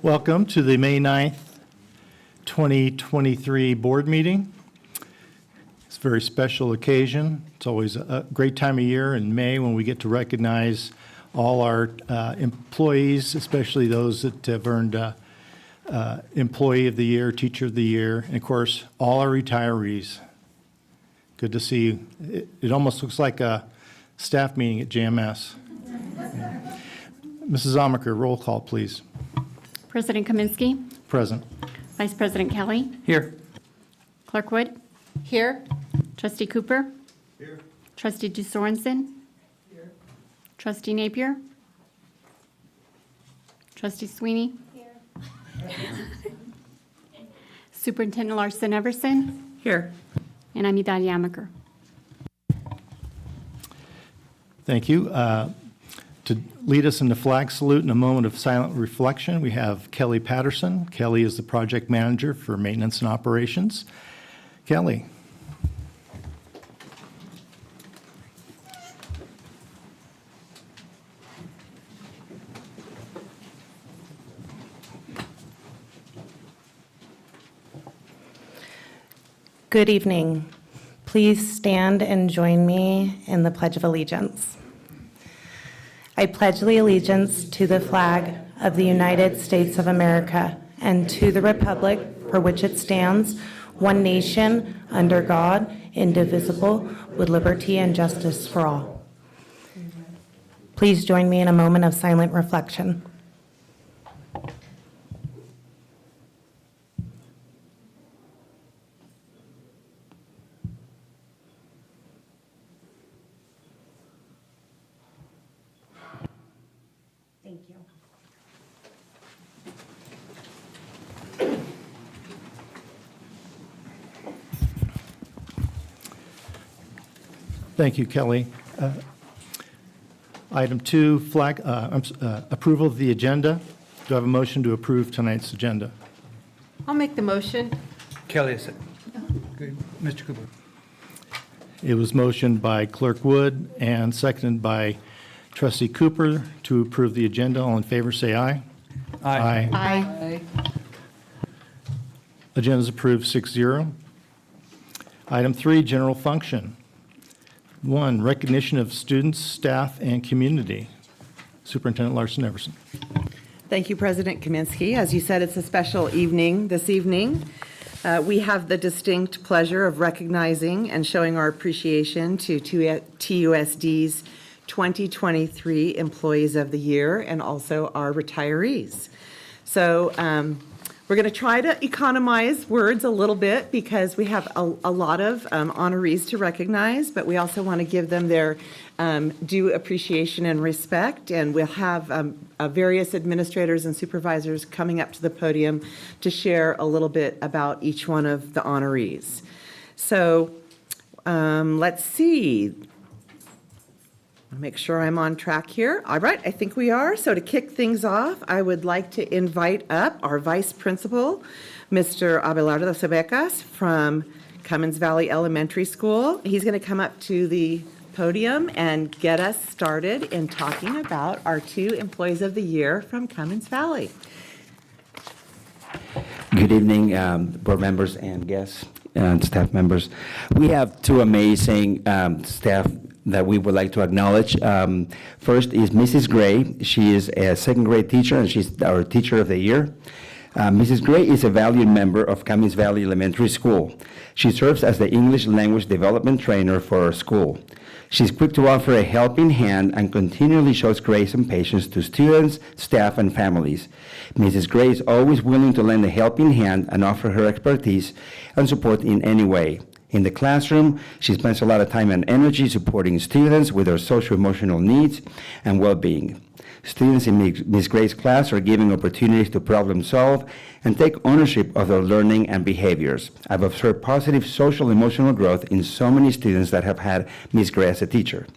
Welcome to the May 9th, 2023 board meeting. It's a very special occasion. It's always a great time of year in May when we get to recognize all our employees, especially those that have earned Employee of the Year, Teacher of the Year, and of course, all our retirees. Good to see you. It almost looks like a staff meeting at JMS. Mrs. Amaker, roll call, please. President Kaminsky. Present. Vice President Kelly. Here. Clerk Wood. Here. Trustee Cooper. Here. Trustee DeSorensen. Here. Trustee Napier. Trustee Sweeney. Here. Superintendent Larson Everson. Here. And I'm Idadi Amaker. Thank you. To lead us in the flag salute in a moment of silent reflection, we have Kelly Patterson. Kelly is the project manager for maintenance and operations. Kelly. Good evening. Please stand and join me in the Pledge of Allegiance. I pledge allegiance to the flag of the United States of America and to the republic for which it stands, one nation, under God, indivisible, with liberty and justice for all. Please join me in a moment of silent reflection. Thank you. Thank you, Kelly. Item 2, approval of the agenda. Do I have a motion to approve tonight's agenda? I'll make the motion. Kelly is it? Good. Mr. Cooper. It was motioned by Clerk Wood and seconded by Trustee Cooper to approve the agenda. All in favor, say aye. Aye. Aye. Agenda is approved 6-0. Item 3, general function. 1, recognition of students, staff, and community. Superintendent Larson Everson. Thank you, President Kaminsky. As you said, it's a special evening this evening. We have the distinct pleasure of recognizing and showing our appreciation to TUSD's 2023 Employees of the Year and also our retirees. So we're going to try to economize words a little bit because we have a lot of honorees to recognize, but we also want to give them their due appreciation and respect. And we'll have various administrators and supervisors coming up to the podium to share a little bit about each one of the honorees. So let's see. Make sure I'm on track here. All right, I think we are. So to kick things off, I would like to invite up our Vice Principal, Mr. Abelardo Sebecas from Cummins Valley Elementary School. He's going to come up to the podium and get us started in talking about our 2 Employees of the Year from Cummins Valley. Good evening, board members and guests and staff members. We have 2 amazing staff that we would like to acknowledge. First is Mrs. Gray. She is a 2nd grade teacher and she's our Teacher of the Year. Mrs. Gray is a valued member of Cummins Valley Elementary School. She serves as the English Language Development Trainer for our school. She's quick to offer a helping hand and continually shows grace and patience to students, staff, and families. Mrs. Gray is always willing to lend a helping hand and offer her expertise and support in any way. In the classroom, she spends a lot of time and energy supporting students with their social-emotional needs and well-being. Students in Ms. Gray's class are given opportunities to problem solve and take ownership of their learning and behaviors. I've observed positive social-emotional growth in so many students that have had Ms. Gray as a teacher.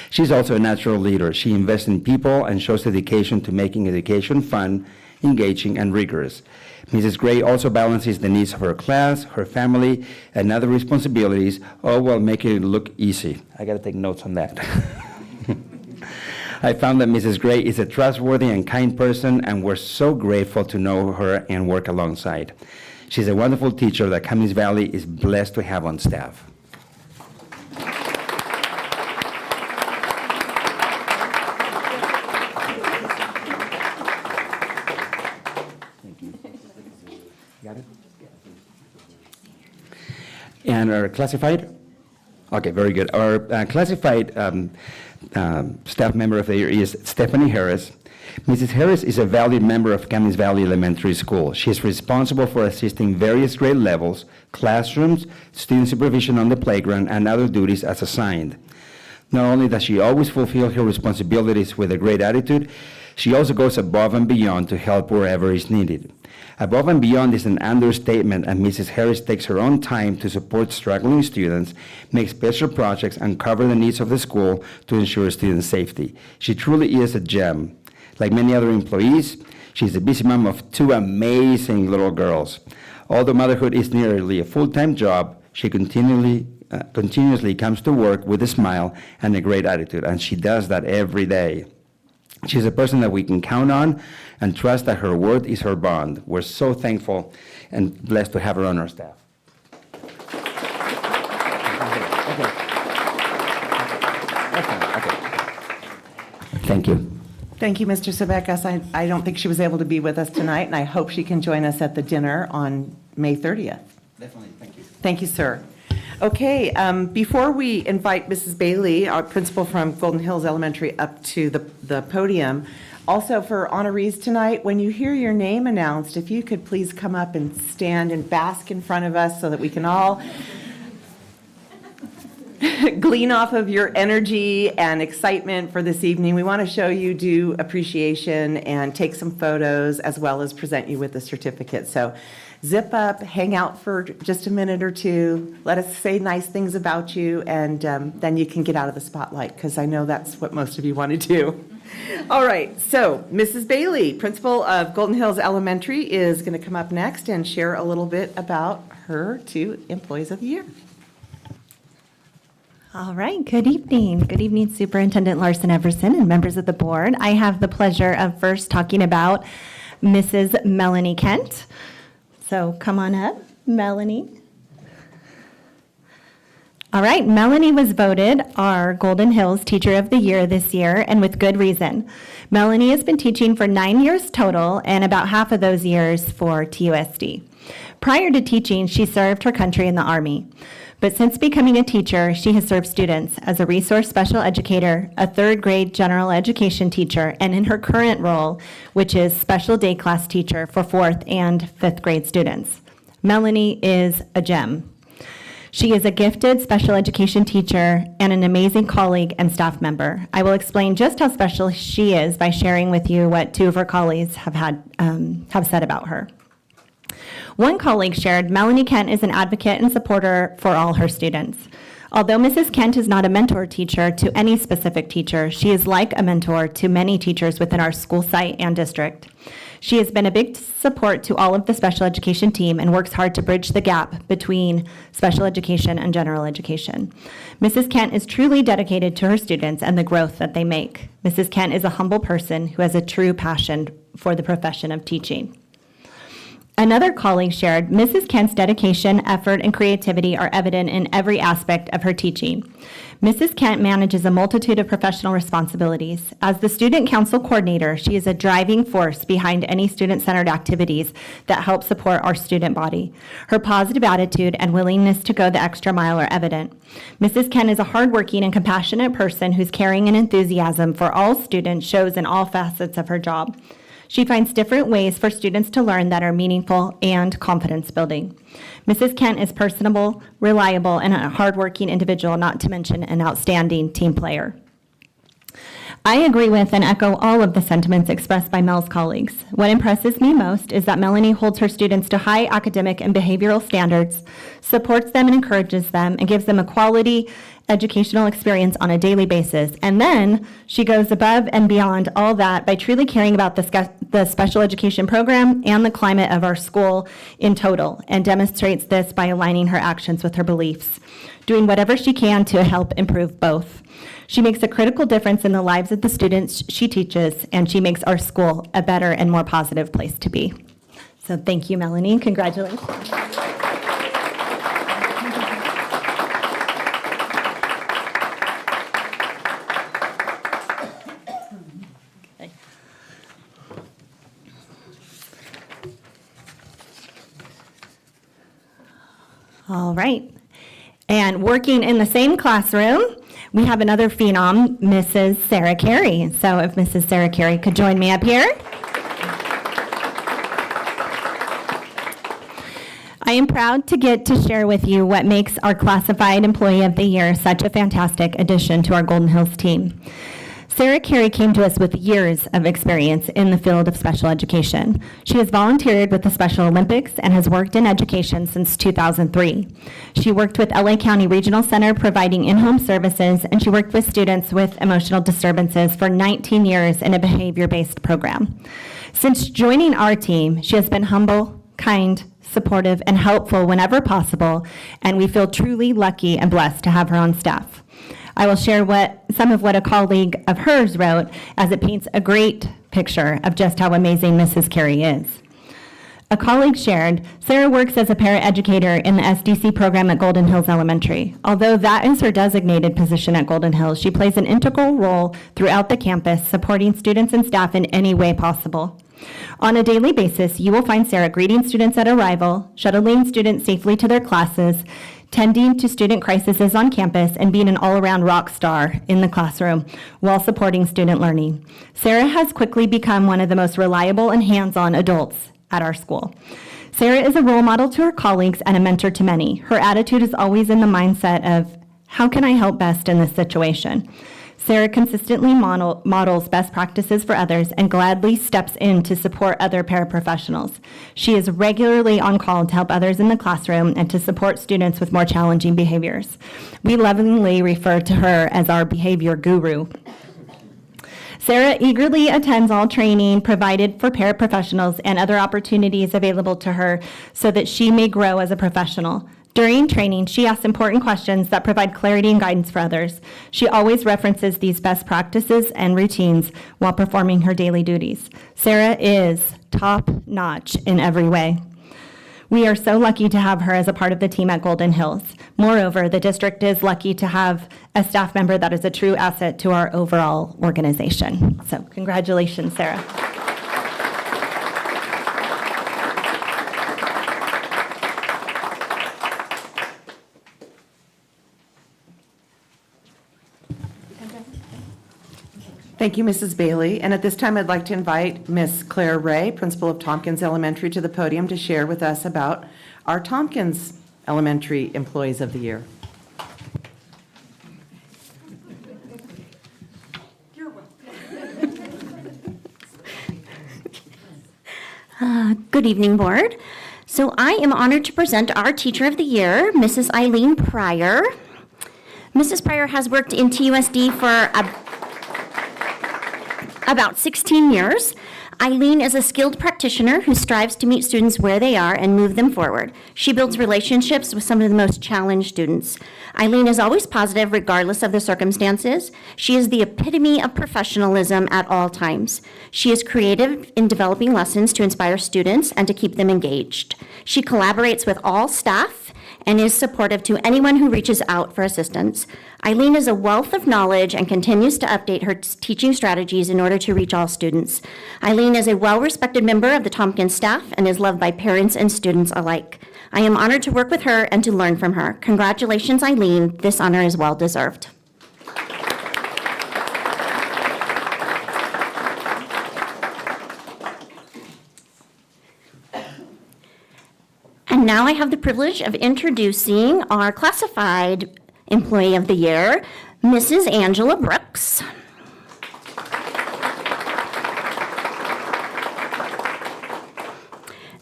She's also a natural leader. She invests in people and shows dedication to making education fun, engaging, and rigorous. Mrs. Gray also balances the needs of her class, her family, and other responsibilities, all while making it look easy. I got to take notes on that. I found that Mrs. Gray is a trustworthy and kind person, and we're so grateful to know her and work alongside. She's a wonderful teacher that Cummings Valley is blessed to have on staff. Got it? And our classified? Okay, very good. Our classified staff member of the year is Stephanie Harris. Mrs. Harris is a valued member of Cummings Valley Elementary School. She is responsible for assisting various grade levels, classrooms, student supervision on the playground, and other duties as assigned. Not only does she always fulfill her responsibilities with a great attitude, she also goes above and beyond to help wherever is needed. Above and beyond is an understatement, and Mrs. Harris takes her own time to support struggling students, make special projects, and cover the needs of the school to ensure student safety. She truly is a gem. Like many other employees, she's a busy mom of 2 amazing little girls. Although motherhood is nearly a full-time job, she continuously comes to work with a smile and a great attitude, and she does that every day. She's a person that we can count on and trust that her word is her bond. We're so thankful and blessed to have her on our staff. Thank you. Thank you, Mr. Sebekis. I don't think she was able to be with us tonight, and I hope she can join us at the dinner on May 30th. Definitely, thank you. Thank you, sir. Okay, before we invite Mrs. Bailey, our principal from Golden Hills Elementary, up to the podium, also for honorees tonight, when you hear your name announced, if you could please come up and stand and bask in front of us so that we can all glean off of your energy and excitement for this evening. We want to show you due appreciation and take some photos as well as present you with the certificate. So zip up, hang out for just a minute or two, let us say nice things about you, and then you can get out of the spotlight, because I know that's what most of you want to do. All right, so Mrs. Bailey, principal of Golden Hills Elementary, is going to come up next and share a little bit about her 2 Employees of the Year. All right, good evening. Good evening, Superintendent Larson Everson and members of the board. I have the pleasure of first talking about Mrs. Melanie Kent. So come on up, Melanie. All right, Melanie was voted our Golden Hills Teacher of the Year this year, and with good reason. Melanie has been teaching for 9 years total, and about half of those years for TUSD. Prior to teaching, she served her country in the Army. But since becoming a teacher, she has served students as a resource special educator, a 3rd grade general education teacher, and in her current role, which is special day class teacher for 4th and 5th grade students. Melanie is a gem. She is a gifted special education teacher and an amazing colleague and staff member. I will explain just how special she is by sharing with you what 2 of her colleagues have said about her. One colleague shared, Melanie Kent is an advocate and supporter for all her students. Although Mrs. Kent is not a mentor teacher to any specific teacher, she is like a mentor to many teachers within our school site and district. She has been a big support to all of the special education team and works hard to bridge the gap between special education and general education. Mrs. Kent is truly dedicated to her students and the growth that they make. Mrs. Kent is a humble person who has a true passion for the profession of teaching. Another colleague shared, Mrs. Kent's dedication, effort, and creativity are evident in every aspect of her teaching. Mrs. Kent manages a multitude of professional responsibilities. As the student council coordinator, she is a driving force behind any student-centered activities that help support our student body. Her positive attitude and willingness to go the extra mile are evident. Mrs. Kent is a hardworking and compassionate person whose caring and enthusiasm for all students shows in all facets of her job. She finds different ways for students to learn that are meaningful and confidence building. Mrs. Kent is personable, reliable, and a hardworking individual, not to mention an outstanding team player. I agree with and echo all of the sentiments expressed by Mel's colleagues. What impresses me most is that Melanie holds her students to high academic and behavioral standards, supports them and encourages them, and gives them a quality educational experience on a daily basis. And then she goes above and beyond all that by truly caring about the special education program and the climate of our school in total, and demonstrates this by aligning her actions with her beliefs. doing whatever she can to help improve both. She makes a critical difference in the lives of the students she teaches, and she makes our school a better and more positive place to be. So thank you, Melanie. Congratulations. All right. And working in the same classroom, we have another phenom, Mrs. Sarah Carey. So if Mrs. Sarah Carey could join me up here. I am proud to get to share with you what makes our Classified Employee of the Year such a fantastic addition to our Golden Hills team. Sarah Carey came to us with years of experience in the field of special education. She has volunteered with the Special Olympics and has worked in education since 2003. She worked with LA County Regional Center providing in-home services, and she worked with students with emotional disturbances for 19 years in a behavior-based program. Since joining our team, she has been humble, kind, supportive, and helpful whenever possible, and we feel truly lucky and blessed to have her on staff. I will share some of what a colleague of hers wrote, as it paints a great picture of just how amazing Mrs. Carey is. A colleague shared, Sarah works as a paraeducator in the SDC program at Golden Hills Elementary. Although that is her designated position at Golden Hills, she plays an integral role throughout the campus, supporting students and staff in any way possible. On a daily basis, you will find Sarah greeting students at arrival, shuttling students safely to their classes, tending to student crises on campus, and being an all-around rock star in the classroom while supporting student learning. Sarah has quickly become one of the most reliable and hands-on adults at our school. Sarah is a role model to her colleagues and a mentor to many. Her attitude is always in the mindset of, how can I help best in this situation? Sarah consistently models best practices for others and gladly steps in to support other paraprofessionals. She is regularly on call to help others in the classroom and to support students with more challenging behaviors. We lovingly refer to her as our behavior guru. Sarah eagerly attends all training provided for paraprofessionals and other opportunities available to her so that she may grow as a professional. During training, she asks important questions that provide clarity and guidance for others. She always references these best practices and routines while performing her daily duties. Sarah is top-notch in every way. We are so lucky to have her as a part of the team at Golden Hills. Moreover, the district is lucky to have a staff member that is a true asset to our overall organization. So congratulations, Sarah. Thank you, Mrs. Bailey. And at this time, I'd like to invite Miss Claire Ray, principal of Tompkins Elementary, to the podium to share with us about our Tompkins Elementary Employees of the Year. Good evening, Board. So I am honored to present our Teacher of the Year, Mrs. Eileen Pryor. Mrs. Pryor has worked in TUSD for about 16 years. Eileen is a skilled practitioner who strives to meet students where they are and move them forward. She builds relationships with some of the most challenged students. Eileen is always positive regardless of the circumstances. She is the epitome of professionalism at all times. She is creative in developing lessons to inspire students and to keep them engaged. She collaborates with all staff and is supportive to anyone who reaches out for assistance. Eileen is a wealth of knowledge and continues to update her teaching strategies in order to reach all students. Eileen is a well-respected member of the Tompkins staff and is loved by parents and students alike. I am honored to work with her and to learn from her. Congratulations, Eileen. This honor is well-deserved. And now I have the privilege of introducing our classified Employee of the Year, Mrs. Angela Brooks.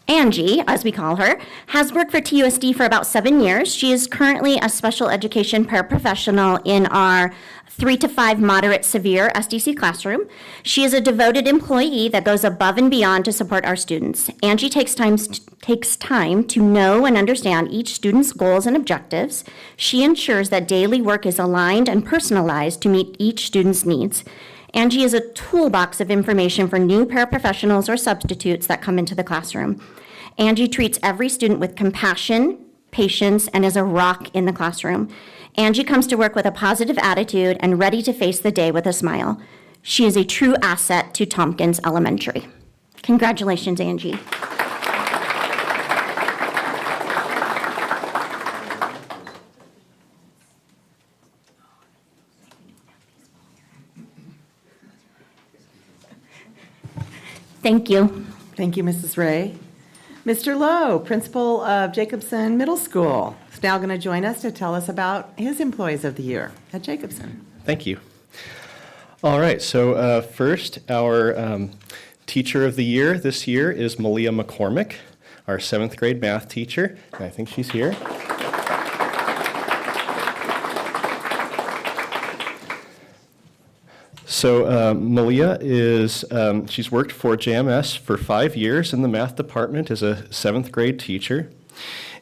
Angie, as we call her, has worked for TUSD for about 7 years. She is currently a special education paraprofessional in our 3 to 5 moderate severe SDC classroom. She is a devoted employee that goes above and beyond to support our students. Angie takes time to know and understand each student's goals and objectives. She ensures that daily work is aligned and personalized to meet each student's needs. Angie is a toolbox of information for new paraprofessionals or substitutes that come into the classroom. Angie treats every student with compassion, patience, and is a rock in the classroom. Angie comes to work with a positive attitude and ready to face the day with a smile. She is a true asset to Tompkins Elementary. Congratulations, Angie. Thank you. Thank you, Mrs. Ray. Mr. Lowe, principal of Jacobson Middle School, is now going to join us to tell us about his Employees of the Year at Jacobson. Thank you. All right, so first, our Teacher of the Year this year is Malia McCormick, our 7th grade math teacher, and I think she's here. So Malia is, she's worked for JMS for 5 years in the math department as a 7th grade teacher.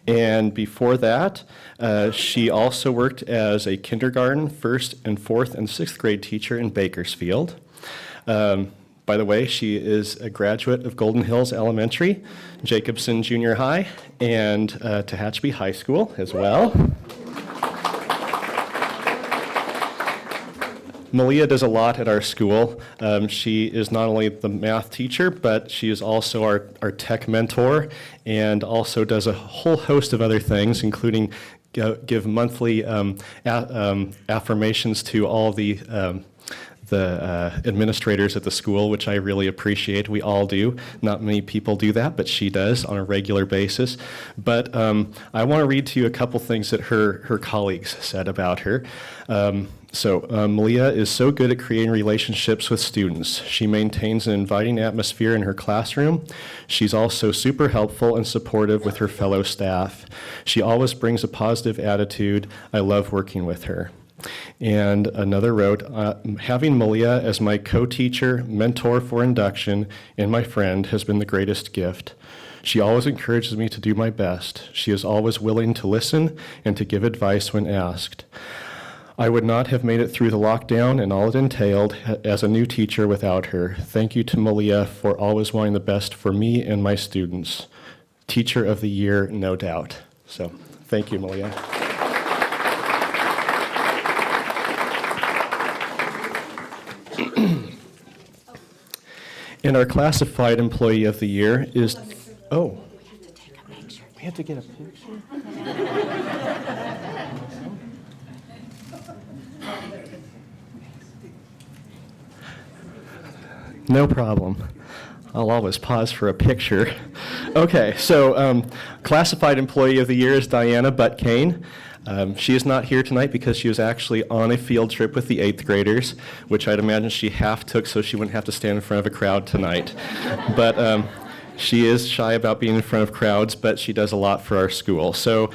And before that, she also worked as a kindergarten, 1st and 4th and 6th grade teacher in Bakersfield. By the way, she is a graduate of Golden Hills Elementary, Jacobson Junior High, and Tehachapi High School as well. Malia does a lot at our school. She is not only the math teacher, but she is also our tech mentor and also does a whole host of other things, including give monthly affirmations to all the administrators at the school, which I really appreciate. We all do. Not many people do that, but she does on a regular basis. But I want to read to you a couple things that her colleagues said about her. Malia is so good at creating relationships with students. She maintains an inviting atmosphere in her classroom. She's also super helpful and supportive with her fellow staff. She always brings a positive attitude. I love working with her. And another wrote, having Malia as my co-teacher, mentor for induction, and my friend has been the greatest gift. She always encourages me to do my best. She is always willing to listen and to give advice when asked. I would not have made it through the lockdown and all it entailed as a new teacher without her. Thank you to Malia for always wanting the best for me and my students. Teacher of the Year, no doubt. So, thank you, Malia. And our classified employee of the year is, oh. We have to get a picture? No problem. I'll always pause for a picture. Okay, so classified employee of the year is Diana Butt-Kane. She is not here tonight because she was actually on a field trip with the 8th graders, which I'd imagine she half took so she wouldn't have to stand in front of a crowd tonight. But she is shy about being in front of crowds, but she does a lot for our school. So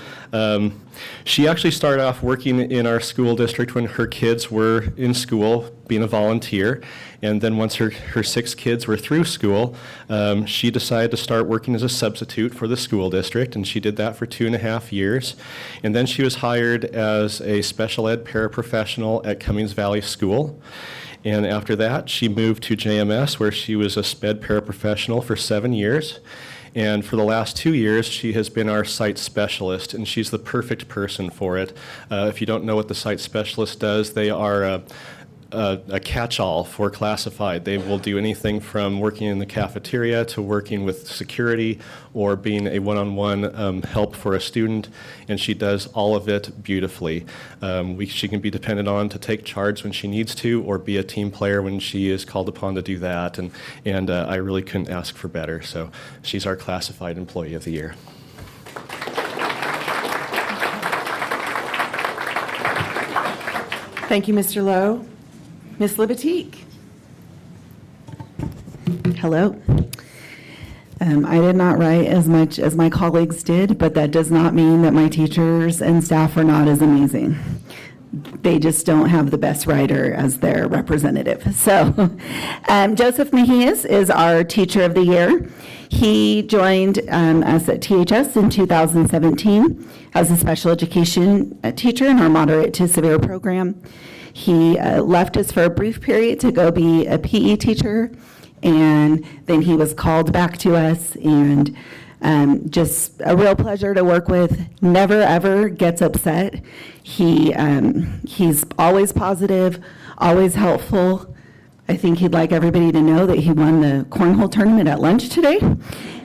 she actually started off working in our school district when her kids were in school, being a volunteer. And then once her 6 kids were through school, she decided to start working as a substitute for the school district, and she did that for 2.5 years. And then she was hired as a special ed paraprofessional at Cummings Valley School. And after that, she moved to JMS, where she was a SPED paraprofessional for 7 years. And for the last 2 years, she has been our site specialist, and she's the perfect person for it. If you don't know what the site specialist does, they are a catch-all for classified. They will do anything from working in the cafeteria to working with security or being a one-on-one help for a student, and she does all of it beautifully. She can be depended on to take charge when she needs to or be a team player when she is called upon to do that, and I really couldn't ask for better. So she's our classified employee of the year. Thank you, Mr. Lowe. Ms. Libatique. Hello. I did not write as much as my colleagues did, but that does not mean that my teachers and staff are not as amazing. they just don't have the best writer as their representative. So Joseph Mejias is our Teacher of the Year. He joined us at THS in 2017 as a special education teacher in our moderate to severe program. He left us for a brief period to go be a PE teacher, and then he was called back to us, and just a real pleasure to work with. Never ever gets upset. He's always positive, always helpful. I think he'd like everybody to know that he won the cornhole tournament at lunch today.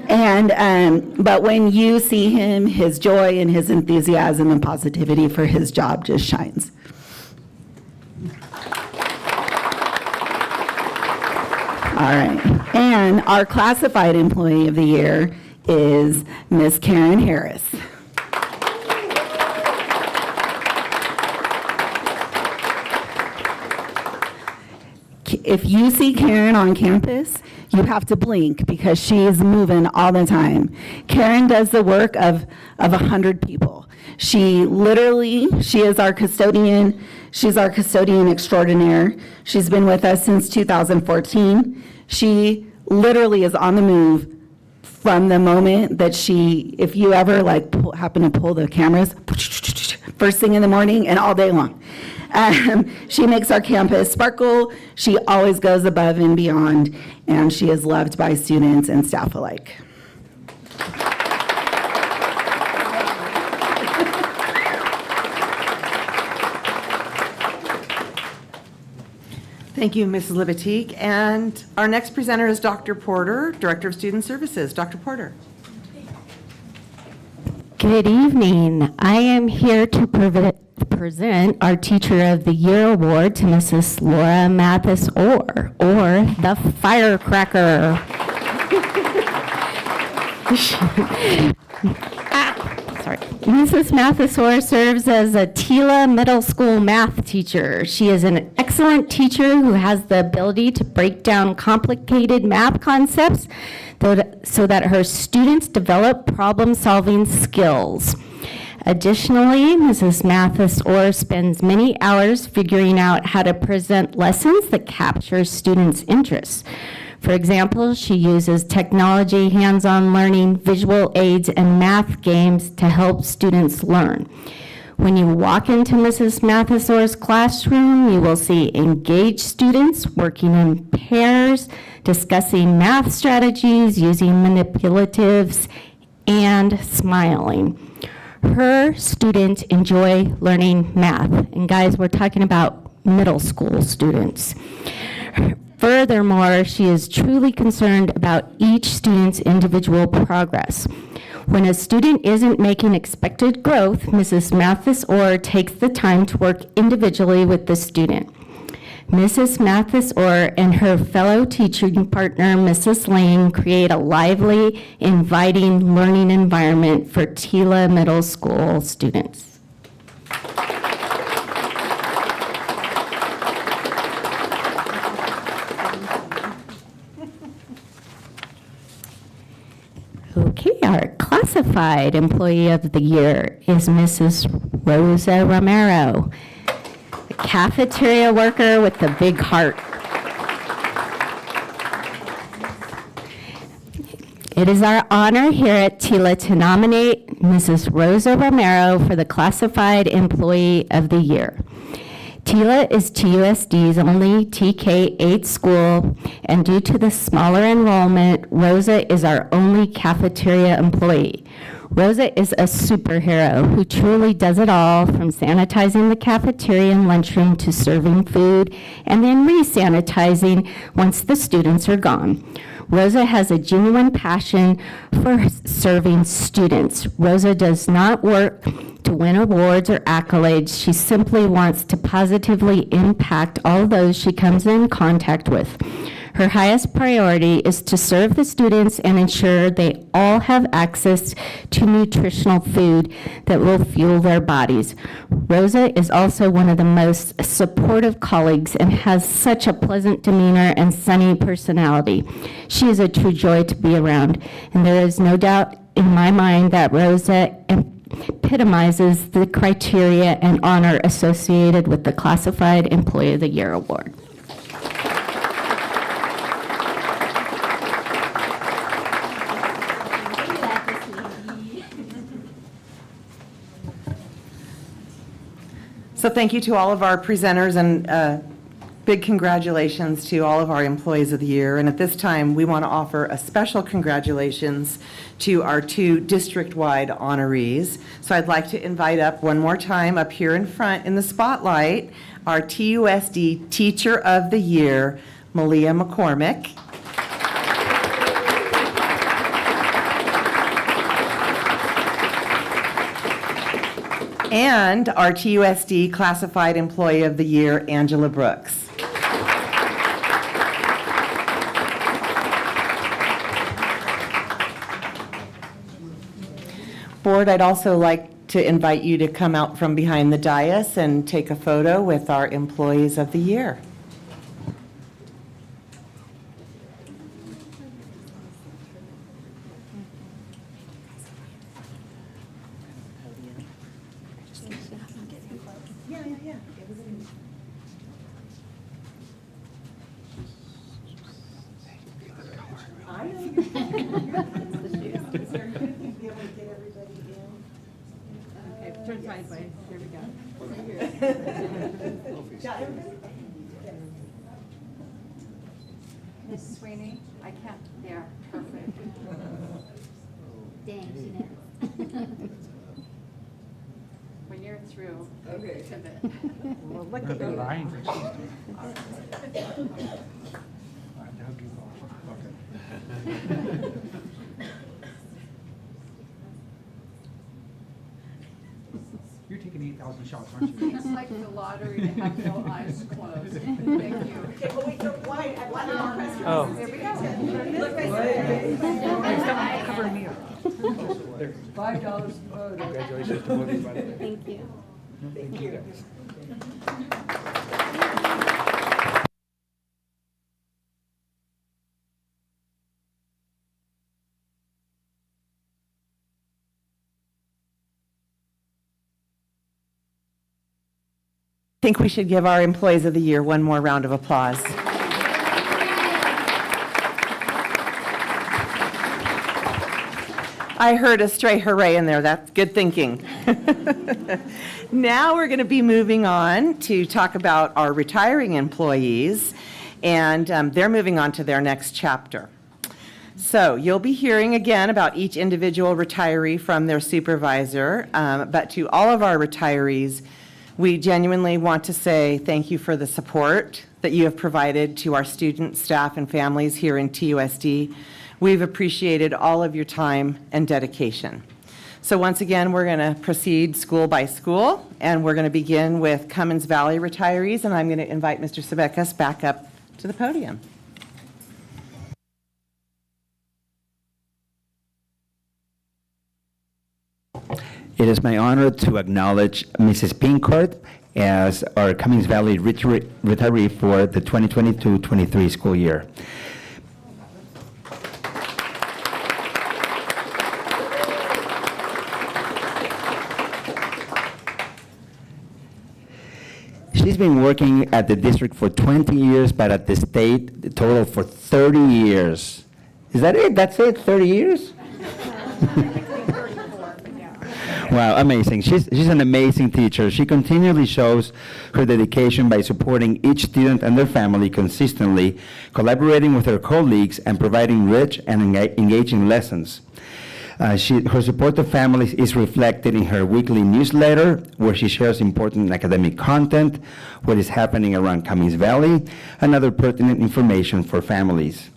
And but when you see him, his joy and his enthusiasm and positivity for his job just shines. All right. And our classified employee of the year is Miss Karen Harris. If you see Karen on campus, you have to blink because she is moving all the time. Karen does the work of 100 people. She is our custodian. She's our custodian extraordinaire. She's been with us since 2014. She literally is on the move from the moment that if you ever happen to pull the cameras, first thing in the morning and all day long. She makes our campus sparkle. She always goes above and beyond, and she is loved by students and staff alike. Thank you, Mrs. Libatique. And our next presenter is Dr. Porter, Director of Student Services. Dr. Porter. Good evening. I am here to present our Teacher of the Year award to Mrs. Laura Mathis Orr, or the Firecracker. Sorry. Mrs. Mathis Orr serves as a Tila Middle School math teacher. She is an excellent teacher who has the ability to break down complicated math concepts so that her students develop problem-solving skills. Additionally, Mrs. Mathis Orr spends many hours figuring out how to present lessons that capture students' interests. For example, she uses technology, hands-on learning, visual aids, and math games to help students learn. When you walk into Mrs. Mathis Orr's classroom, you will see engaged students working in pairs, discussing math strategies, using manipulatives, and smiling. Her students enjoy learning math. And guys, we're talking about middle school students. Furthermore, she is truly concerned about each student's individual progress. When a student isn't making expected growth, Mrs. Mathis Orr takes the time to work individually with the student. Mrs. Mathis Orr and her fellow teaching partner, Mrs. Lane, create a lively, inviting learning environment for Tila Middle School students. Okay, our classified employee of the year is Mrs. Rosa Romero, a cafeteria worker with a big heart. It is our honor here at Tila to nominate Mrs. Rosa Romero for the Classified Employee of the Year. Tila is TUSD's only TK-8 school, and due to the smaller enrollment, Rosa is our only cafeteria employee. Rosa is a superhero who truly does it all, from sanitizing the cafeteria and lunchroom to serving food, and then re-sanitizing once the students are gone. Rosa has a genuine passion for serving students. Rosa does not work to win awards or accolades. She simply wants to positively impact all those she comes in contact with. Her highest priority is to serve the students and ensure they all have access to nutritional food that will fuel their bodies. Rosa is also one of the most supportive colleagues and has such a pleasant demeanor and sunny personality. She is a true joy to be around, and there is no doubt in my mind that Rosa epitomizes the criteria and honor associated with the Classified Employee of the Year Award. So thank you to all of our presenters, and big congratulations to all of our employees of the year. And at this time, we want to offer a special congratulations to our 2 district-wide honorees. So I'd like to invite up one more time, up here in front in the spotlight, our TUSD Teacher of the Year, Malia McCormick. And our TUSD Classified Employee of the Year, Angela Brooks. Board, I'd also like to invite you to come out from behind the dais and take a photo with our Employees of the Year. Turn sideways, here we go. Miss Sweeney, I can't, there, perfect. Dang, she knows. When you're through, pivot. Well, look at The you. lines that she's doing. All right, to hug you both. Okay. You're taking 8,000 shots, aren't you? It's like the lottery to have no eyes closed. Thank you. Oh. There we go. Hey, stop covering me up. There. $5 photo. Congratulations to both of you, by the way. Thank you. Thank you, guys. I think we should give our Employees of the Year one more round of applause. I heard a stray hooray in there. That's good thinking. Now we're going to be moving on to talk about our retiring employees, and they're moving on to their next chapter. So you'll be hearing again about each individual retiree from their supervisor, but to all of our retirees, we genuinely want to say thank you for the support that you have provided to our students, staff, and families here in TUSD. We've appreciated all of your time and dedication. So once again, we're going to proceed school by school, and we're going to begin with Cummins Valley retirees, and I'm going to invite Mr. Sebekas back up to the podium. It is my honor to acknowledge Mrs. Pinkard as our Cummings Valley retiree for the 2022-23 school year. She's been working at the district for 20 years, but at the state, the total for 30 years. Is that it? That's it? 30 years? Wow, amazing. She's an amazing teacher. She continually shows her dedication by supporting each student and their family consistently, collaborating with her colleagues, and providing rich and engaging lessons. Her support of families is reflected in her weekly newsletter, where she shares important academic content, what is happening around Cummings Valley, and other pertinent information for families.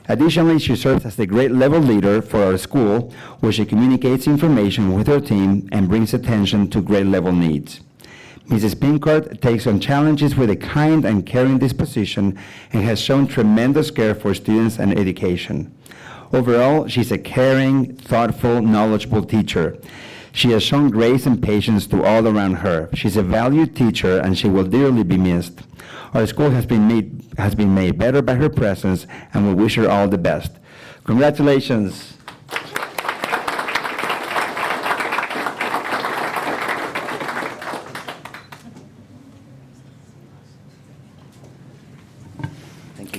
Additionally, she serves as the grade-level leader for our school, where she communicates information with her team and brings attention to grade-level needs. Mrs. Pinkard takes on challenges with a kind and caring disposition and has shown tremendous care for students and education. Overall, she's a caring, thoughtful, knowledgeable teacher. She has shown grace and patience to all around her. She's a valued teacher, and she will dearly be missed. Our school has been made better by her presence, and we wish her all the best. Congratulations.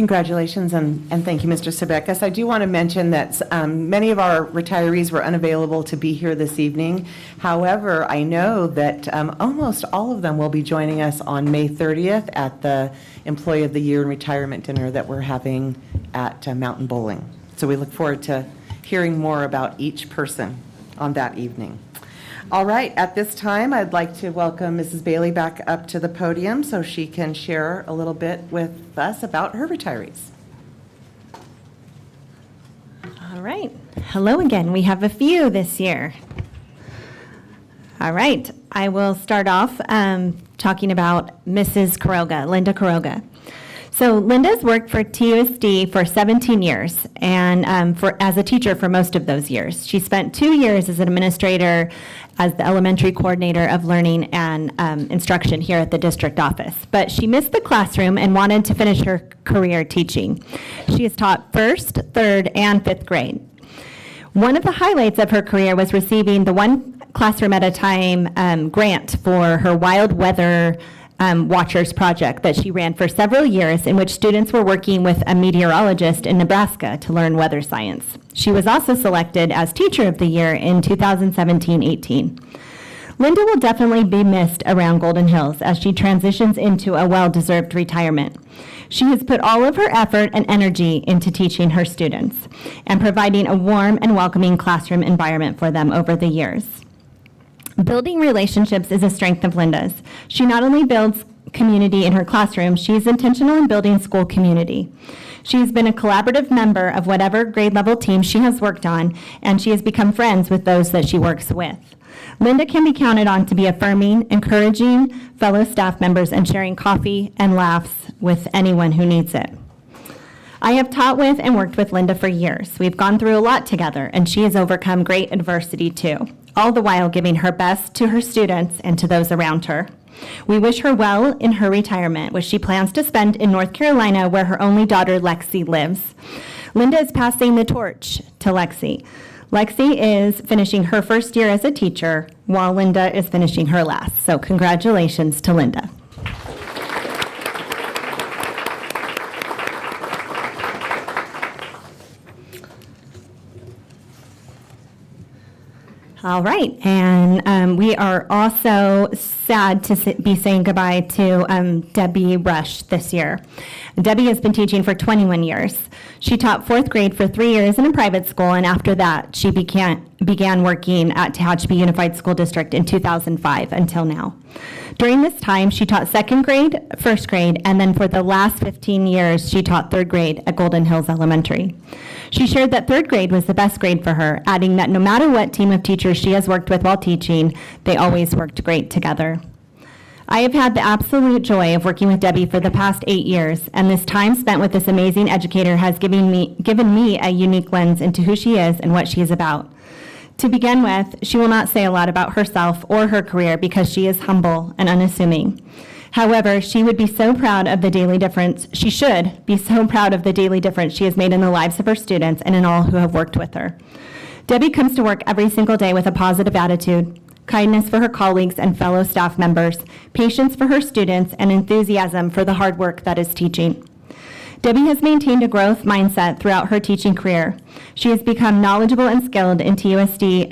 Congratulations, and thank you, Mr. Sebekas. I do want to mention that many of our retirees were unavailable to be here this evening. However, I know that almost all of them will be joining us on May 30th at the Employee of the Year and Retirement Dinner that we're having at Mountain Bowling. So we look forward to hearing more about each person on that evening. All right, at this time, I'd like to welcome Mrs. Bailey back up to the podium so she can share a little bit with us about her retirees. All right. Hello again. We have a few this year. All right. I will start off talking about Mrs. Quiroga, Linda Quiroga. So Linda's worked for TUSD for 17 years and as a teacher for most of those years. She spent 2 years as an administrator as the elementary coordinator of learning and instruction here at the district office. But she missed the classroom and wanted to finish her career teaching. She has taught 1st, 3rd, and 5th grade. One of the highlights of her career was receiving the One Classroom at a Time grant for her Wild Weather Watchers project that she ran for several years, in which students were working with a meteorologist in Nebraska to learn weather science. She was also selected as Teacher of the Year in 2017-18. Linda will definitely be missed around Golden Hills as she transitions into a well-deserved retirement. She has put all of her effort and energy into teaching her students and providing a warm and welcoming classroom environment for them over the years. Building relationships is a strength of Linda's. She not only builds community in her classroom, she is intentional in building school community. She has been a collaborative member of whatever grade level team she has worked on, and she has become friends with those that she works with. Linda can be counted on to be affirming, encouraging fellow staff members, and sharing coffee and laughs with anyone who needs it. I have taught with and worked with Linda for years. We've gone through a lot together, and she has overcome great adversity too, all the while giving her best to her students and to those around her. We wish her well in her retirement, which she plans to spend in North Carolina, where her only daughter, Lexi, lives. Linda is passing the torch to Lexi. Lexi is finishing her 1st year as a teacher, while Linda is finishing her last. So congratulations to Linda. All right, and we are also sad to be saying goodbye to Debbie Rush this year. Debbie has been teaching for 21 years. She taught 4th grade for 3 years in a private school, and after that, she began working at Tehachapi Unified School District in 2005 until now. During this time, she taught 2nd grade, 1st grade, and then for the last 15 years, she taught 3rd grade at Golden Hills Elementary. She shared that 3rd grade was the best grade for her, adding that no matter what team of teachers she has worked with while teaching, they always worked great together. I have had the absolute joy of working with Debbie for the past 8 years, and this time spent with this amazing educator has given me a unique lens into who she is and what she is about. To begin with, she will not say a lot about herself or her career because she is humble and unassuming. However, she should be so proud of the daily difference she has made in the lives of her students and in all who have worked with her. Debbie comes to work every single day with a positive attitude, kindness for her colleagues and fellow staff members, patience for her students, and enthusiasm for the hard work that is teaching. Debbie has maintained a growth mindset throughout her teaching career. She has become knowledgeable and skilled in TUSD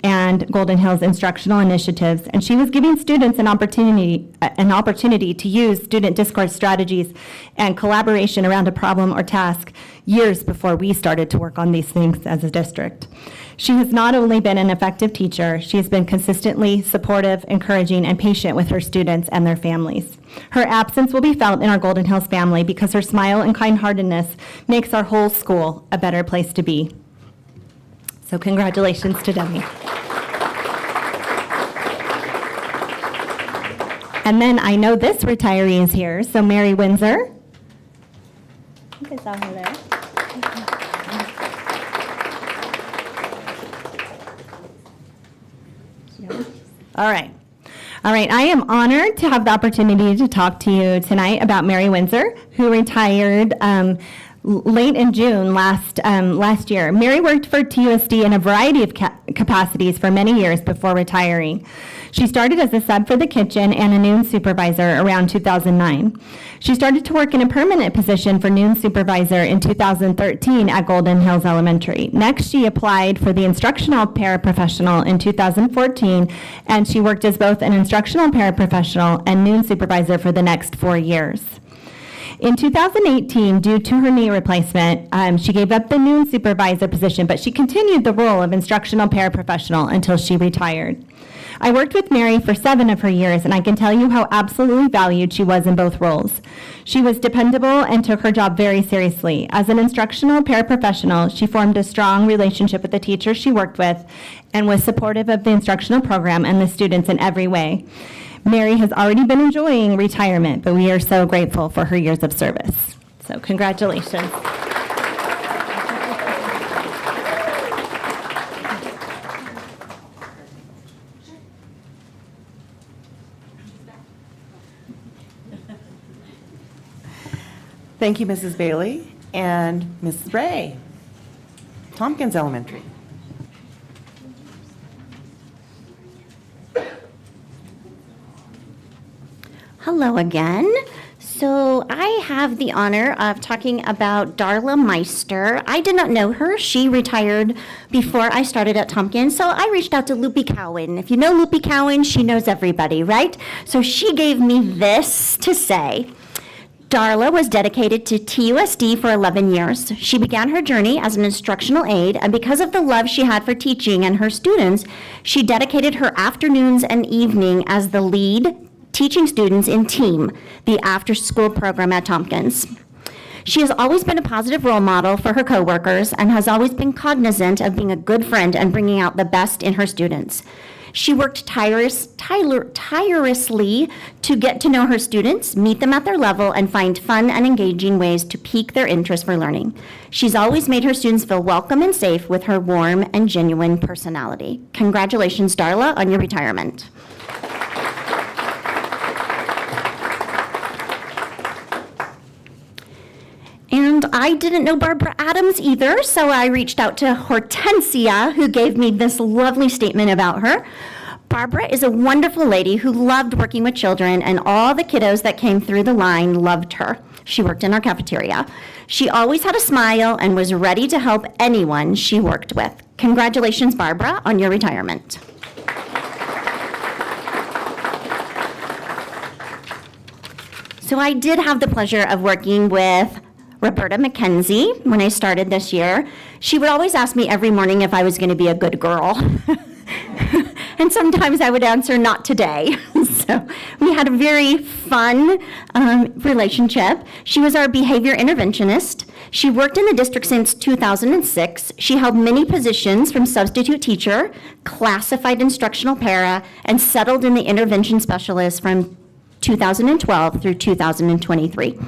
and Golden Hills instructional initiatives, and she was giving students an opportunity to use student discourse strategies and collaboration around a problem or task years before we started to work on these things as a district. She has not only been an effective teacher, she has been consistently supportive, encouraging, and patient with her students and their families. Her absence will be felt in our Golden Hills family because her smile and kind-heartedness makes our whole school a better place to be. So congratulations to Debbie. And then I know this retiree is here, so Mary Windsor. I think I saw her there. All right. I am honored to have the opportunity to talk to you tonight about Mary Windsor, who retired late in June last year. Mary worked for TUSD in a variety of capacities for many years before retiring. She started as a sub for the kitchen and a noon supervisor around 2009. She started to work in a permanent position for noon supervisor in 2013 at Golden Hills Elementary. Next, she applied for the instructional paraprofessional in 2014, and she worked as both an instructional paraprofessional and noon supervisor for the next 4 years. In 2018, due to her knee replacement, she gave up the noon supervisor position, but she continued the role of instructional paraprofessional until she retired. I worked with Mary for 7 of her years, and I can tell you how absolutely valued she was in both roles. She was dependable and took her job very seriously. As an instructional paraprofessional, she formed a strong relationship with the teachers she worked with and was supportive of the instructional program and the students in every way. Mary has already been enjoying retirement, but we are so grateful for her years of service. So congratulations. Thank you, Mrs. Bailey. And Mrs. Ray, Tompkins Elementary. Hello again. So I have the honor of talking about Darla Meister. I did not know her. She retired before I started at Tompkins, so I reached out to Loopy Cowan. If you know Loopy Cowan, she knows everybody, right? So she gave me this to say. Darla was dedicated to TUSD for 11 years. She began her journey as an instructional aide, and because of the love she had for teaching and her students, she dedicated her afternoons and evening as the lead teaching students in TEAM, the after-school program at Tompkins. She has always been a positive role model for her coworkers and has always been cognizant of being a good friend and bringing out the best in her students. She worked tirelessly to get to know her students, meet them at their level, and find fun and engaging ways to pique their interest for learning. She's always made her students feel welcome and safe with her warm and genuine personality. Congratulations, Darla, on your retirement. And I didn't know Barbara Adams either, so I reached out to Hortensia, who gave me this lovely statement about her. Barbara is a wonderful lady who loved working with children, and all the kiddos that came through the line loved her. She worked in our cafeteria. She always had a smile and was ready to help anyone she worked with. Congratulations, Barbara, on your retirement. So I did have the pleasure of working with Roberta McKenzie when I started this year. She would always ask me every morning if I was going to be a good girl. And sometimes I would answer, not today. So we had a very fun relationship. She was our behavior interventionist. She worked in the district since 2006. She held many positions from substitute teacher, classified instructional para, and settled in the intervention specialist from 2012 through 2023.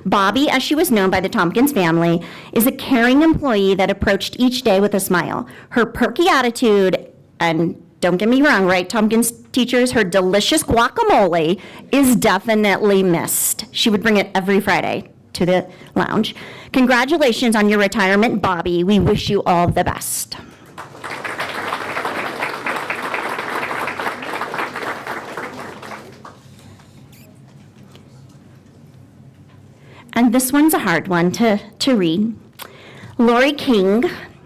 Bobby, as she was known by the Tompkins family, is a caring employee that approached each day with a smile. Her perky attitude, and don't get me wrong, right, Tompkins teachers, her delicious guacamole is definitely missed. She would bring it every Friday to the lounge. Congratulations on your retirement, Bobby. We wish you all the best. And this one's a hard one to read. Lori King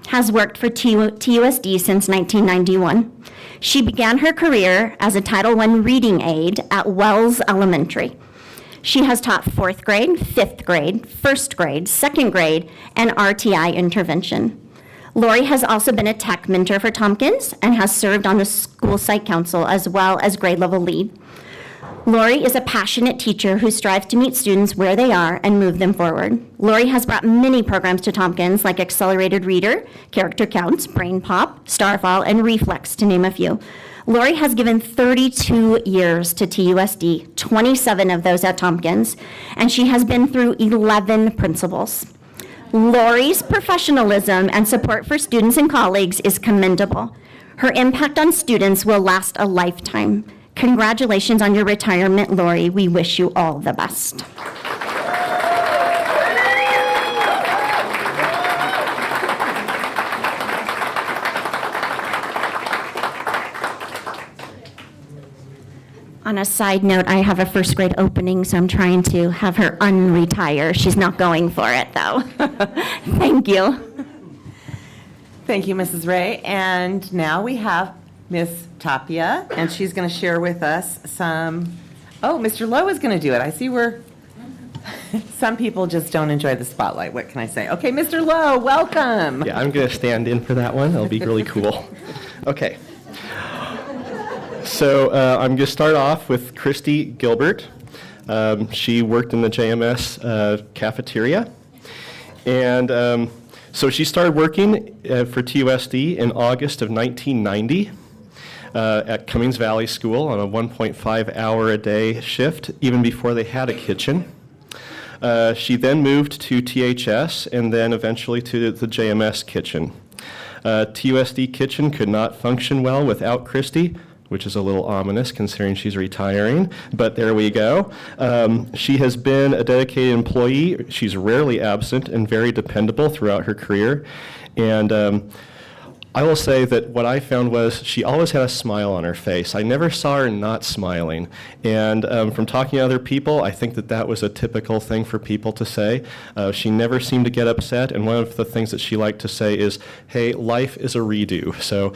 has worked for TUSD since 1991. She began her career as a Title I reading aide at Wells Elementary. She has taught 4th grade, 5th grade, 1st grade, 2nd grade, and RTI intervention. Lori has also been a tech mentor for Tompkins and has served on the school site council as well as grade level lead. Lori is a passionate teacher who strives to meet students where they are and move them forward. Lori has brought many programs to Tompkins like Accelerated Reader, Character Counts, Brain Pop, Starfall, and Reflex, to name a few. Lori has given 32 years to TUSD, 27 of those at Tompkins, and she has been through 11 principals. Lori's professionalism and support for students and colleagues is commendable. Her impact on students will last a lifetime. Congratulations on your retirement, Lori. We wish you all the best. On a side note, I have a first grade opening, so I'm trying to have her unretire. She's not going for it, though. Thank you. Thank you, Mrs. Ray. And now we have Miss Tapia, and she's going to share with us some, oh, Mr. Lowe is going to do it. I see some people just don't enjoy the spotlight. What can I say? Okay, Mr. Lowe, welcome. Yeah, I'm going to stand in for that one. It'll be really cool. Okay. So I'm going to start off with Christy Gilbert. She worked in the JMS cafeteria. And so she started working for TUSD in August of 1990 at Cummings Valley School on a 1.5-hour-a-day shift, even before they had a kitchen. She then moved to THS and then eventually to the JMS kitchen. TUSD kitchen could not function well without Christy, which is a little ominous considering she's retiring, but there we go. She has been a dedicated employee. She's rarely absent and very dependable throughout her career. And I will say that what I found was she always had a smile on her face. I never saw her not smiling. And from talking to other people, I think that that was a typical thing for people to say. She never seemed to get upset, and one of the things that she liked to say is, hey, life is a redo. So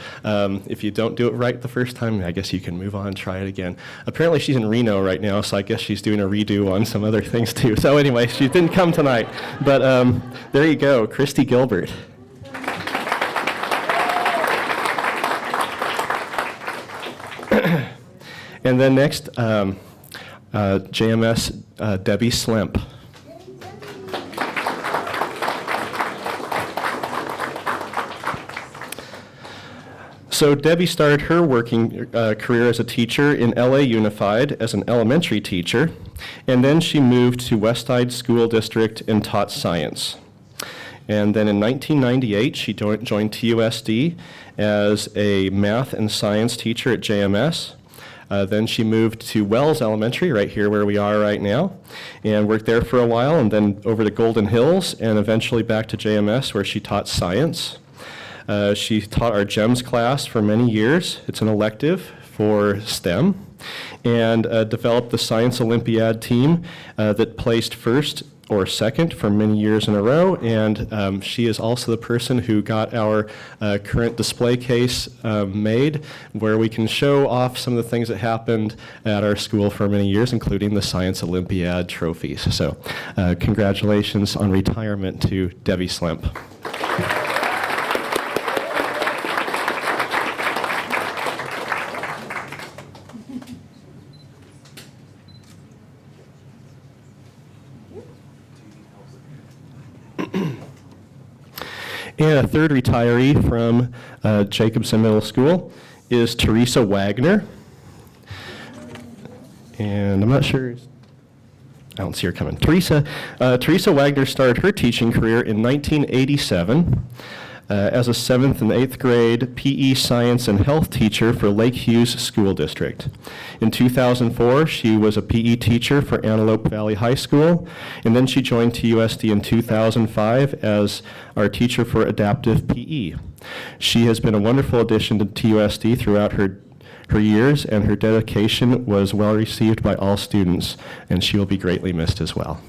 if you don't do it right the first time, I guess you can move on and try it again. Apparently she's in Reno right now, so I guess she's doing a redo on some other things too. So anyway, she didn't come tonight. But there you go, Christy Gilbert. And then next, JMS Debbie Slemp. So Debbie started her working career as a teacher in LA Unified as an elementary teacher, and then she moved to Westside School District and taught science. And then in 1998, she joined TUSD as a math and science teacher at JMS. Then she moved to Wells Elementary, right here where we are right now, and worked there for a while, and then over to Golden Hills, and eventually back to JMS where she taught science. She taught our GEMS class for many years. It's an elective for STEM, and developed the Science Olympiad team that placed first or second for many years in a row, and she is also the person who got our current display case made, where we can show off some of the things that happened at our school for many years, including the Science Olympiad trophies. So congratulations on retirement to Debbie Slemp. And a third retiree from Jacobson Middle School is Teresa Wagner. And I'm not sure, I don't see her coming. Teresa Wagner started her teaching career in 1987 as a 7th and 8th grade PE science and health teacher for Lake Hughes School District. In 2004, she was a PE teacher for Antelope Valley High School, and then she joined TUSD in 2005 as our teacher for adaptive PE. She has been a wonderful addition to TUSD throughout her years, and her dedication was well received by all students, and she will be greatly missed as well.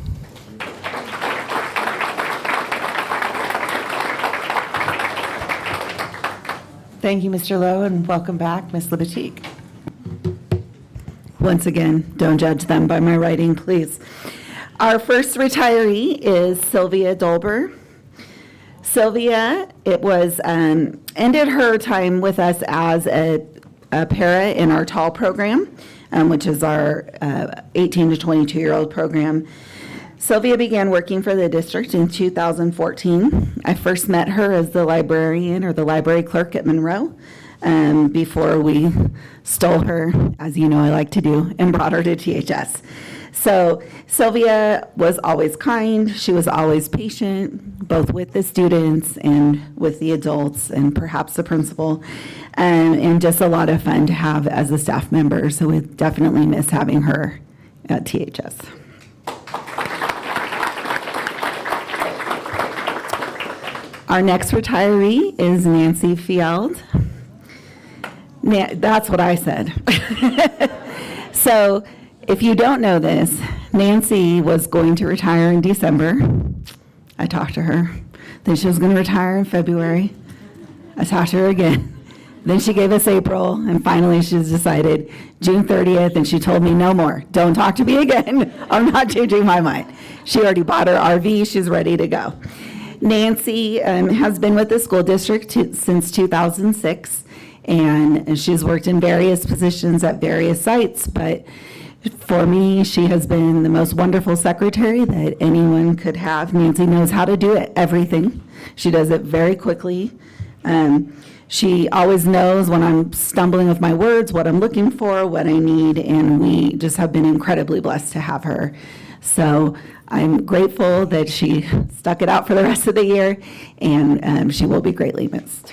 Thank you, Mr. Lowe, and welcome back, Ms. Libatique. Once again, don't judge them by my writing, please. Our first retiree is Sylvia Dolber. Sylvia, ended her time with us as a para in our TALL program, which is our 18 to 22-year-old program. Sylvia began working for the district in 2014. I first met her as the librarian or the library clerk at Monroe before we stole her, as you know I like to do, and brought her to THS. So Sylvia was always kind. She was always patient, both with the students and with the adults and perhaps the principal, and just a lot of fun to have as a staff member. So we definitely miss having her at THS. Our next retiree is Nancy Field. That's what I said. So if you don't know this, Nancy was going to retire in December. I talked to her. Then she was going to retire in February. I talked to her again. Then she gave us April, and finally she's decided June 30th, and she told me no more. Don't talk to me again. I'm not changing my mind. She already bought her RV. She's ready to go. Nancy has been with the school district since 2006, and she's worked in various positions at various sites, but for me, she has been the most wonderful secretary that anyone could have. Nancy knows how to do it, everything. She does it very quickly. She always knows when I'm stumbling with my words, what I'm looking for, what I need, and we just have been incredibly blessed to have her. So I'm grateful that she stuck it out for the rest of the year, and she will be greatly missed.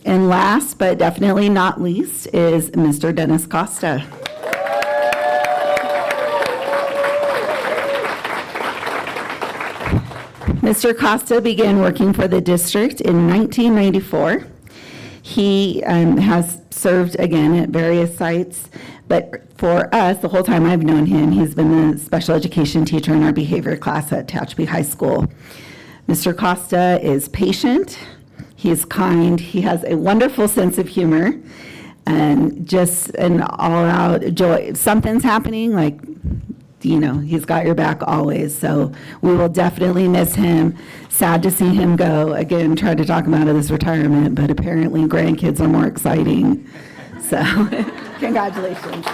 And last, but definitely not least, is Mr. Dennis Costa. Mr. Costa began working for the district in 1994. He has served, again, at various sites, but for us, the whole time I've known him, he's been the special education teacher in our behavior class at Tehachapi High School. Mr. Costa is patient, he is kind, he has a wonderful sense of humor, and just an all-out joy. If something's happening, like, you know, he's got your back always, so we will definitely miss him. Sad to see him go. Again, tried to talk him out of this retirement, but apparently grandkids are more exciting. So, congratulations.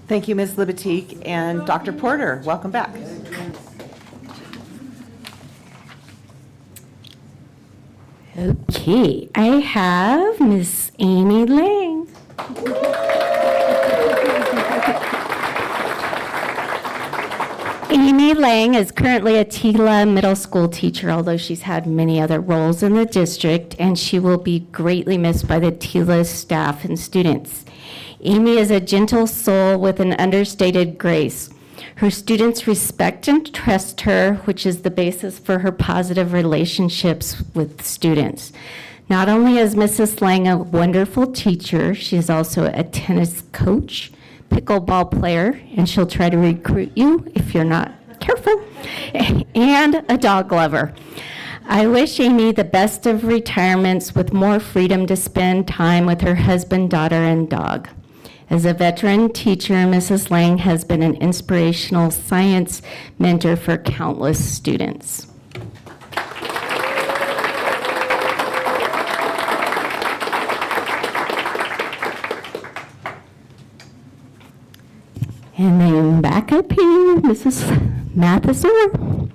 Thank you, Ms. Libatique, and Dr. Porter, welcome back. Okay, I have Miss Amy Lang. Amy Lang is currently a Tila middle school teacher, although she's had many other roles in the district, and she will be greatly missed by the Tila staff and students. Amy is a gentle soul with an understated grace. Her students respect and trust her, which is the basis for her positive relationships with students. Not only is Mrs. Lang a wonderful teacher, she is also a tennis coach, pickleball player, and she'll try to recruit you if you're not careful, and a dog lover. I wish Amy the best of retirements with more freedom to spend time with her husband, daughter, and dog. As a veteran teacher, Mrs. Lang has been an inspirational science mentor for countless students. And then back up here, Mrs. Mathis-Orr.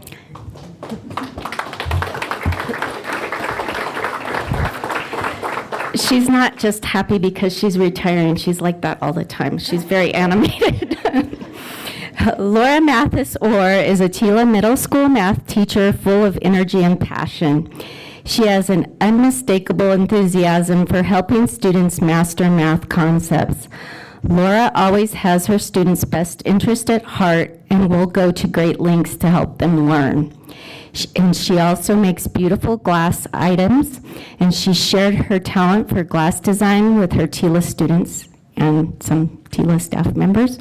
She's not just happy because she's retiring. She's like that all the time. She's very animated. Laura Mathis-Orr is a Tila Middle School math teacher full of energy and passion. She has an unmistakable enthusiasm for helping students master math concepts. Laura always has her students' best interest at heart and will go to great lengths to help them learn. And she also makes beautiful glass items, and she shared her talent for glass design with her Tila students and some Tila staff members.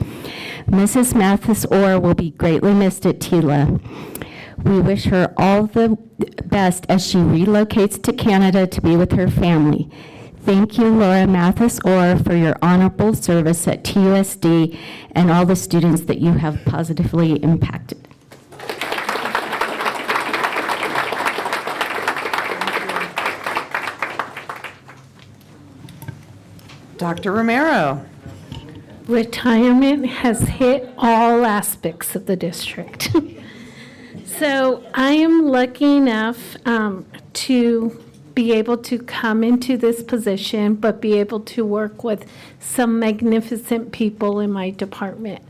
Mrs. Mathis-Orr will be greatly missed at Tila. We wish her all the best as she relocates to Canada to be with her family. Thank you, Laura Mathis-Orr, for your honorable service at TUSD and all the students that you have positively impacted. Dr. Romero. Retirement has hit all aspects of the district. So I am lucky enough to be able to come into this position, but be able to work with some magnificent people in my department.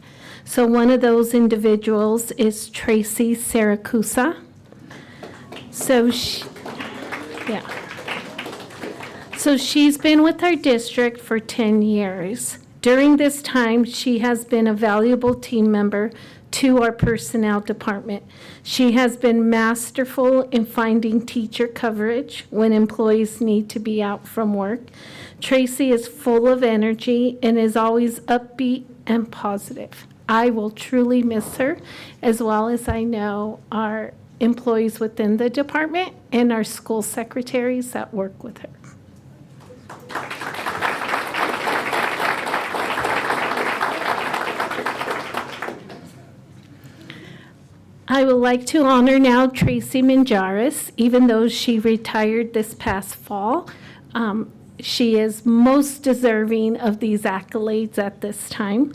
So one of those individuals is Tracy Saracusa. So So she's been with our district for 10 years. During this time, she has been a valuable team member to our personnel department. She has been masterful in finding teacher coverage when employees need to be out from work. Tracy is full of energy and is always upbeat and positive. I will truly miss her, as well as I know our employees within the department and our school secretaries that work with her. I would like to honor now Tracy Manjares, even though she retired this past fall. She is most deserving of these accolades at this time.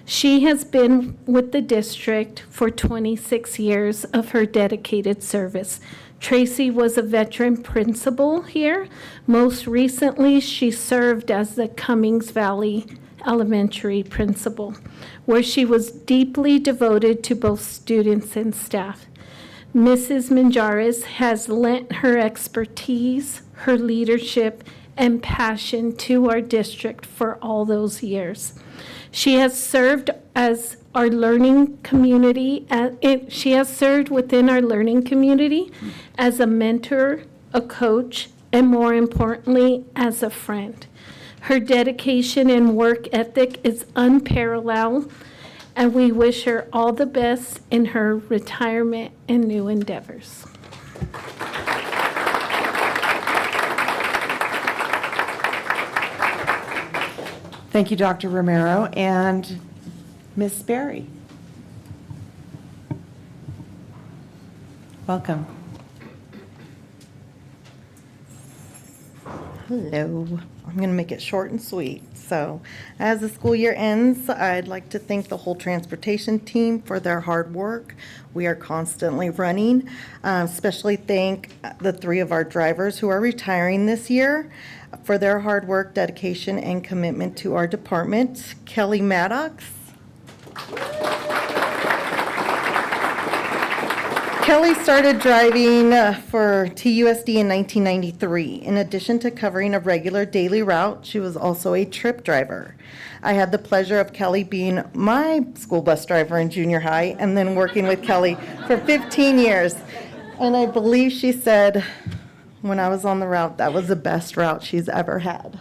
She has been with the district for 26 years of her dedicated service. Tracy was a veteran principal here. Most recently, she served as the Cummings Valley Elementary principal, where she was deeply devoted to both students and staff. Mrs. Manjares has lent her expertise, her leadership, and passion to our district for all those years. She has served as our learning community, she has served within our learning community as a mentor, a coach, and more importantly, as a friend. Her dedication and work ethic is unparalleled, and we wish her all the best in her retirement and new endeavors. Thank you, Dr. Romero. And Ms. Berry. Welcome. Hello. I'm going to make it short and sweet. So, as the school year ends, I'd like to thank the whole transportation team for their hard work. We are constantly running. Especially thank the 3 of our drivers who are retiring this year for their hard work, dedication, and commitment to our department. Kelly Maddox. Kelly started driving for TUSD in 1993. In addition to covering a regular daily route, she was also a trip driver. I had the pleasure of Kelly being my school bus driver in junior high and then working with Kelly for 15 years. And I believe she said when I was on the route, that was the best route she's ever had.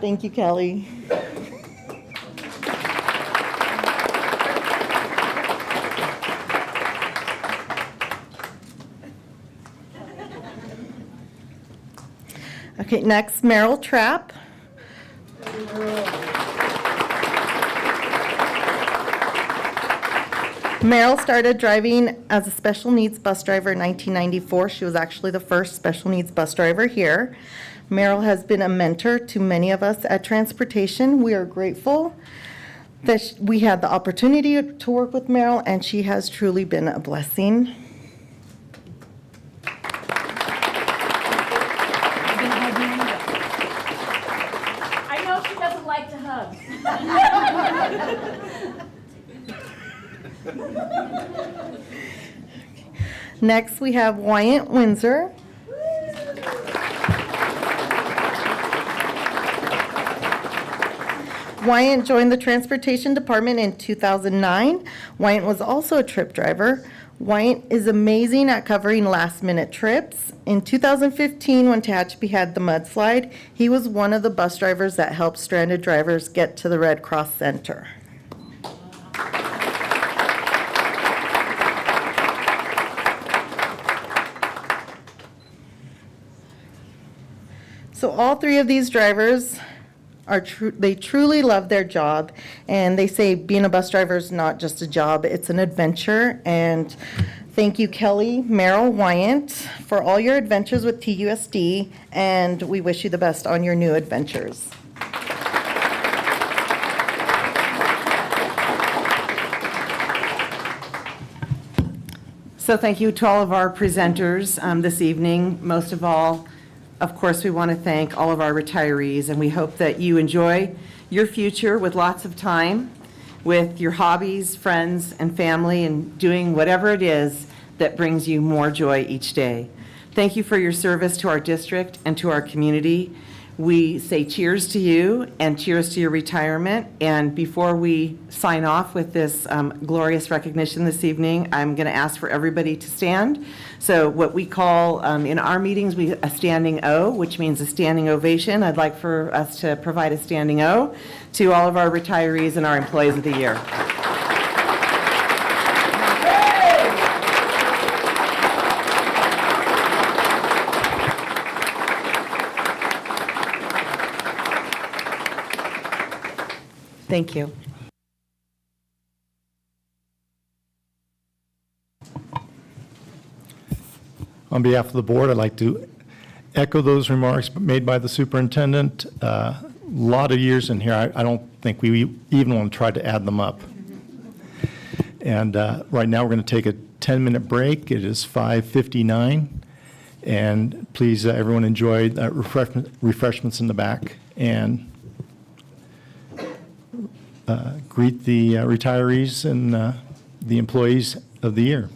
Thank you, Kelly. Okay, next, Meryl Trapp. Meryl started driving as a special needs bus driver in 1994. She was actually the first special needs bus driver here. Meryl has been a mentor to many of us at Transportation. We are grateful that we had the opportunity to work with Meryl, and she has truly been a blessing. I know she doesn't like to hug. Next, we have Wyatt Windsor. Wyatt joined the transportation department in 2009. Wyatt was also a trip driver. Wyatt is amazing at covering last-minute trips. In 2015, when Tehachapi had the mudslide, he was one of the bus drivers that helped stranded drivers get to the Red Cross Center. So all 3 of these drivers they truly love their job, and they say being a bus driver is not just a job, it's an adventure. And thank you, Kelly, Meryl, Wyatt, for all your adventures with TUSD, and we wish you the best on your new adventures. So thank you to all of our presenters this evening. Most of all, of course, we want to thank all of our retirees, and we hope that you enjoy your future with lots of time with your hobbies, friends, and family, and doing whatever it is that brings you more joy each day. Thank you for your service to our district and to our community. We say cheers to you and cheers to your retirement. And before we sign off with this glorious recognition this evening, I'm going to ask for everybody to stand. So what we call in our meetings, a standing O, which means a standing ovation. I'd like for us to provide a standing O to all of our retirees and our employees of the year. Thank you. On behalf of the board, I'd like to echo those remarks made by the superintendent. A lot of years in here, I don't think we even want to try to add them up. And right now, we're going to take a 10-minute break. It is 5:59. And please, everyone enjoy refreshments in the back. And greet the retirees and the employees of the year.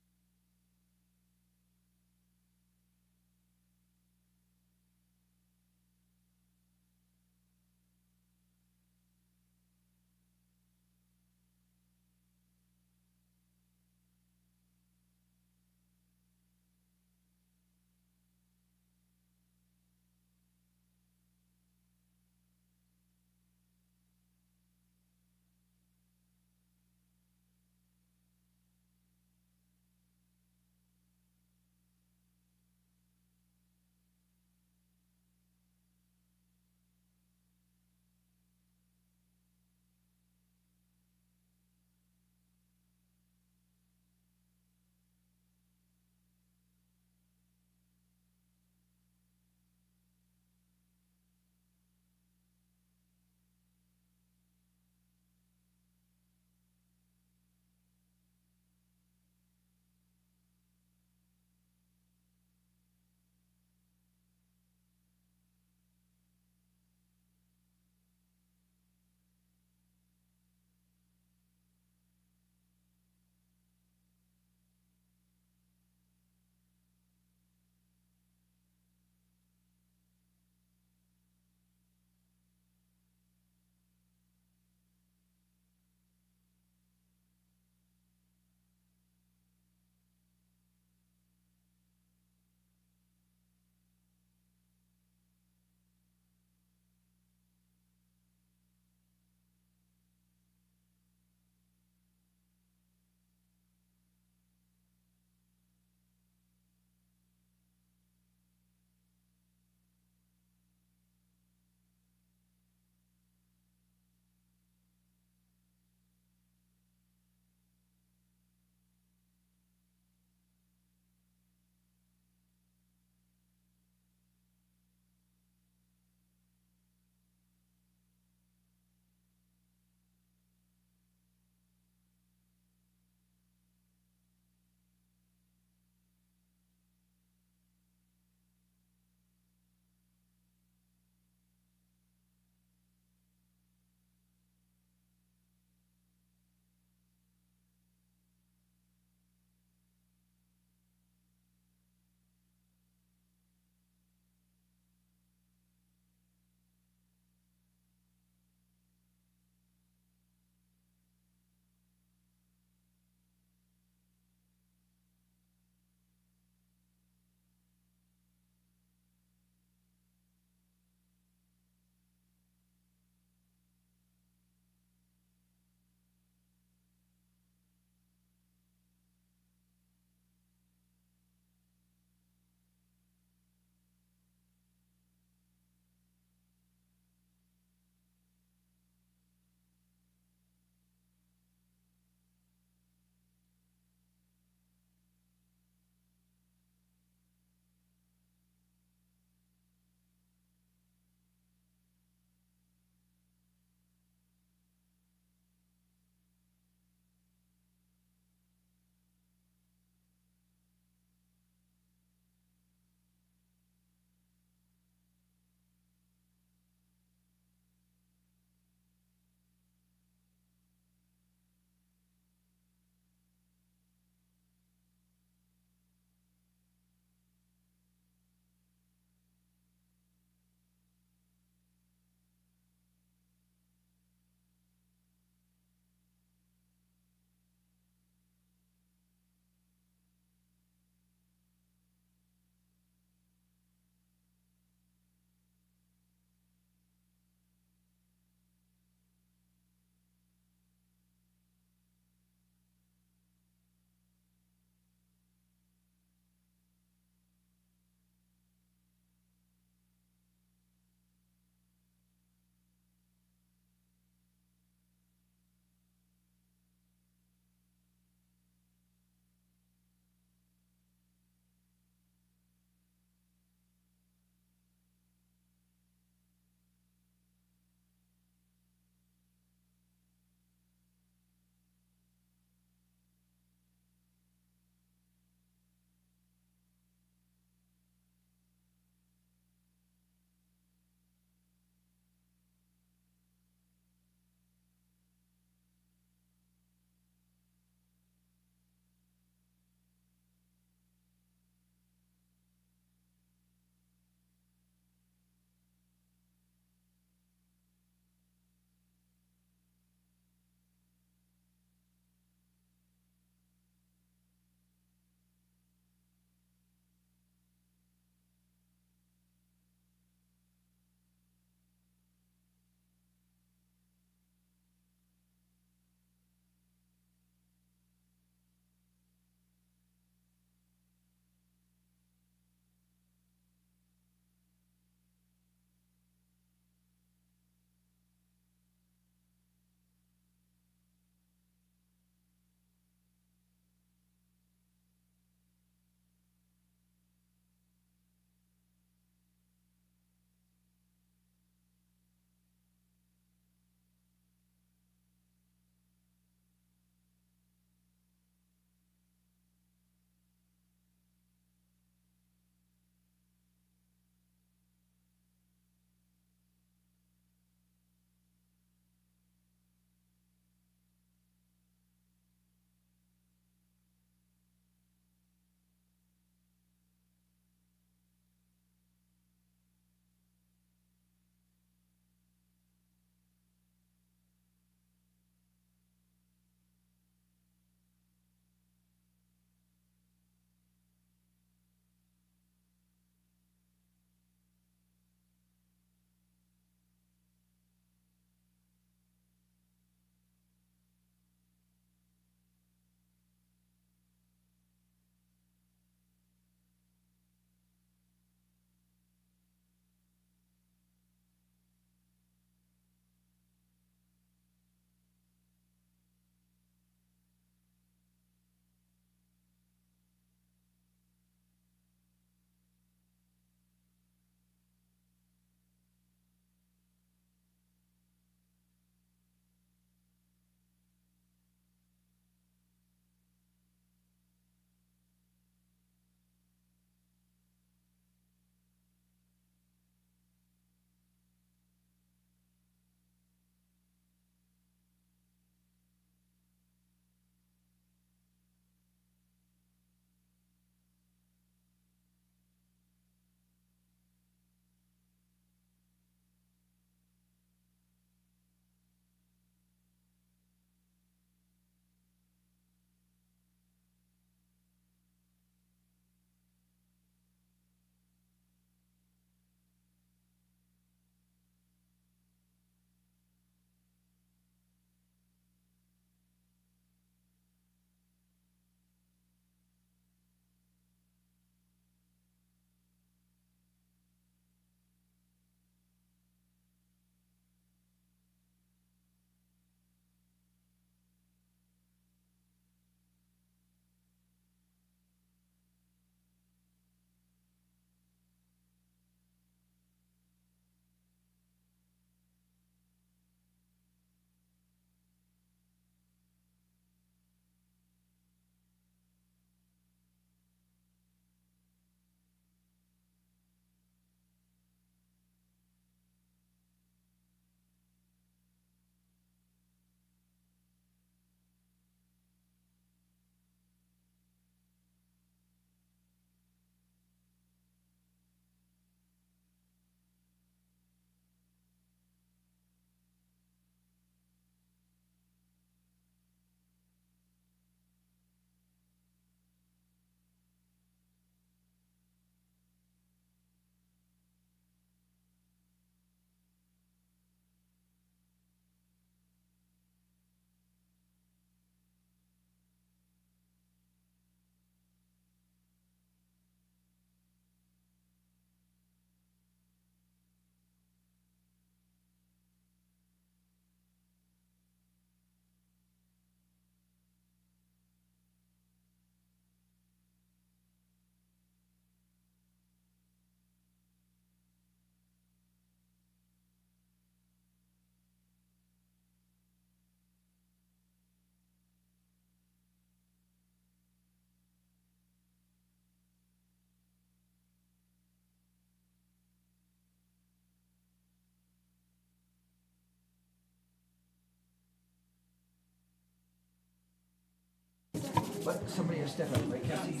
Let somebody step up, right, Cassie?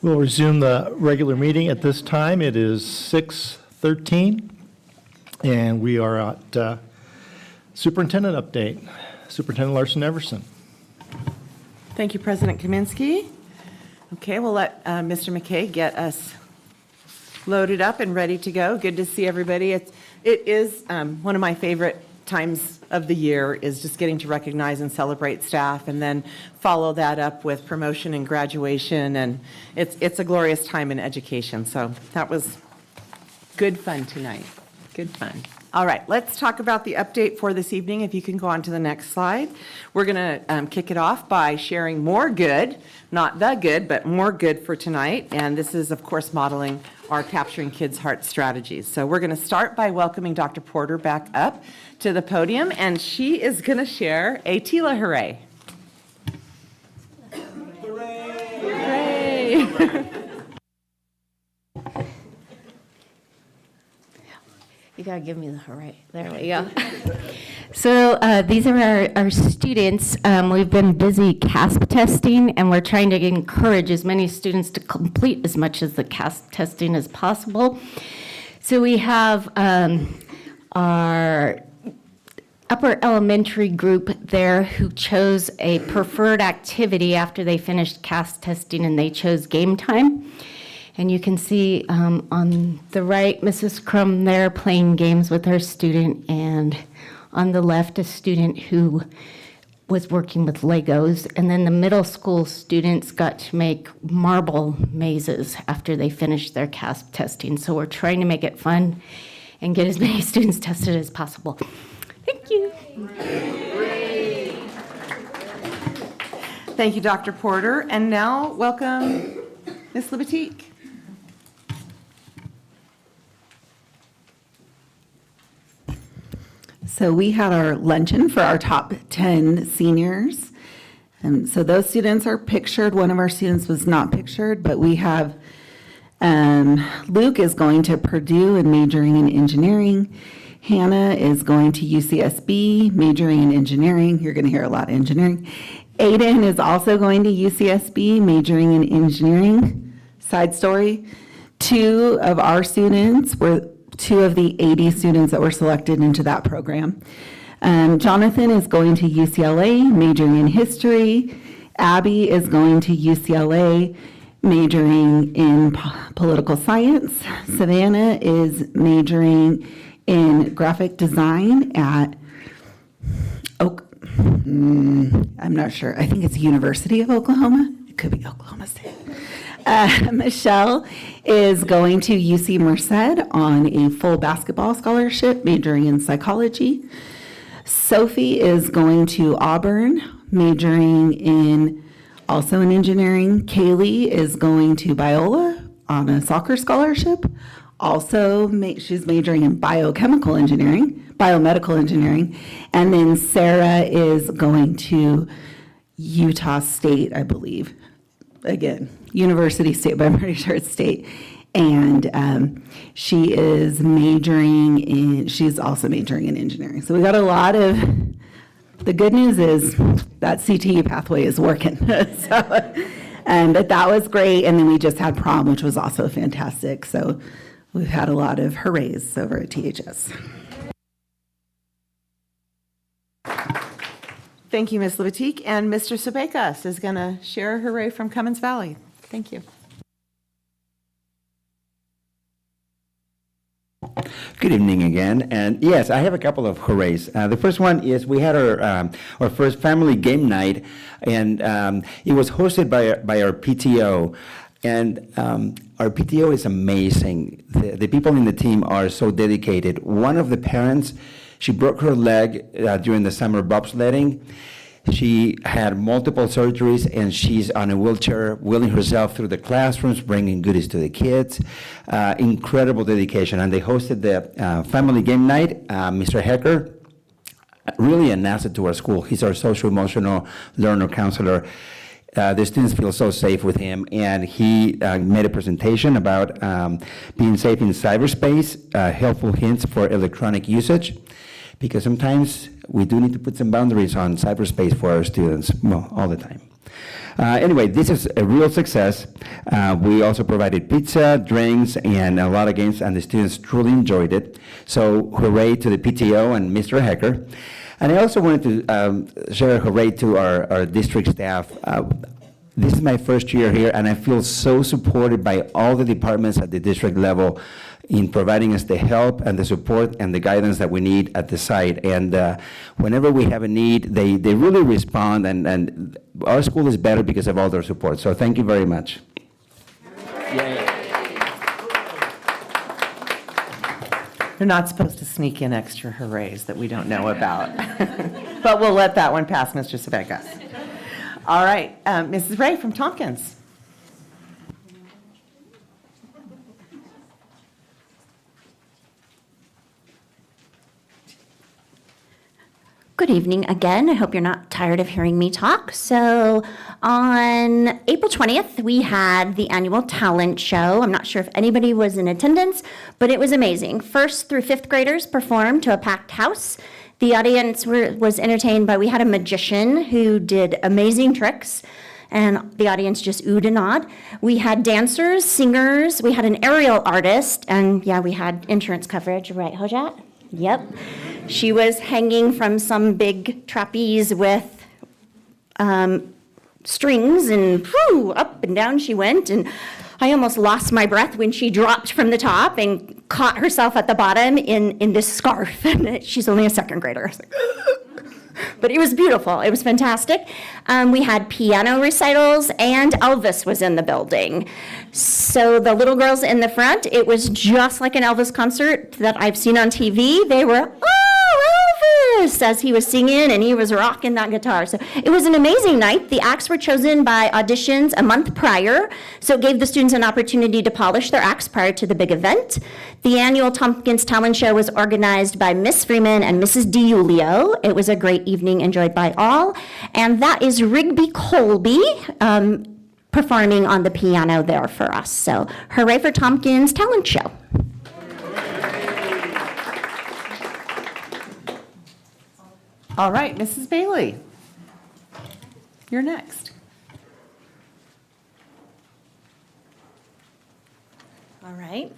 We'll resume the regular meeting at this time. It is 6:13, and we are at superintendent update. Superintendent Larson Everson. Thank you, President Kaminsky. Okay, we'll let Mr. McKay get us loaded up and ready to go. Good to see everybody. It is one of my favorite times of the year is just getting to recognize and celebrate staff and then follow that up with promotion and graduation. And it's a glorious time in education. So that was good fun tonight. Good fun. All right, let's talk about the update for this evening. If you can go on to the next slide. We're going to kick it off by sharing more good, not the good, but more good for tonight. And this is, of course, modeling our Capturing Kids' Heart strategies. So we're going to start by welcoming Dr. Porter back up to the podium, and she is going to share a TILA hooray. Hooray! Hooray! You gotta give me the hooray. There we go. So these are our students. We've been busy CASP testing, and we're trying to encourage as many students to complete as much of the CASP testing as possible. So we have our upper elementary group there who chose a preferred activity after they finished CASP testing, and they chose game time. And you can see on the right, Mrs. Crum there playing games with her student, and on the left, a student who was working with Legos. And then the middle school students got to make marble mazes after they finished their CASP testing. So we're trying to make it fun and get as many students tested as possible. Thank you. Thank you, Dr. Porter. And now, welcome Ms. Libatique. So we had our luncheon for our top 10 seniors. So those students are pictured. One of our students was not pictured, but we have Luke is going to Purdue and majoring in engineering. Hannah is going to UCSB, majoring in engineering. You're going to hear a lot of engineering. Aiden is also going to UCSB, majoring in engineering. Side story, two of our students were two of the 80 students that were selected into that program. Jonathan is going to UCLA, majoring in history. Abby is going to UCLA, majoring in political science. Savannah is majoring in graphic design at I'm not sure. I think it's University of Oklahoma. It could be Oklahoma State. Michelle is going to UC Merced on a full basketball scholarship, majoring in psychology. Sophie is going to Auburn, majoring in also in engineering. Kaylee is going to Biola on a soccer scholarship. Also, she's majoring in biomedical engineering. And then Sarah is going to Utah State, I believe. Again, University State, but I'm pretty sure it's state. And she is she's also majoring in engineering. So we got a lot of, the good news is that CTE pathway is working. But that was great. And then we just had prom, which was also fantastic. So we've had a lot of hoorays over at THS. Thank you, Ms. Libatique. And Mr. Sebekas is going to share a hooray from Cummins Valley. Thank you. Good evening again, and yes, I have a couple of hoorays. The first one is we had our first family game night, and it was hosted by our PTO, and our PTO is amazing. The people in the team are so dedicated. One of the parents, she broke her leg during the summer bobsledding. She had multiple surgeries, and she's on a wheelchair, wheeling herself through the classrooms, bringing goodies to the kids. Incredible dedication. And they hosted the family game night. Mr. Hecker, really an asset to our school. He's our social-emotional learner counselor. The students feel so safe with him, and he made a presentation about being safe in cyberspace, helpful hints for electronic usage. because sometimes we do need to put some boundaries on cyberspace for our students, well, all the time. Anyway, this is a real success. We also provided pizza, drinks, and a lot of games, and the students truly enjoyed it. So hooray to the PTO and Mr. Hecker. And I also wanted to share a hooray to our district staff. This is my first year here, and I feel so supported by all the departments at the district level in providing us the help and the support and the guidance that we need at the site. And whenever we have a need, they really respond, and our school is better because of all their support. So thank you very much. They're not supposed to sneak in extra hoorays that we don't know about. But we'll let that one pass, Mr. Sebeca. All right, Mrs. Ray from Tompkins. Good evening again. I hope you're not tired of hearing me talk. So on April 20th, we had the annual talent show. I'm not sure if anybody was in attendance, but it was amazing. First through fifth graders performed to a packed house. The audience was entertained by, we had a magician who did amazing tricks, and the audience just oohed and awed. We had dancers, singers, we had an aerial artist, and yeah, we had insurance coverage, right, Hojat? Yep. She was hanging from some big trapeze with strings, and whew, up and down she went, and I almost lost my breath when she dropped from the top and caught herself at the bottom in this scarf. And she's only a second grader. I was like, but it was beautiful. It was fantastic. We had piano recitals, and Elvis was in the building. So the little girls in the front, it was just like an Elvis concert that I've seen on TV. They were, Elvis, as he was singing, and he was rocking that guitar. So it was an amazing night. The acts were chosen by auditions a month prior, so it gave the students an opportunity to polish their acts prior to the big event. The annual Tompkins Talent Show was organized by Miss Freeman and Mrs. DiUlio. It was a great evening enjoyed by all. And that is Rigby Colby performing on the piano there for us. So hooray for Tompkins Talent Show. All right, Mrs. Bailey, you're next. All right.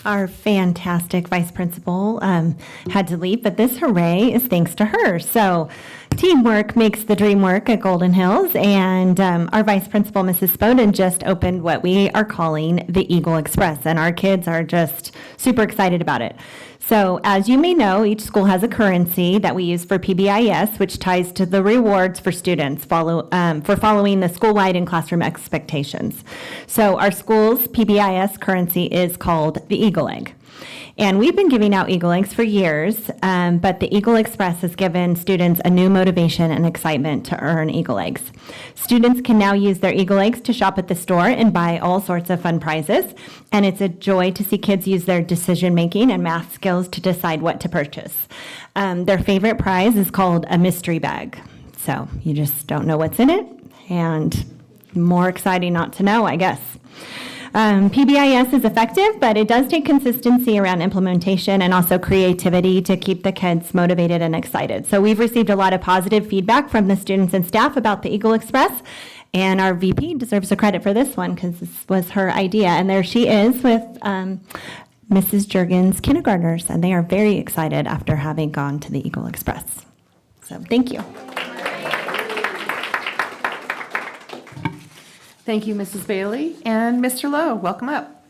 Our fantastic vice principal had to leave, but this hooray is thanks to her. So teamwork makes the dream work at Golden Hills, and our vice principal, Mrs. Spoden, just opened what we are calling the Eagle Express, and our kids are just super excited about it. So as you may know, each school has a currency that we use for PBIS, which ties to the rewards for students for following the school-wide and classroom expectations. So our school's PBIS currency is called the Eagle Egg. And we've been giving out Eagle Eggs for years, but the Eagle Express has given students a new motivation and excitement to earn Eagle Eggs. Students can now use their Eagle Eggs to shop at the store and buy all sorts of fun prizes, and it's a joy to see kids use their decision-making and math skills to decide what to purchase. Their favorite prize is called a mystery bag. So you just don't know what's in it, and more exciting not to know, I guess. PBIS is effective, but it does take consistency around implementation and also creativity to keep the kids motivated and excited. So we've received a lot of positive feedback from the students and staff about the Eagle Express, and our VP deserves the credit for this one because this was her idea. And there she is with Mrs. Jurgens' kindergartners, and they are very excited after having gone to the Eagle Express. So thank you. Thank you, Mrs. Bailey. And Mr. Lowe, welcome up.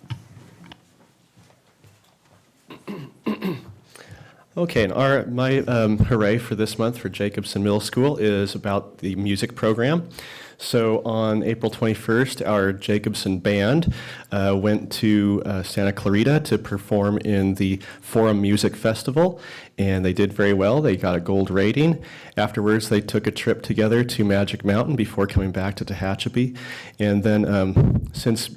Okay, and my hooray for this month for Jacobson Middle School is about the music program. So on April 21st, our Jacobson band went to Santa Clarita to perform in the Forum Music Festival, and they did very well. They got a gold rating. Afterwards, they took a trip together to Magic Mountain before coming back to Tehachapi. And then since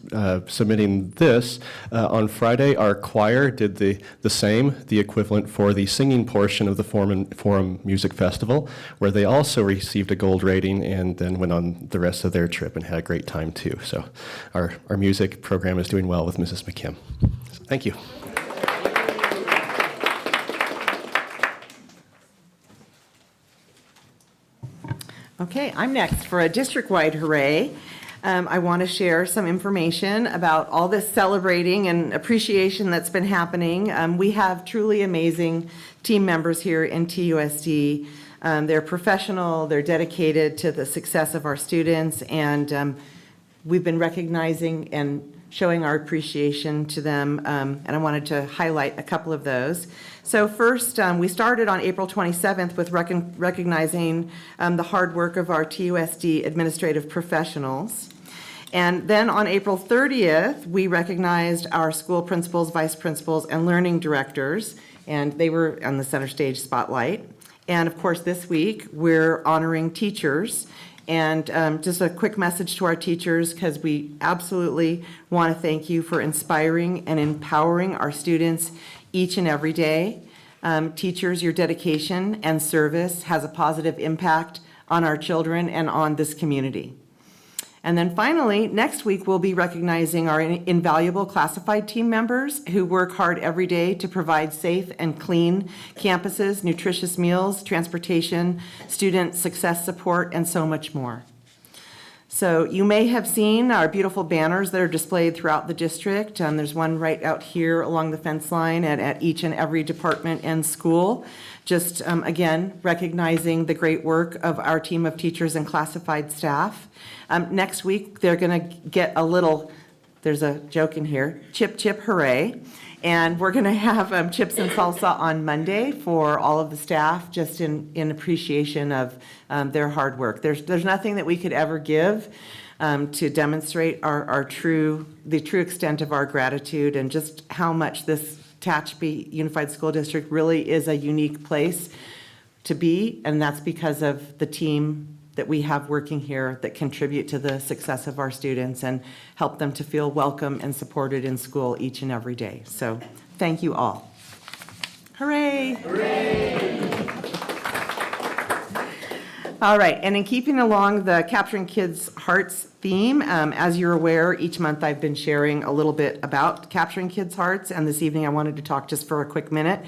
submitting this, on Friday, our choir did the same, the equivalent for the singing portion of the Forum Music Festival, where they also received a gold rating and then went on the rest of their trip and had a great time too. So our music program is doing well with Mrs. McKim. So thank you. Okay, I'm next for a district-wide hooray. I want to share some information about all this celebrating and appreciation that's been happening. We have truly amazing team members here in TUSD. They're professional, they're dedicated to the success of our students, and we've been recognizing and showing our appreciation to them, and I wanted to highlight a couple of those. So first, we started on April 27th with recognizing the hard work of our TUSD administrative professionals. And then on April 30th, we recognized our school principals, vice principals, and learning directors, and they were on the center stage spotlight. And of course, this week, we're honoring teachers. And just a quick message to our teachers, because we absolutely want to thank you for inspiring and empowering our students each and every day. Teachers, your dedication and service has a positive impact on our children and on this community. And then finally, next week, we'll be recognizing our invaluable classified team members who work hard every day to provide safe and clean campuses, nutritious meals, transportation, student success support, and so much more. So you may have seen our beautiful banners that are displayed throughout the district. There's one right out here along the fence line at each and every department and school. Just, again, recognizing the great work of our team of teachers and classified staff. Next week, they're going to get a little, there's a joke in here, chip, chip, hooray. And we're going to have chips and salsa on Monday for all of the staff, just in appreciation of their hard work. There's nothing that we could ever give to demonstrate the true extent of our gratitude and just how much this Tehachapi Unified School District really is a unique place to be, and that's because of the team that we have working here that contribute to the success of our students and help them to feel welcome and supported in school each and every day. So thank you all. Hooray! Hooray! All right, and in keeping along the Capturing Kids' Hearts theme, as you're aware, each month I've been sharing a little bit about Capturing Kids' Hearts, and this evening I wanted to talk just for a quick minute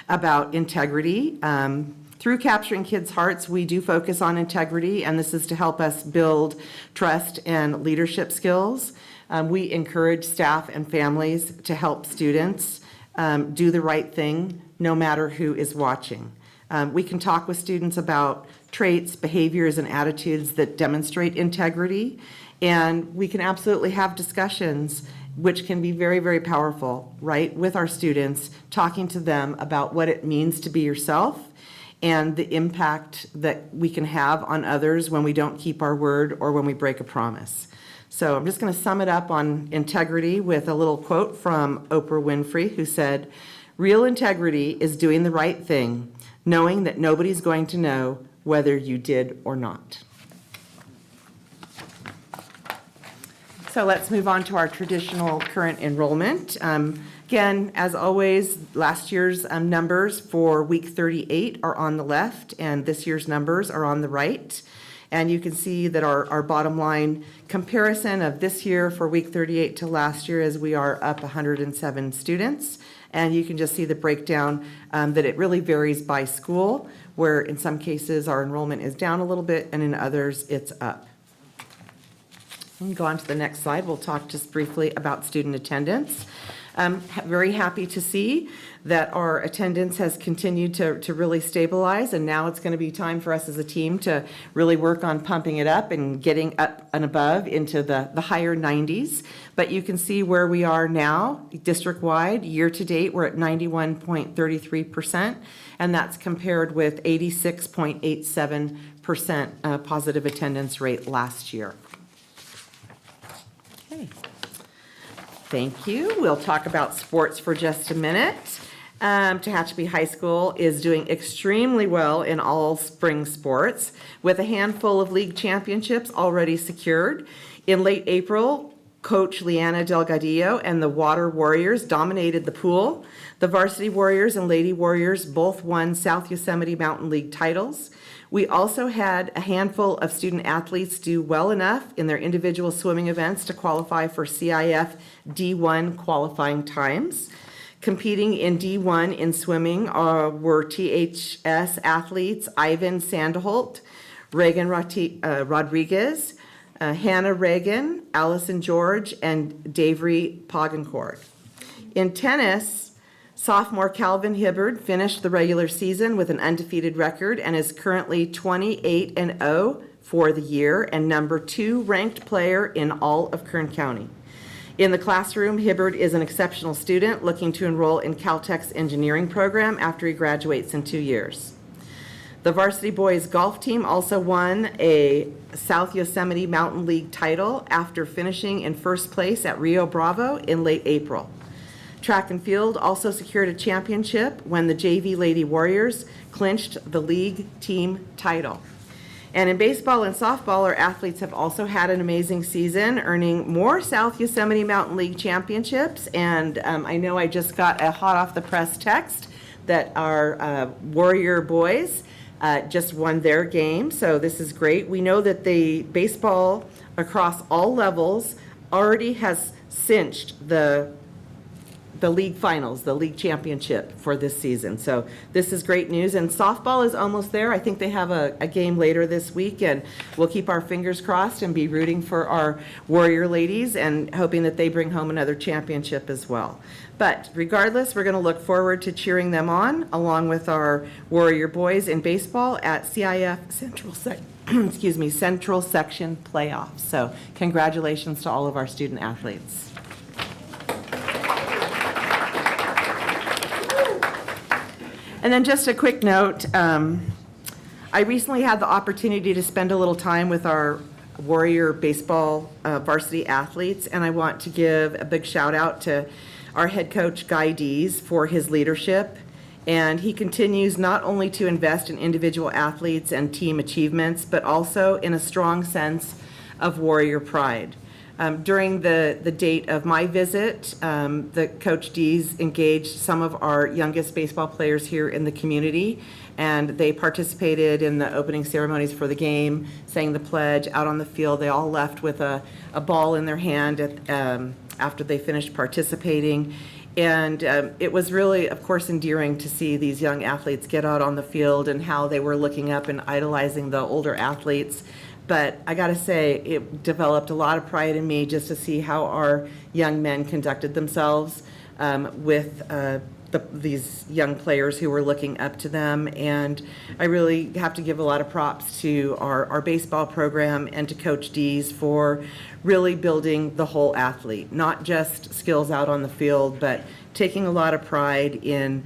about integrity. Through Capturing Kids' Hearts, we do focus on integrity, and this is to help us build trust and leadership skills. We encourage staff and families to help students do the right thing, no matter who is watching. We can talk with students about traits, behaviors, and attitudes that demonstrate integrity, and we can absolutely have discussions which can be very, very powerful, right, with our students, talking to them about what it means to be yourself and the impact that we can have on others when we don't keep our word or when we break a promise. So I'm just going to sum it up on integrity with a little quote from Oprah Winfrey, who said, "Real integrity is doing the right thing, knowing that nobody's going to know whether you did or not." So let's move on to our traditional current enrollment. Again, as always, last year's numbers for week 38 are on the left, and this year's numbers are on the right. And you can see that our bottom line comparison of this year for week 38 to last year is we are up 107 students. And you can just see the breakdown that it really varies by school, where in some cases our enrollment is down a little bit, and in others it's up. We can go on to the next slide. We'll talk just briefly about student attendance. I'm very happy to see that our attendance has continued to really stabilize, and now it's going to be time for us as a team to really work on pumping it up and getting up and above into the higher 90s. But you can see where we are now, district-wide, year-to-date, we're at 91.33%, and that's compared with 86.87% positive attendance rate last year. Okay. Thank you. We'll talk about sports for just a minute. Tehachapi High School is doing extremely well in all spring sports, with a handful of league championships already secured. In late April, Coach Leanna Delgadillo and the Water Warriors dominated the pool. The Varsity Warriors and Lady Warriors both won South Yosemite Mountain League titles. We also had a handful of student athletes do well enough in their individual swimming events to qualify for CIF D1 qualifying times. Competing in D1 in swimming were THS athletes Ivan Sanderholt, Reagan Rodriguez, Hannah Reagan, Allison George, and Davery Pogancourt. In tennis, sophomore Calvin Hibbard finished the regular season with an undefeated record and is currently 28-0 for the year and number 2 ranked player in all of Kern County. In the classroom, Hibbard is an exceptional student looking to enroll in Caltech's engineering program after he graduates in 2 years. The varsity boys golf team also won a South Yosemite Mountain League title after finishing in first place at Rio Bravo in late April. Track and field also secured a championship when the JV Lady Warriors clinched the league team title. And in baseball and softball, our athletes have also had an amazing season, earning more South Yosemite Mountain League championships. And I know I just got a hot off the press text that our Warrior boys just won their game, so this is great. We know that the baseball across all levels already has cinched the league finals, the league championship for this season. So this is great news, and softball is almost there. I think they have a game later this week, and we'll keep our fingers crossed and be rooting for our Warrior ladies and hoping that they bring home another championship as well. But regardless, we're going to look forward to cheering them on along with our Warrior boys in baseball at CIF Central Central Section Playoffs. So congratulations to all of our student athletes. And then just a quick note, I recently had the opportunity to spend a little time with our Warrior baseball varsity athletes, and I want to give a big shout out to our head coach, Guy Dees, for his leadership. And he continues not only to invest in individual athletes and team achievements, but also in a strong sense of Warrior pride. During the date of my visit, the Coach Dees engaged some of our youngest baseball players here in the community, and they participated in the opening ceremonies for the game, sang the pledge out on the field. They all left with a ball in their hand after they finished participating. And it was really, of course, endearing to see these young athletes get out on the field and how they were looking up and idolizing the older athletes. But I got to say, it developed a lot of pride in me just to see how our young men conducted themselves with these young players who were looking up to them. And I really have to give a lot of props to our baseball program and to Coach Dees for really building the whole athlete, not just skills out on the field, but taking a lot of pride in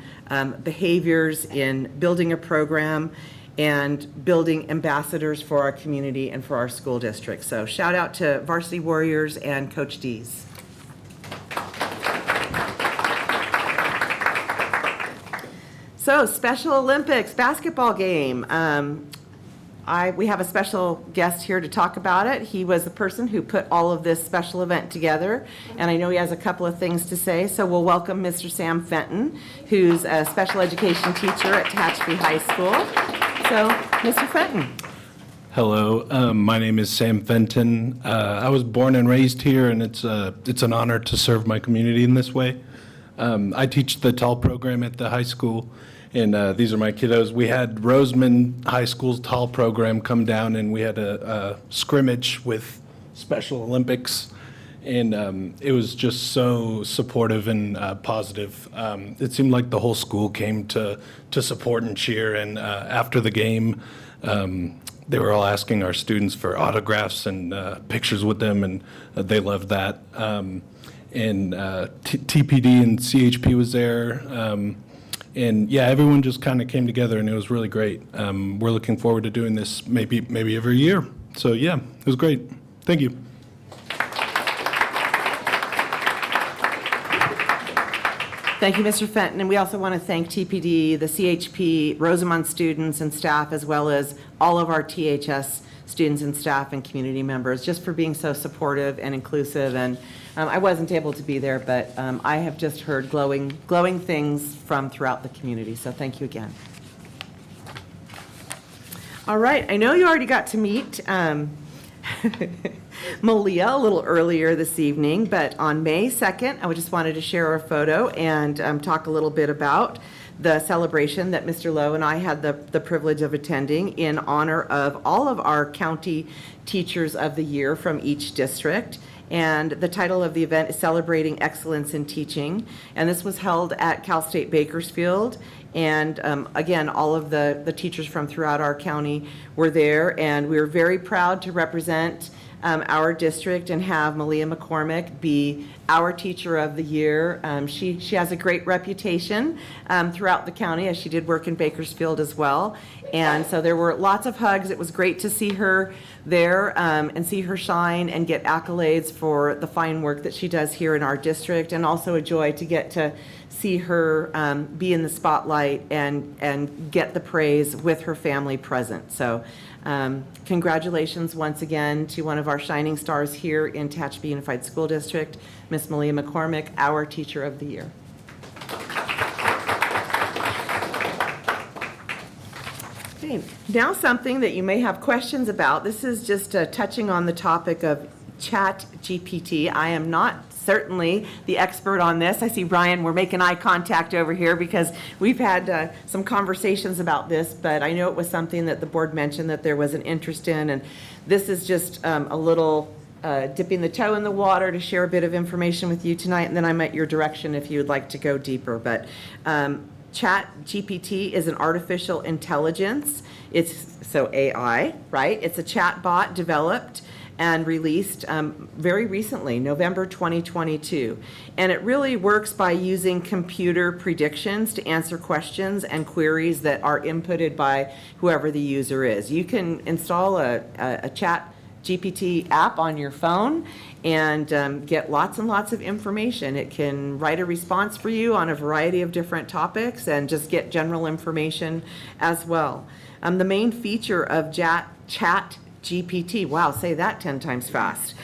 behaviors, in building a program, and building ambassadors for our community and for our school district. So shout out to Varsity Warriors and Coach Dees. So Special Olympics basketball game. We have a special guest here to talk about it. He was the person who put all of this special event together, and I know he has a couple of things to say, so we'll welcome Mr. Sam Fenton, who's a special education teacher at Tehachapi High School. So, Mr. Fenton. Hello, my name is Sam Fenton. I was born and raised here, and it's an honor to serve my community in this way. I teach the TAL program at the high school, and these are my kiddos. We had Roseman High School's TAL program come down, and we had a scrimmage with Special Olympics, and it was just so supportive and positive. It seemed like the whole school came to support and cheer, and after the game, they were all asking our students for autographs and pictures with them, and they loved that. And TPD and CHP was there. And yeah, everyone just kind of came together, and it was really great. We're looking forward to doing this maybe every year. So yeah, it was great. Thank you. Thank you, Mr. Fenton. And we also want to thank TPD, the CHP, Rosamond students and staff, as well as all of our THS students and staff and community members, just for being so supportive and inclusive. And I wasn't able to be there, but I have just heard glowing things from throughout the community. So thank you again. All right, I know you already got to meet Malia a little earlier this evening, but on May 2nd, I just wanted to share a photo and talk a little bit about the celebration that Mr. Lowe and I had the privilege of attending in honor of all of our county teachers of the year from each district. And the title of the event is Celebrating Excellence in Teaching. And this was held at Cal State Bakersfield. And again, all of the teachers from throughout our county were there. And we were very proud to represent our district and have Malia McCormick be our Teacher of the Year. She has a great reputation throughout the county, as she did work in Bakersfield as well. And so there were lots of hugs. It was great to see her there and see her shine and get accolades for the fine work that she does here in our district, and also a joy to get to see her be in the spotlight and get the praise with her family present. So congratulations once again to one of our shining stars here in Tehachapi Unified School District, Miss Malia McCormick, our Teacher of the Year. Okay, now something that you may have questions about. This is just touching on the topic of ChatGPT. I am not certainly the expert on this. I see Brian, we're making eye contact over here because we've had some conversations about this, but I know it was something that the board mentioned that there was an interest in, and this is just a little dipping the toe in the water to share a bit of information with you tonight, and then I'm at your direction if you would like to go deeper. But ChatGPT is an artificial intelligence. It's so AI, right? It's a chat bot developed and released very recently, November 2022. And it really works by using computer predictions to answer questions and queries that are inputted by whoever the user is. You can install a ChatGPT app on your phone and get lots and lots of information. It can write a response for you on a variety of different topics and just get general information as well. The main feature of ChatGPT, wow, say that 10 times fast,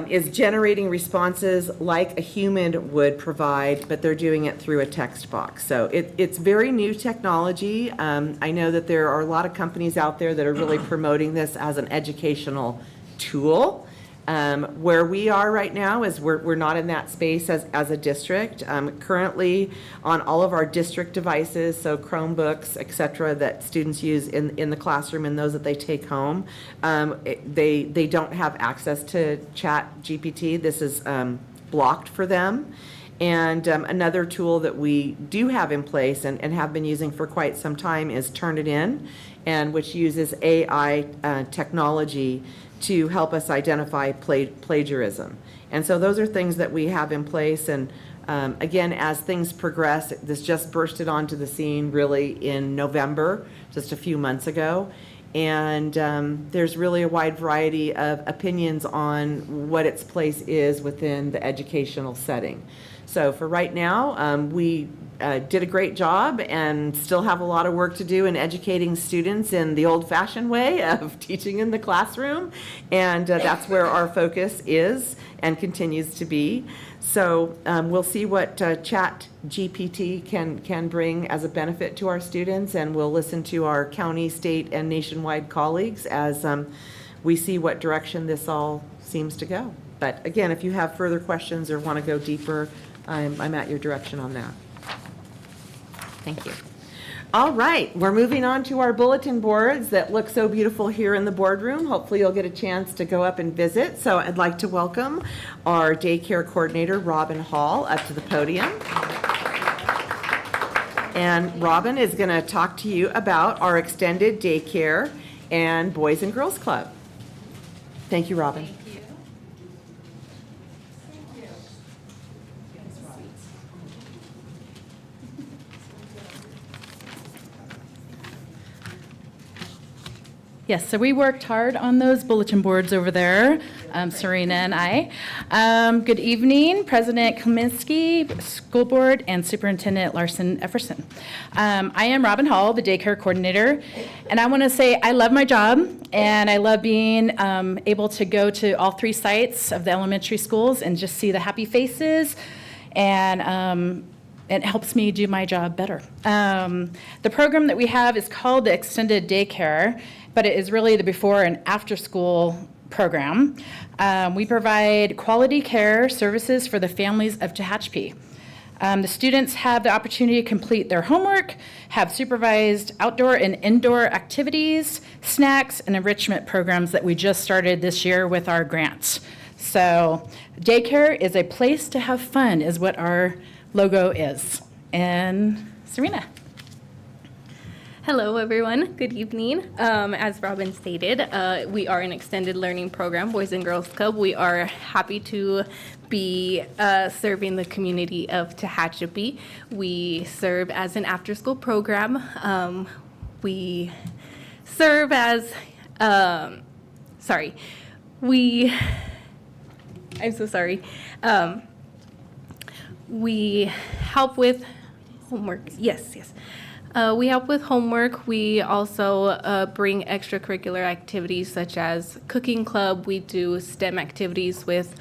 is generating responses like a human would provide, but they're doing it through a text box. So it's very new technology. I know that there are a lot of companies out there that are really promoting this as an educational tool. Where we are right now is we're not in that space as a district. Currently on all of our district devices, so Chromebooks, et cetera, that students use in the classroom and those that they take home, they don't have access to ChatGPT. This is blocked for them. And another tool that we do have in place and have been using for quite some time is Turnitin, and which uses AI technology to help us identify plagiarism. And so those are things that we have in place. And again, as things progress, this just bursted onto the scene really in November, just a few months ago. And there's really a wide variety of opinions on what its place is within the educational setting. So for right now, we did a great job and still have a lot of work to do in educating students in the old-fashioned way of teaching in the classroom. And that's where our focus is and continues to be. So we'll see what ChatGPT can bring as a benefit to our students, and we'll listen to our county, state, and nationwide colleagues as we see what direction this all seems to go. But again, if you have further questions or want to go deeper, I'm at your direction on that. Thank you. All right, we're moving on to our bulletin boards that look so beautiful here in the boardroom. Hopefully you'll get a chance to go up and visit. So I'd like to welcome our daycare coordinator, Robin Hall, up to the podium. And Robin is going to talk to you about our extended daycare and Boys and Girls Club. Thank you, Robin. Yes, so we worked hard on those bulletin boards over there, Serena and I. Good evening, President Kaminsky, School Board, and Superintendent Larson Efferson. I am Robin Hall, the daycare coordinator, and I want to say I love my job, and I love being able to go to all 3 sites of the elementary schools and just see the happy faces, and it helps me do my job better. The program that we have is called the Extended Daycare, but it is really the before and after school program. We provide quality care services for the families of Tehachapi. The students have the opportunity to complete their homework, have supervised outdoor and indoor activities, snacks, and enrichment programs that we just started this year with our grants. So daycare is a place to have fun is what our logo is. And Serena. Hello, everyone. Good evening. As Robin stated, we are an extended learning program, Boys and Girls Club. We are happy to be serving the community of Tehachapi. We serve as an after-school program. We serve as, I'm so sorry. We help with homework. Yes. We help with homework. We also bring extracurricular activities such as cooking club. We do STEM activities with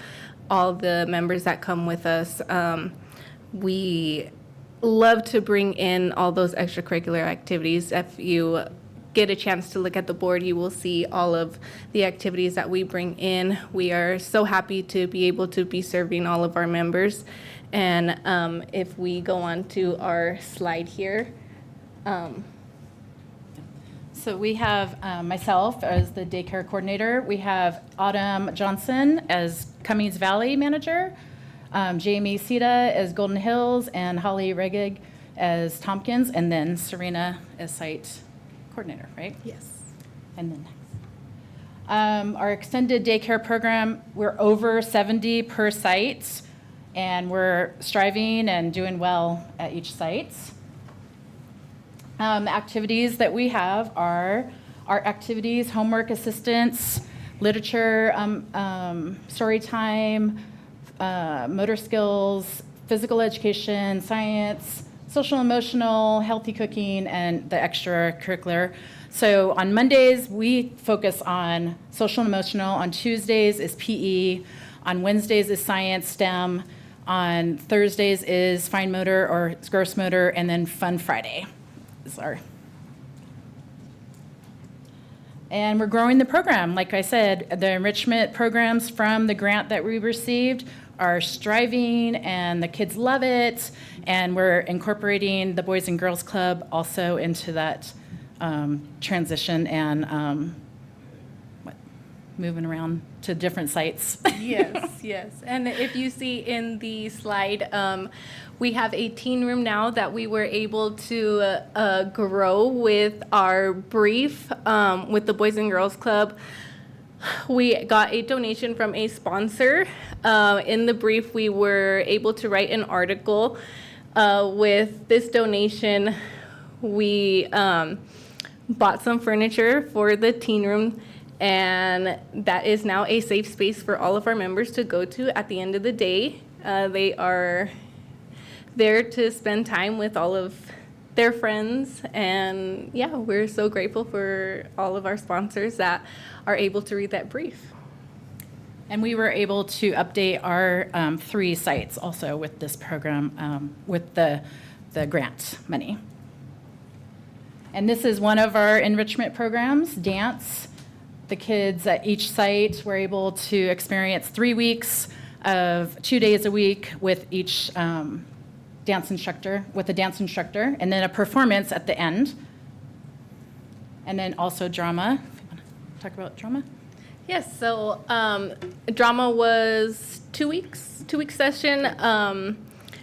all the members that come with us. We love to bring in all those extracurricular activities. If you get a chance to look at the board, you will see all of the activities that we bring in. We are so happy to be able to be serving all of our members. And if we go on to our slide here. So we have myself as the daycare coordinator. We have Autumn Johnson as Cummings Valley manager, Jamie Sita as Golden Hills, and Holly Regig as Tompkins, and then Serena as site coordinator, right? Yes. And then our extended daycare program, we're over 70 per site, and we're striving and doing well at each site. Activities that we have are art activities, homework assistance, literature, story time, motor skills, physical education, science, social emotional, healthy cooking, and the extracurricular. So on Mondays, we focus on social and emotional. On Tuesdays is PE. On Wednesdays is science, STEM. On Thursdays is fine motor or gross motor, and then Fun Friday. And we're growing the program. Like I said, the enrichment programs from the grant that we received are striving, and the kids love it. And we're incorporating the Boys and Girls Club also into that transition and moving around to different sites. Yes. And if you see in the slide, we have a teen room now that we were able to grow with our brief with the Boys and Girls Club. We got a donation from a sponsor. In the brief, we were able to write an article. With this donation, we bought some furniture for the teen room, and that is now a safe space for all of our members to go to at the end of the day. They are there to spend time with all of their friends, and yeah, we're so grateful for all of our sponsors that are able to read that brief. And we were able to update our 3 sites also with this program, with the grant money. And this is one of our enrichment programs, dance. The kids at each site were able to experience 3 weeks of 2 days a week with each dance instructor, and then a performance at the end. And then also drama. If you want to talk about drama? Yes, so drama was 2 weeks, 2-week session.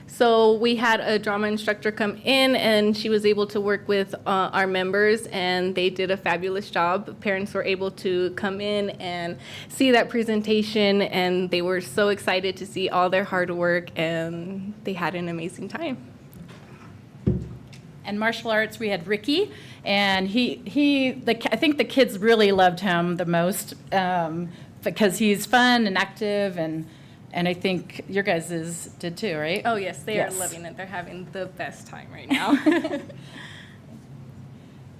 So we had a drama instructor come in, and she was able to work with our members, and they did a fabulous job. Parents were able to come in and see that presentation, and they were so excited to see all their hard work, and they had an amazing time. And martial arts, we had Ricky, and I think the kids really loved him the most because he's fun and active, and I think your guys' did too, right? Oh, yes, they are loving it. They're having the best time right now.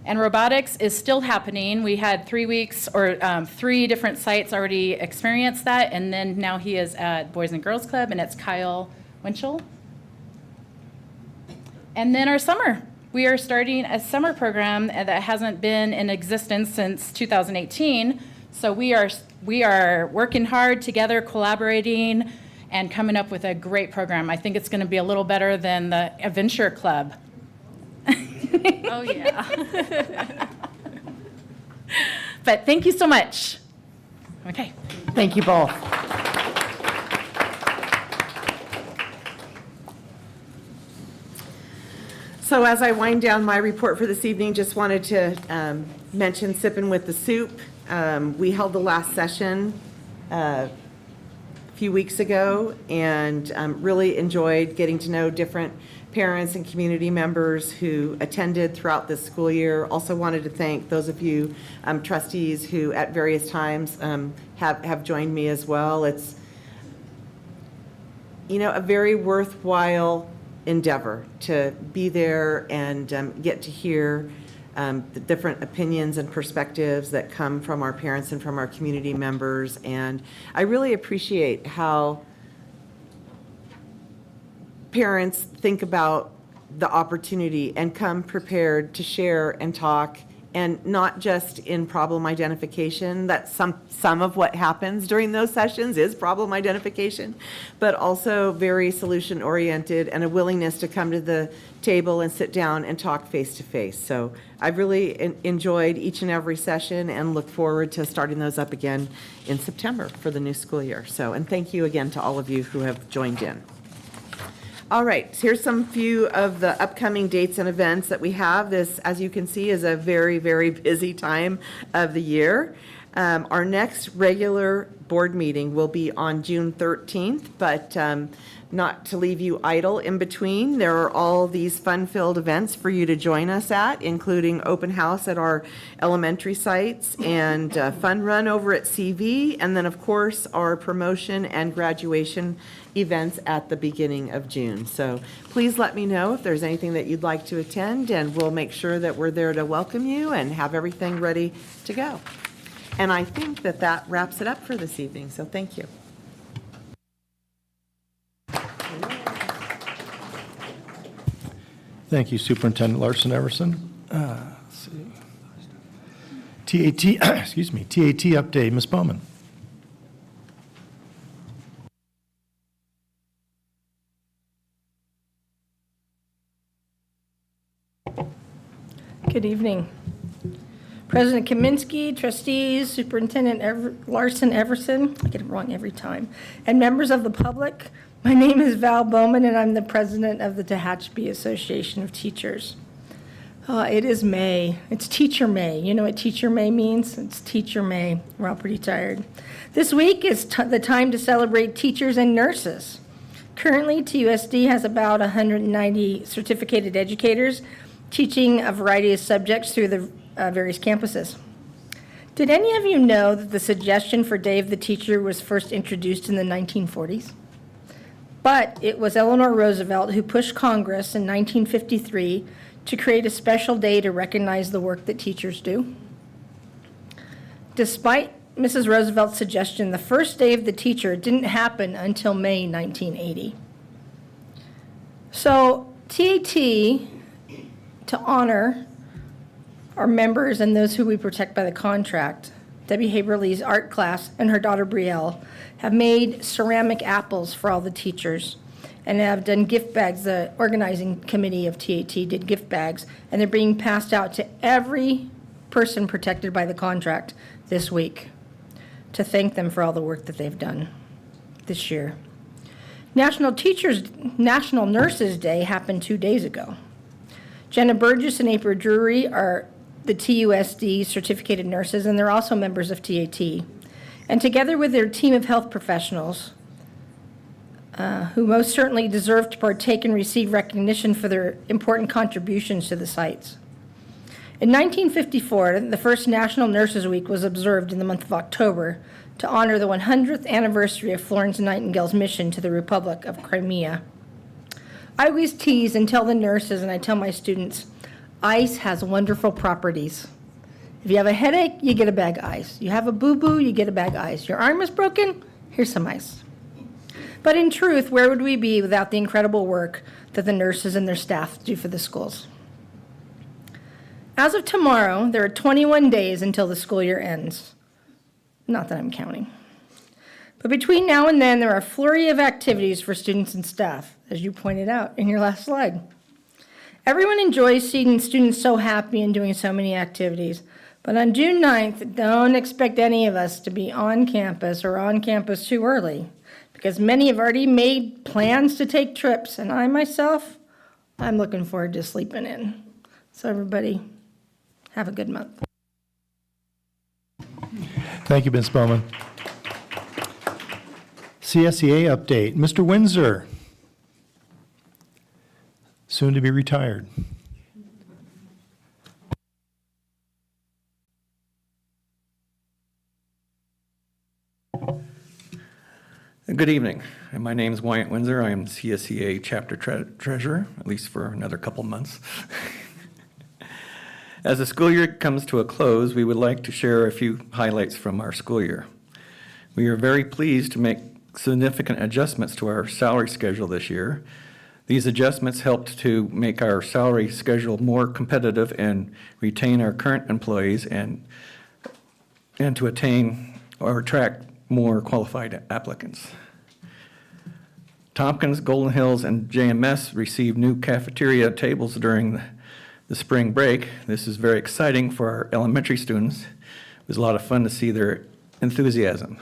And robotics is still happening. We had 3 weeks or 3 different sites already experienced that, and then now he is at Boys and Girls Club, and it's Kyle Winchell. And then our summer. We are starting a summer program that hasn't been in existence since 2018. So we are working hard together, collaborating, and coming up with a great program. I think it's going to be a little better than the Adventure Club. Oh, yeah. But thank you so much. Okay. Thank you both. So as I wind down my report for this evening, just wanted to mention Sippin' with the Soup. We held the last session a few weeks ago and really enjoyed getting to know different parents and community members who attended throughout this school year. Also wanted to thank those of you trustees who at various times have joined me as well. It's, you know, a very worthwhile endeavor to be there and get to hear the different opinions and perspectives that come from our parents and from our community members. And I really appreciate how parents think about the opportunity and come prepared to share and talk, and not just in problem identification. That's some of what happens during those sessions is problem identification, but also very solution oriented and a willingness to come to the table and sit down and talk face to face. So I've really enjoyed each and every session and look forward to starting those up again in September for the new school year. So, and thank you again to all of you who have joined in. All right, so here's some few of the upcoming dates and events that we have. This, as you can see, is a very, very busy time of the year. Our next regular board meeting will be on June 13th, but not to leave you idle in between, there are all these fun-filled events for you to join us at, including open house at our elementary sites and fun run over at CV, and then, of course, our promotion and graduation events at the beginning of June. So please let me know if there's anything that you'd like to attend, and we'll make sure that we're there to welcome you and have everything ready to go. And I think that that wraps it up for this evening, so thank you. Thank you, Superintendent Larson Everson. Let's see. TAT, excuse me, TAT update, Ms. Bowman. Good evening. President Kaminsky, trustees, Superintendent Larson Everson, I get it wrong every time, and members of the public. My name is Val Bowman, and I'm the president of the Tehachapi Association of Teachers. It is May. It's Teacher May. You know what Teacher May means? It's Teacher May. We're all pretty tired. This week is the time to celebrate teachers and nurses. Currently, TUSD has about 190 certificated educators teaching a variety of subjects through the various campuses. Did any of you know that the suggestion for Day of the Teacher was first introduced in the 1940s? But it was Eleanor Roosevelt who pushed Congress in 1953 to create a special day to recognize the work that teachers do. Despite Mrs. Roosevelt's suggestion, the first Day of the Teacher didn't happen until May 1980. So TAT, to honor our members and those who we protect by the contract, Debbie Haberle's art class and her daughter Brielle have made ceramic apples for all the teachers and have done gift bags. The organizing committee of TAT did gift bags, and they're being passed out to every person protected by the contract this week to thank them for all the work that they've done this year. National Nurses Day happened 2 days ago. Jenna Burgess and April Drury are the TUSD certificated nurses, and they're also members of TAT. And together with their team of health professionals, who most certainly deserve to partake and receive recognition for their important contributions to the sites. In 1954, the first National Nurses Week was observed in the month of October to honor the 100th anniversary of Florence Nightingale's mission to the Republic of Crimea. I always tease and tell the nurses, and I tell my students, ice has wonderful properties. If you have a headache, you get a bag of ice. You have a boo-boo, you get a bag of ice. Your arm is broken, here's some ice. But in truth, where would we be without the incredible work that the nurses and their staff do for the schools? As of tomorrow, there are 21 days until the school year ends. Not that I'm counting. But between now and then, there are a flurry of activities for students and staff, as you pointed out in your last slide. Everyone enjoys seeing students so happy and doing so many activities. But on June 9th, don't expect any of us to be on campus or on campus too early, because many have already made plans to take trips, and I myself, I'm looking forward to sleeping in. So everybody, have a good month. Thank you, Ms. Bowman. CSEA update. Mr. Windsor, soon to be retired. Good evening. My name is Wyatt Windsor. I am CSEA chapter treasurer, at least for another couple months. As the school year comes to a close, we would like to share a few highlights from our school year. We are very pleased to make significant adjustments to our salary schedule this year. These adjustments helped to make our salary schedule more competitive and retain our current employees and to attain or attract more qualified applicants. Tompkins, Golden Hills, and JMS received new cafeteria tables during the spring break. This is very exciting for our elementary students. It was a lot of fun to see their enthusiasm.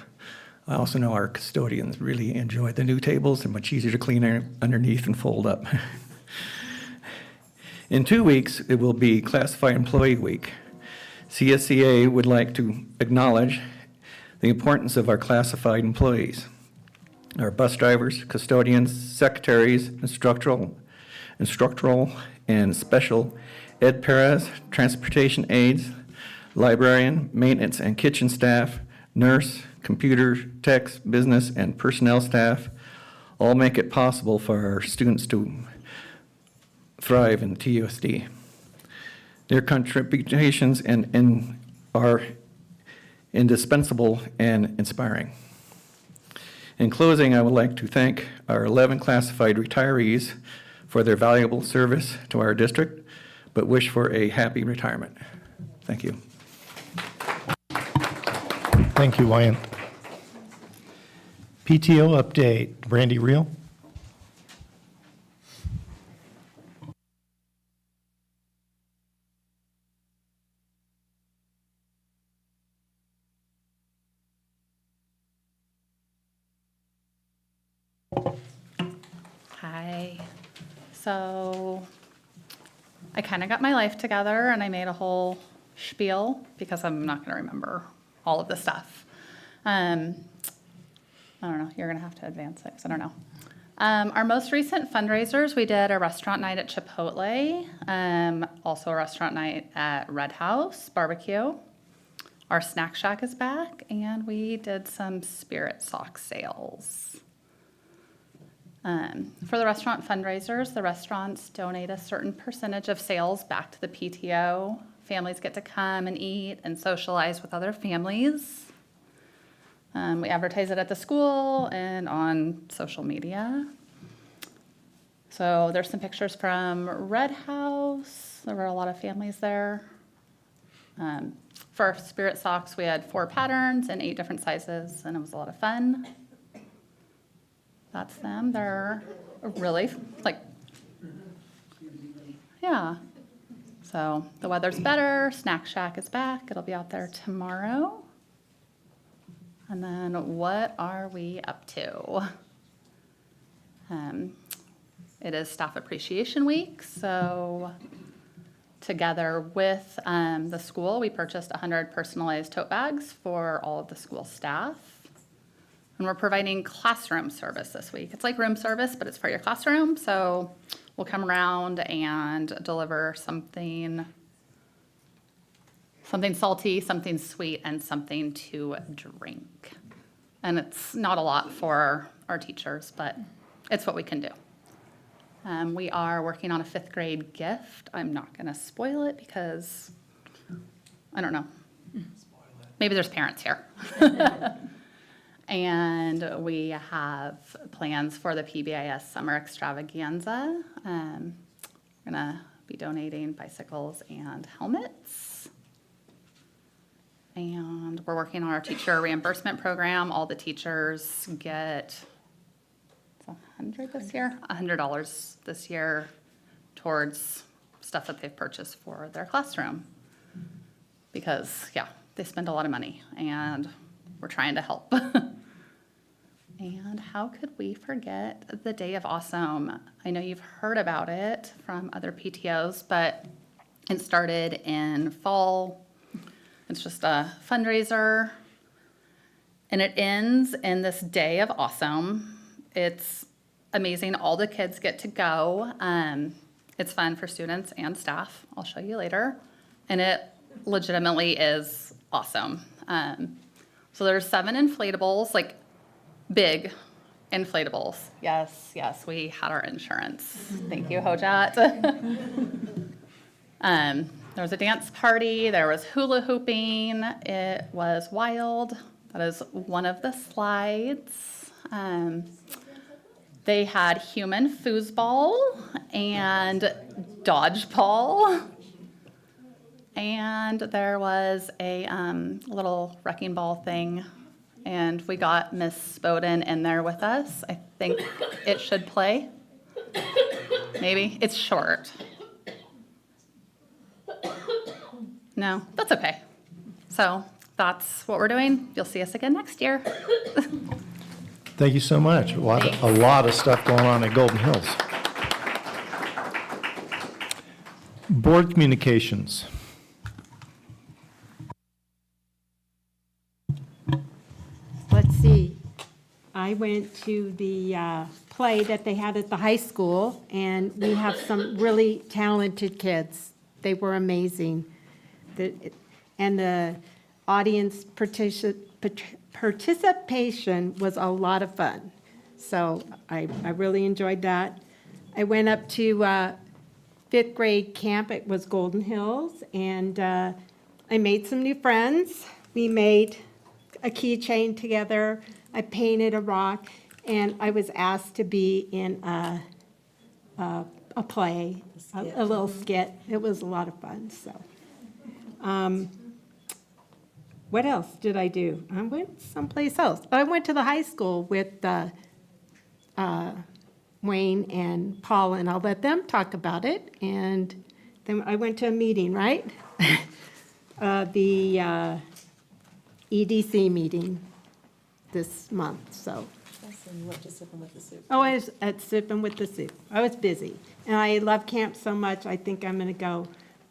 I also know our custodians really enjoyed the new tables. They're much easier to clean underneath and fold up. In 2 weeks, it will be Classified Employee Week. CSEA would like to acknowledge the importance of our classified employees, our bus drivers, custodians, secretaries, instructional and special ed paras, transportation aides, librarian, maintenance and kitchen staff, nurse, computer, techs, business, and personnel staff all make it possible for our students to thrive in TUSD. Their contributions are indispensable and inspiring. In closing, I would like to thank our 11 classified retirees for their valuable service to our district, but wish for a happy retirement. Thank you. Thank you, Wyatt. PTO update. Brandy Reel. Hi. So I kind of got my life together and I made a whole spiel because I'm not going to remember all of the stuff. I don't know. You're going to have to advance it because I don't know. Our most recent fundraisers, we did a restaurant night at Chipotle, also a restaurant night at Red House Barbecue. Our Snack Shack is back, and we did some Spirit Sock sales. For the restaurant fundraisers, the restaurants donate a certain percentage of sales back to the PTO. Families get to come and eat and socialize with other families. We advertise it at the school and on social media. So there's some pictures from Red House. There were a lot of families there. For Spirit Socks, we had 4 patterns and 8 different sizes, and it was a lot of fun. That's them. They're really, yeah. So the weather's better. Snack Shack is back. It'll be out there tomorrow. And then what are we up to? It is Staff Appreciation Week, so together with the school, we purchased 100 personalized tote bags for all of the school staff. And we're providing classroom service this week. It's like room service, but it's for your classroom. So we'll come around and deliver something salty, something sweet, and something to drink. And it's not a lot for our teachers, but it's what we can do. We are working on a 5th grade gift. I'm not going to spoil it because I don't know. Maybe there's parents here. And we have plans for the PBIS Summer Extravaganza. We're going to be donating bicycles and helmets. And we're working on our teacher reimbursement program. All the teachers get $100 this year, $100 this year towards stuff that they've purchased for their classroom. Because, yeah, they spend a lot of money, and we're trying to help. And how could we forget the Day of Awesome? I know you've heard about it from other PTOs, but it started in fall. It's just a fundraiser, and it ends in this Day of Awesome. It's amazing. All the kids get to go. It's fun for students and staff. I'll show you later. And it legitimately is awesome. So there's 7 inflatables, like big inflatables. Yes, yes, we had our insurance. Thank you, Hojat. There was a dance party. There was hula hooping. It was wild. That is one of the slides. They had human foosball and dodgeball. And there was a little wrecking ball thing. And we got Miss Bowden in there with us. I think it should play. Maybe. It's short. No, that's okay. So that's what we're doing. You'll see us again next year. Thank you so much. A lot of stuff going on at Golden Hills. Board communications. Let's see. I went to the play that they had at the high school, and we have some really talented kids. They were amazing. And the audience participation was a lot of fun. So I really enjoyed that. I went up to 5th grade camp. It was Golden Hills, and I made some new friends. We made a keychain together. I painted a rock, and I was asked to be in a play, a little skit. It was a lot of fun. So, what else did I do? I went someplace else. I went to the high school with Wayne and Paul, and I'll let them talk about it. And then I went to a meeting, right? The EDC meeting this month, so. You went to Sipping with the Soup. Oh, I was at Sipping with the Soup. I was busy. And I love camp so much, I think I'm gonna go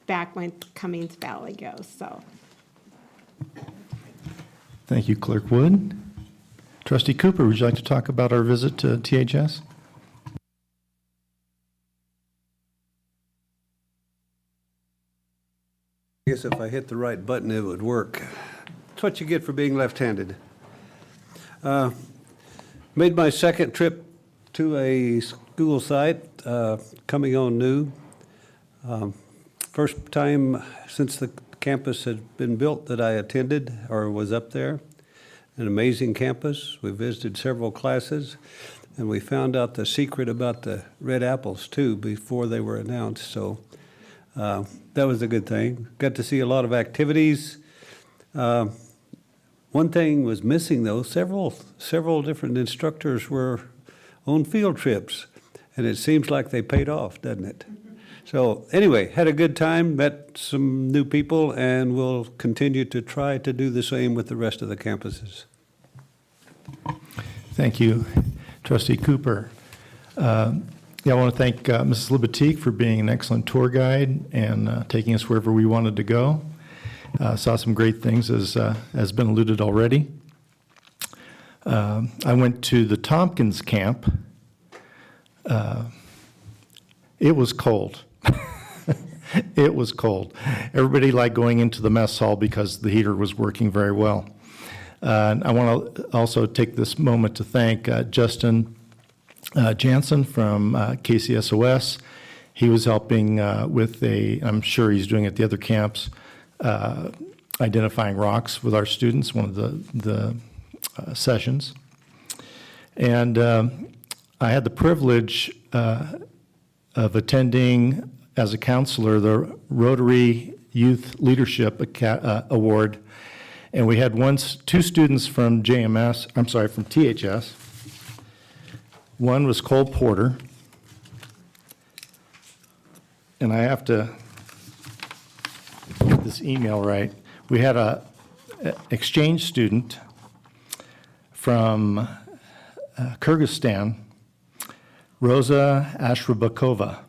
back when Cummings Valley goes, so. Thank you, Clerk Wood. Trustee Cooper, would you like to talk about our visit to THS? I guess if I hit the right button, it would work. That's what you get for being left-handed. Made my second trip to a school site, coming on new. First time since the campus had been built that I attended or was up there. An amazing campus. We visited several classes, and we found out the secret about the red apples too before they were announced. So that was a good thing. Got to see a lot of activities. One thing was missing though. Several different instructors were on field trips, and it seems like they paid off, doesn't it? So anyway, had a good time, met some new people, and we'll continue to try to do the same with the rest of the campuses. Thank you, Trustee Cooper. I want to thank Mrs. Libatique for being an excellent tour guide and taking us wherever we wanted to go. Saw some great things, as has been alluded already. I went to the Tompkins camp. It was cold. It was cold. Everybody liked going into the mess hall because the heater was working very well. And I want to also take this moment to thank Justin Jansen from KCSOS. He was helping with I'm sure he's doing at the other camps, identifying rocks with our students, one of the sessions. And I had the privilege of attending as a counselor the Rotary Youth Leadership Award. And we had two students from from THS. One was Cole Porter. And I have to get this email right. We had a exchange student from Kyrgyzstan, Rosa Ashrabakova.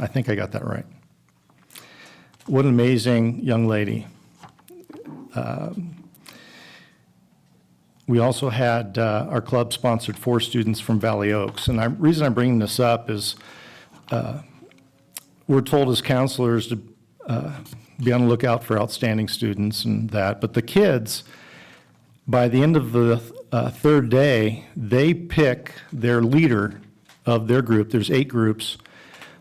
I think I got that right. What an amazing young lady. We also had our club sponsored 4 students from Valley Oaks. And the reason I'm bringing this up is we're told as counselors to be on the lookout for outstanding students and that. But the kids, by the end of the third day, they pick their leader of their group. There's 8 groups,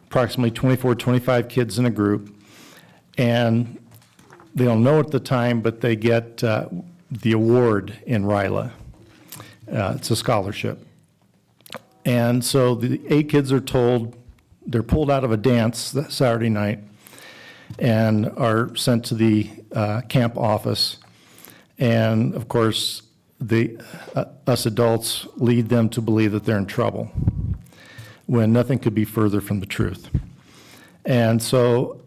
approximately 24, 25 kids in a group. And they don't know at the time, but they get the award in RILA. It's a scholarship. And so the 8 kids are told, they're pulled out of a dance that Saturday night and are sent to the camp office. And of course, us adults lead them to believe that they're in trouble when nothing could be further from the truth. And so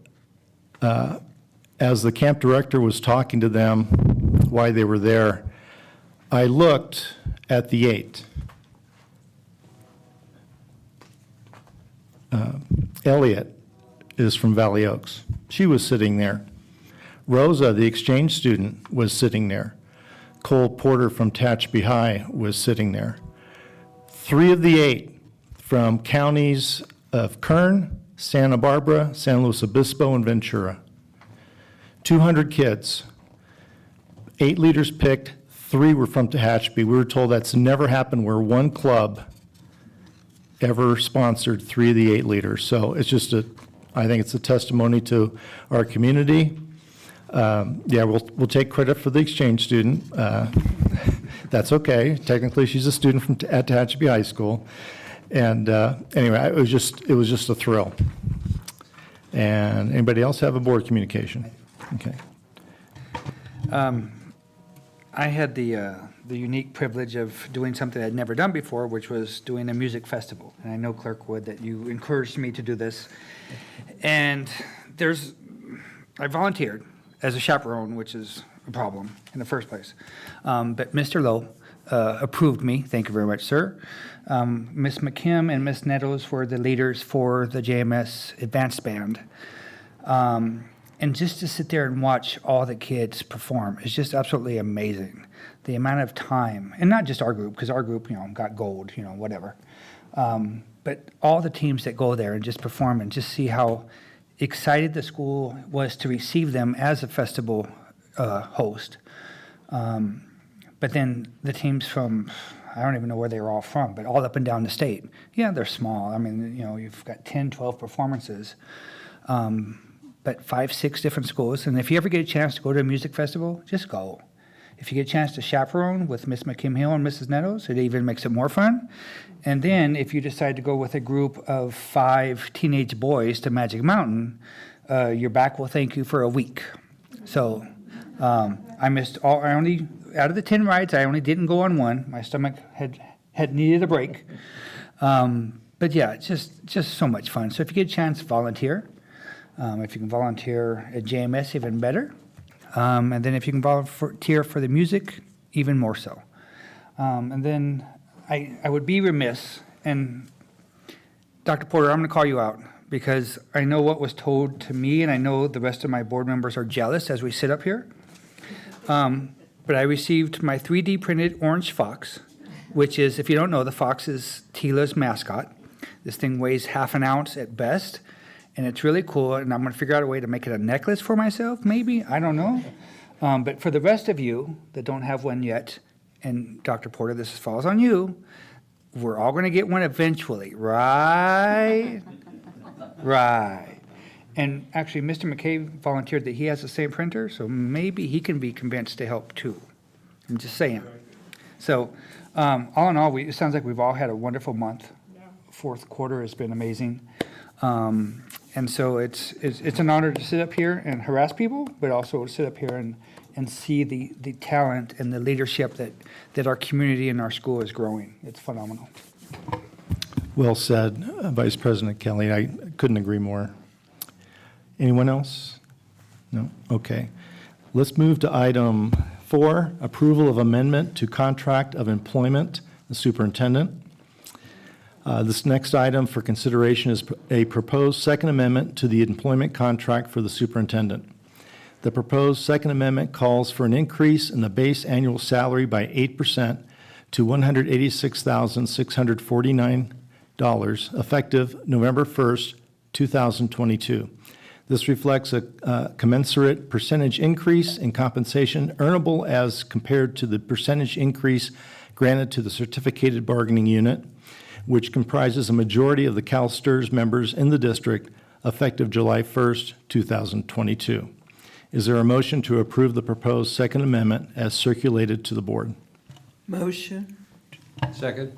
as the camp director was talking to them why they were there, I looked at the 8. Elliot is from Valley Oaks. She was sitting there. Rosa, the exchange student, was sitting there. Cole Porter from Tehachapi High was sitting there. 3 of the 8 from counties of Kern, Santa Barbara, San Luis Obispo, and Ventura. 200 kids. 8 leaders picked, 3 were from Tehachapi. We were told that's never happened where one club ever sponsored 3 of the 8 leaders. So it's just I think it's a testimony to our community. Yeah, we'll take credit for the exchange student. That's okay. Technically, she's a student at Tehachapi High School. And anyway, it was just a thrill. And anybody else have a board communication? Okay. I had the unique privilege of doing something I'd never done before, which was doing a music festival. And I know, Clerk Wood, that you encouraged me to do this. And I volunteered as a chaperone, which is a problem in the first place. But Mr. Lowe approved me. Thank you very much, sir. Ms. McKim and Ms. Nettles were the leaders for the JMS Advanced Band. And just to sit there and watch all the kids perform is just absolutely amazing. The amount of time, and not just our group, because our group, got gold, whatever. But all the teams that go there and just perform and just see how excited the school was to receive them as a festival host. But then the teams from, I don't even know where they were all from, but all up and down the state. Yeah, they're small. I mean, you've got 10, 12 performances. But 5, 6 different schools. And if you ever get a chance to go to a music festival, just go. If you get a chance to chaperone with Miss McKim Hill and Mrs. Nettles, it even makes it more fun. And then if you decide to go with a group of 5 teenage boys to Magic Mountain, your back will thank you for a week. So I missed out of the 10 rides, I only didn't go on one. My stomach had needed a break. But yeah, it's just so much fun. So if you get a chance, volunteer. If you can volunteer at JMS, even better. And then if you can volunteer for the music, even more so. And then I would be remiss, and Dr. Porter, I'm going to call you out because I know what was told to me, and I know the rest of my board members are jealous as we sit up here. But I received my 3D printed orange fox, which is, if you don't know, the fox is Tila's mascot. This thing weighs half an ounce at best. And it's really cool, and I'm going to figure out a way to make it a necklace for myself, maybe. I don't know. But for the rest of you that don't have one yet, and Dr. Porter, this falls on you, we're all going to get one eventually, right? Right. And actually, Mr. McKay volunteered that he has the same printer, so maybe he can be convinced to help too. I'm just saying. So all in all, it sounds like we've all had a wonderful month. Fourth quarter has been amazing. And so it's an honor to sit up here and harass people, but also to sit up here and see the talent and the leadership that our community and our school is growing. It's phenomenal. Well said, Vice President Kelly. I couldn't agree more. Anyone else? No? Okay. Let's move to item 4, approval of amendment to contract of employment, the superintendent. This next item for consideration is a proposed second amendment to the employment contract for the superintendent. The proposed second amendment calls for an increase in the base annual salary by 8% to $186,649, effective November 1st, 2022. This reflects a commensurate percentage increase in compensation earnable as compared to the percentage increase granted to the certificated bargaining unit, which comprises a majority of the CalSTRS members in the district, effective July 1st, 2022. Is there a motion to approve the proposed second amendment as circulated to the board? Motion. Second.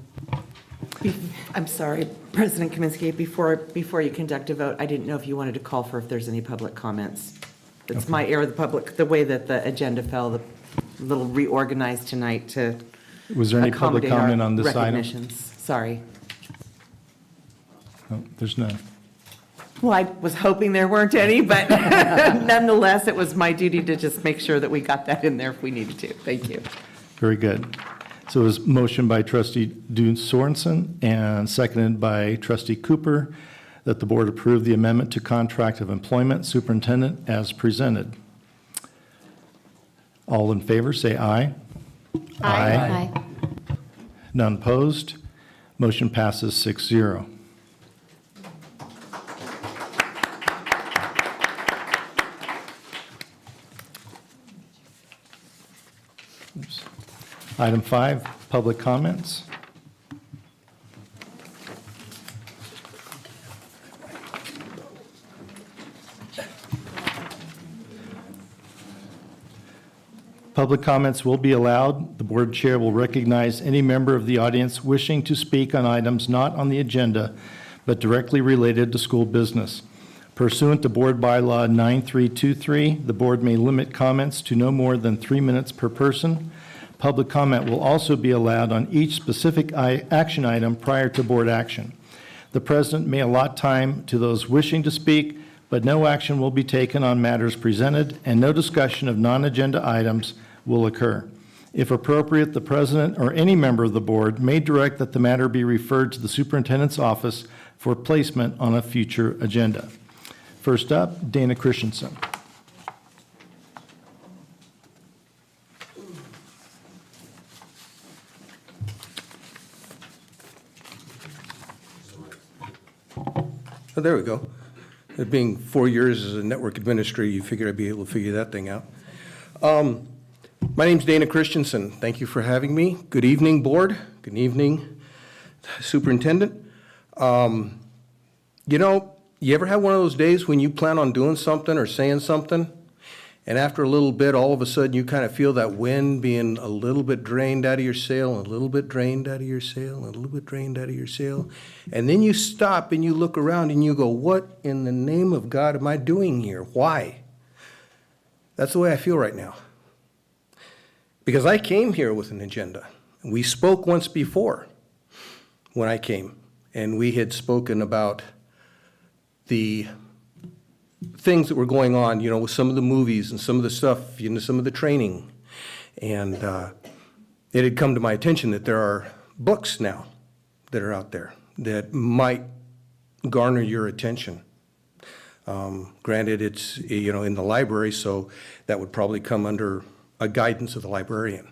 I'm sorry, President Kaminsky, before you conduct a vote, I didn't know if you wanted to call for if there's any public comments. It's my error, the way that the agenda fell, a little reorganized tonight to Was there any public accommodate our comment on this item? recognitions. Sorry. No, there's none. Well, I was hoping there weren't any, but nonetheless, it was my duty to just make sure that we got that in there if we needed to. Thank you. Very good. So it was motion by trustee Dune Sorensen and seconded by trustee Cooper that the board approve the amendment to contract of employment superintendent as presented. All in favor, say aye. Aye. None opposed. Motion passes 6-0. Oops. Item 5, public comments. Public comments will be allowed. The board chair will recognize any member of the audience wishing to speak on items not on the agenda, but directly related to school business. Pursuant to Board Bylaw 9323, the board may limit comments to no more than 3 minutes per person. Public comment will also be allowed on each specific action item prior to board action. The president may allot time to those wishing to speak, but no action will be taken on matters presented, and no discussion of non-agenda items will occur. If appropriate, the president or any member of the board may direct that the matter be referred to the superintendent's office for placement on a future agenda. First up, Dana Christensen. Oh, there we go. It being 4 years as a network administrator, you figured I'd be able to figure that thing out. My name's Dana Christensen. Thank you for having me. Good evening, board. Good evening, superintendent. You know, you ever have one of those days when you plan on doing something or saying something, and after a little bit, all of a sudden, you kind of feel that wind being a little bit drained out of your sail, and a little bit drained out of your sail, and a little bit drained out of your sail. And then you stop and you look around and you go, what in the name of God am I doing here? Why? That's the way I feel right now. Because I came here with an agenda. We spoke once before when I came, and we had spoken about the things that were going on, you know, with some of the movies and some of the stuff, you know, some of the training. And it had come to my attention that there are books now that are out there that might garner your attention. Granted, it's, you know, in the library, so that would probably come under a guidance of the librarian.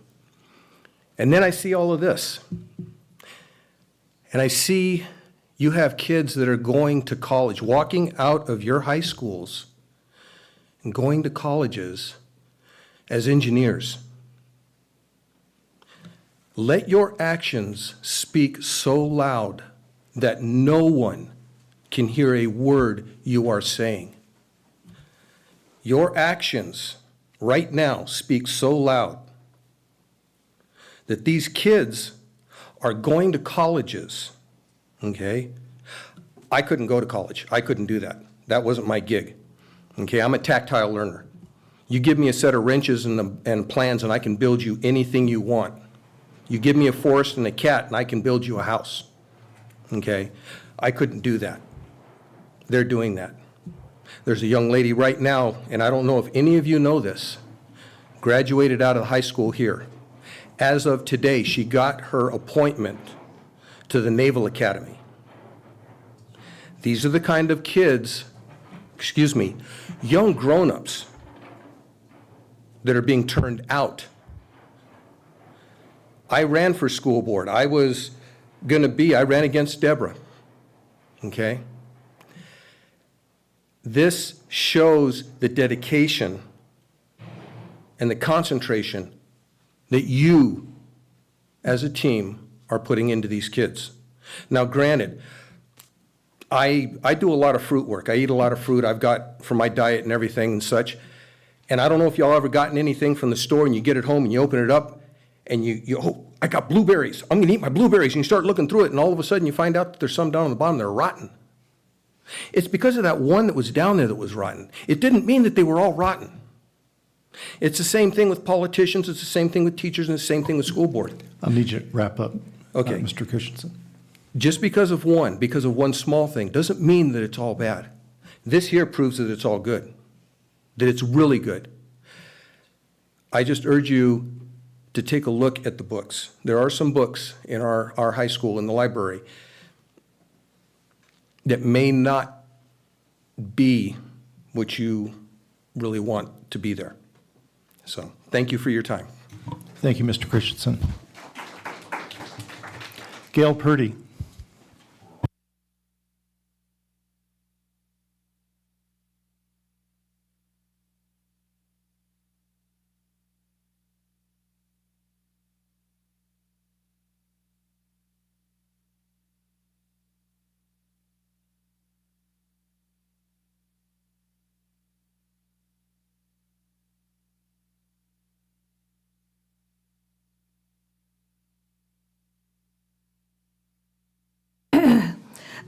And then I see all of this. And I see you have kids that are going to college, walking out of your high schools and going to colleges as engineers. Let your actions speak so loud that no one can hear a word you are saying. Your actions right now speak so loud that these kids are going to colleges, okay? I couldn't go to college. I couldn't do that. That wasn't my gig. Okay, I'm a tactile learner. You give me a set of wrenches and plans and I can build you anything you want. You give me a forest and a cat and I can build you a house. Okay, I couldn't do that. They're doing that. There's a young lady right now, and I don't know if any of you know this, graduated out of high school here. As of today, she got her appointment to the Naval Academy. These are the kind of kids, young grown-ups that are being turned out. I ran for school board. I ran against Deborah, okay? This shows the dedication and the concentration that you, as a team, are putting into these kids. Now, granted, I do a lot of fruit work. I eat a lot of fruit I've got for my diet and everything and such. And I don't know if y'all ever gotten anything from the store and you get it home and you open it up and oh, I got blueberries. I'm gonna eat my blueberries. And you start looking through it and all of a sudden you find out that there's some down on the bottom that are rotten. It's because of that one that was down there that was rotten. It didn't mean that they were all rotten. It's the same thing with politicians, it's the same thing with teachers, and it's the same thing with school board. I'll need you to wrap up, Okay. Mr. Christensen. Just because of one small thing, doesn't mean that it's all bad. This here proves that it's all good, that it's really good. I just urge you to take a look at the books. There are some books in our high school, in the library, that may not be what you really want to be there. So, thank you for your time. Thank you, Mr. Christensen. Gail Purdy.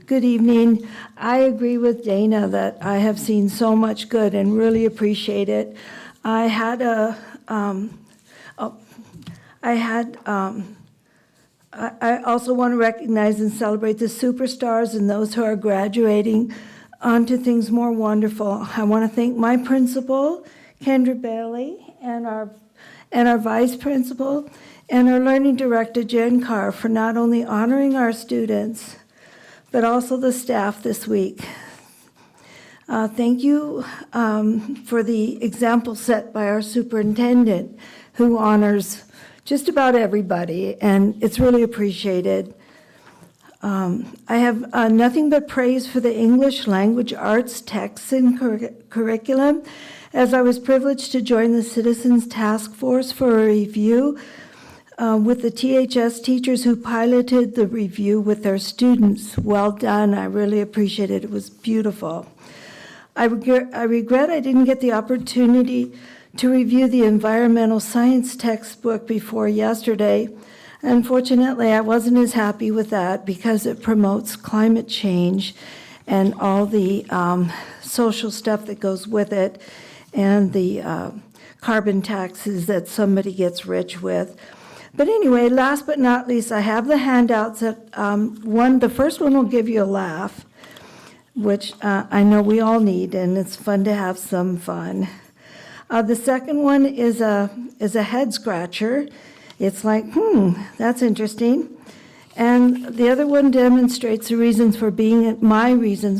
Good evening. I agree with Dana that I have seen so much good and really appreciate it. I also want to recognize and celebrate the superstars and those who are graduating onto things more wonderful. I want to thank my principal, Kendra Bailey, and our vice principal, and our learning director, Jen Carr, for not only honoring our students, but also the staff this week. Thank you for the example set by our superintendent, who honors just about everybody, and it's really appreciated. I have nothing but praise for the English language arts texts and curriculum, as I was privileged to join the Citizens Task Force for a review with the THS teachers who piloted the review with their students. Well done. I really appreciate it. It was beautiful. I regret I didn't get the opportunity to review the environmental science textbook before yesterday. Unfortunately, I wasn't as happy with that because it promotes climate change and all the social stuff that goes with it and the carbon taxes that somebody gets rich with. But anyway, last but not least, I have the handouts that the first one will give you a laugh, which I know we all need, and it's fun to have some fun. The second one is a head scratcher. It's like, that's interesting. And the other one demonstrates my reasons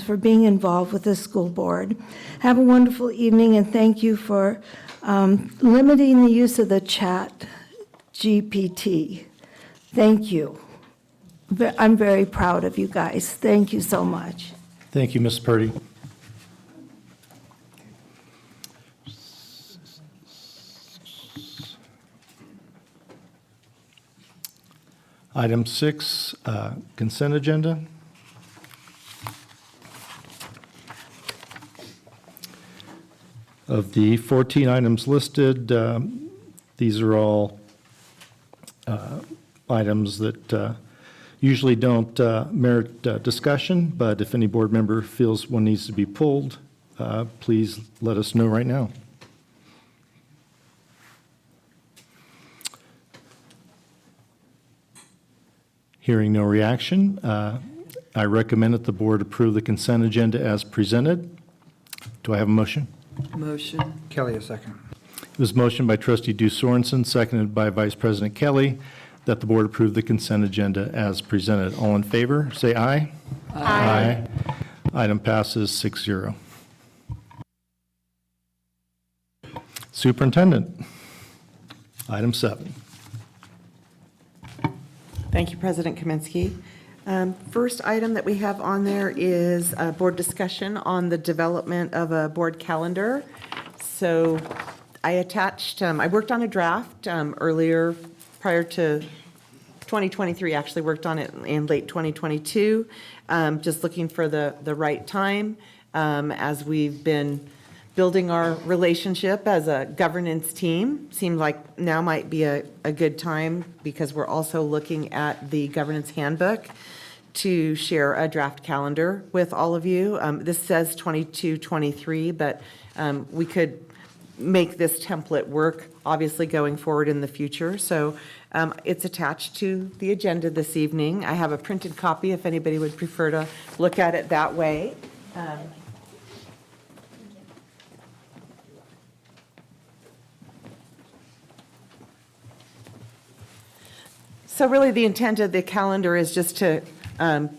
for being involved with the school board. Have a wonderful evening, and thank you for limiting the use of the chat GPT. Thank you. I'm very proud of you guys. Thank you so much. Thank you, Ms. Purdy. Item 6, consent agenda. Of the 14 items listed, these are all items that usually don't merit discussion, but if any board member feels one needs to be pulled, please let us know right now. Hearing no reaction, I recommend that the board approve the consent agenda as presented. Do I have a motion? Motion. Kelly, a second. It was motioned by trustee Due Sorensen, seconded by Vice President Kelly, that the board approve the consent agenda as presented. All in favor, say aye. Aye. Item passes 6-0. Superintendent, item 7. Thank you, President Kaminsky. First item that we have on there is a board discussion on the development of a board calendar. So I attached, I worked on a draft earlier, prior to 2023, actually worked on it in late 2022, just looking for the right time as we've been building our relationship as a governance team. Seemed like now might be a good time because we're also looking at the governance handbook to share a draft calendar with all of you. This says 22-23, but we could make this template work, obviously going forward in the future. So it's attached to the agenda this evening. I have a printed copy if anybody would prefer to look at it that way. So really, the intent of the calendar is just to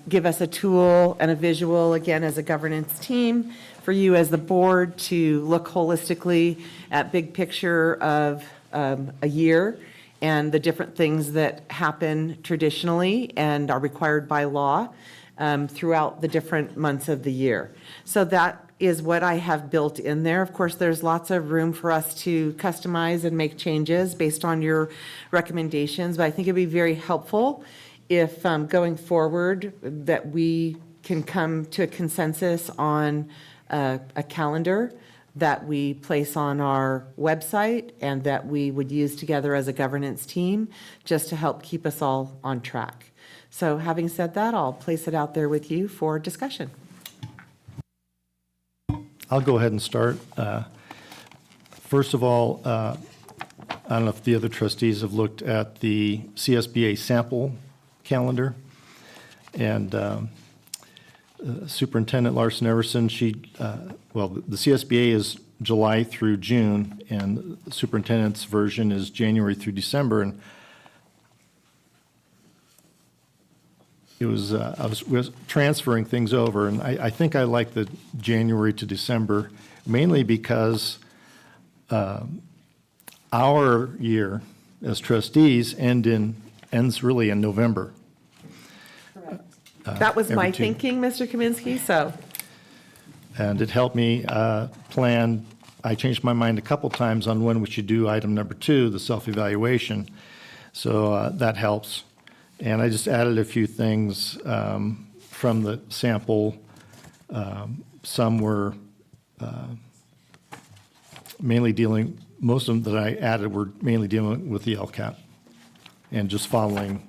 give us a tool and a visual, again, as a governance team, for you as the board to look holistically at big picture of a year and the different things that happen traditionally and are required by law throughout the different months of the year. So that is what I have built in there. Of course, there's lots of room for us to customize and make changes based on your recommendations, but I think it'd be very helpful if going forward that we can come to a consensus on a calendar that we place on our website and that we would use together as a governance team just to help keep us all on track. So having said that, I'll place it out there with you for discussion. I'll go ahead and start. First of all, I don't know if the other trustees have looked at the CSBA sample calendar. And Superintendent Larson Everson, the CSBA is July through June, and the superintendent's version is January through December. And it was, I was transferring things over, and I think I like the January to December, mainly because our year as trustees ends really in November. That was my every two- thinking, Mr. Kaminsky, so. And it helped me plan. I changed my mind a couple times on when we should do item number 2, the self-evaluation. So that helps. And I just added a few things from the sample. Some were most of them that I added were mainly dealing with the LCAP and just following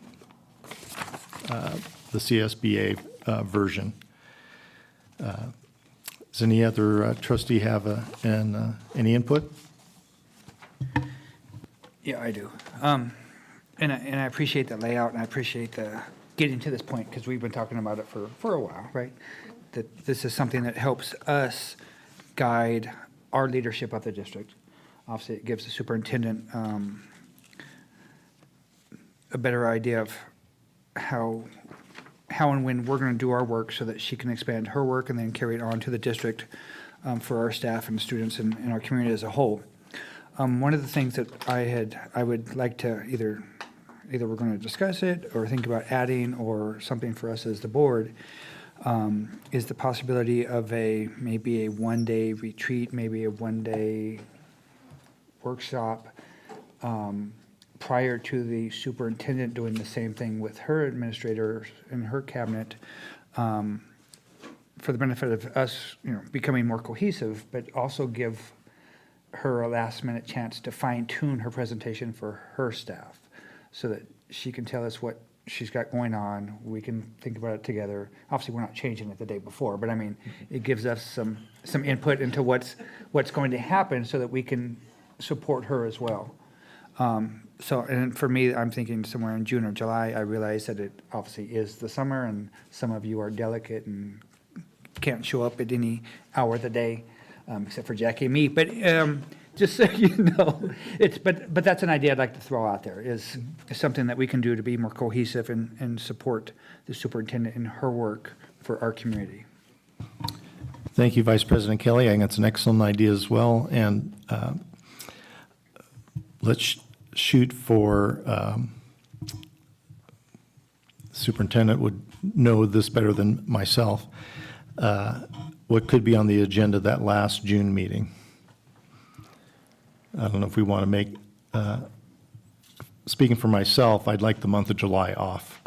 the CSBA version. Does any other trustee have any input? Yeah, I do. And I appreciate the layout, and I appreciate the getting to this point, because we've been talking about it for a while, right? That this is something that helps us guide our leadership of the district. Obviously, it gives the superintendent a better idea of how and when we're going to do our work so that she can expand her work and then carry it on to the district for our staff and students and our community as a whole. One of the things that I would like to either we're going to discuss it or think about adding or something for us as the board is the possibility of maybe a one-day retreat, maybe a one-day workshop prior to the superintendent doing the same thing with her administrators and her cabinet for the benefit of us, becoming more cohesive, but also give her a last-minute chance to fine-tune her presentation for her staff so that she can tell us what she's got going on. We can think about it together. Obviously, we're not changing it the day before, but I mean, it gives us some input into what's going to happen so that we can support her as well. So, and for me, I'm thinking somewhere in June or July. I realize that it obviously is the summer, and some of you are delicate and can't show up at any hour of the day, except for Jackie and me. But just so you know, but that's an idea I'd like to throw out there, is something that we can do to be more cohesive and support the superintendent in her work for our community. Thank you, Vice President Kelly. I think that's an excellent idea as well. And let's shoot for, superintendent would know this better than myself, what could be on the agenda that last June meeting. I don't know if we want to make, speaking for myself, I'd like the month of July off.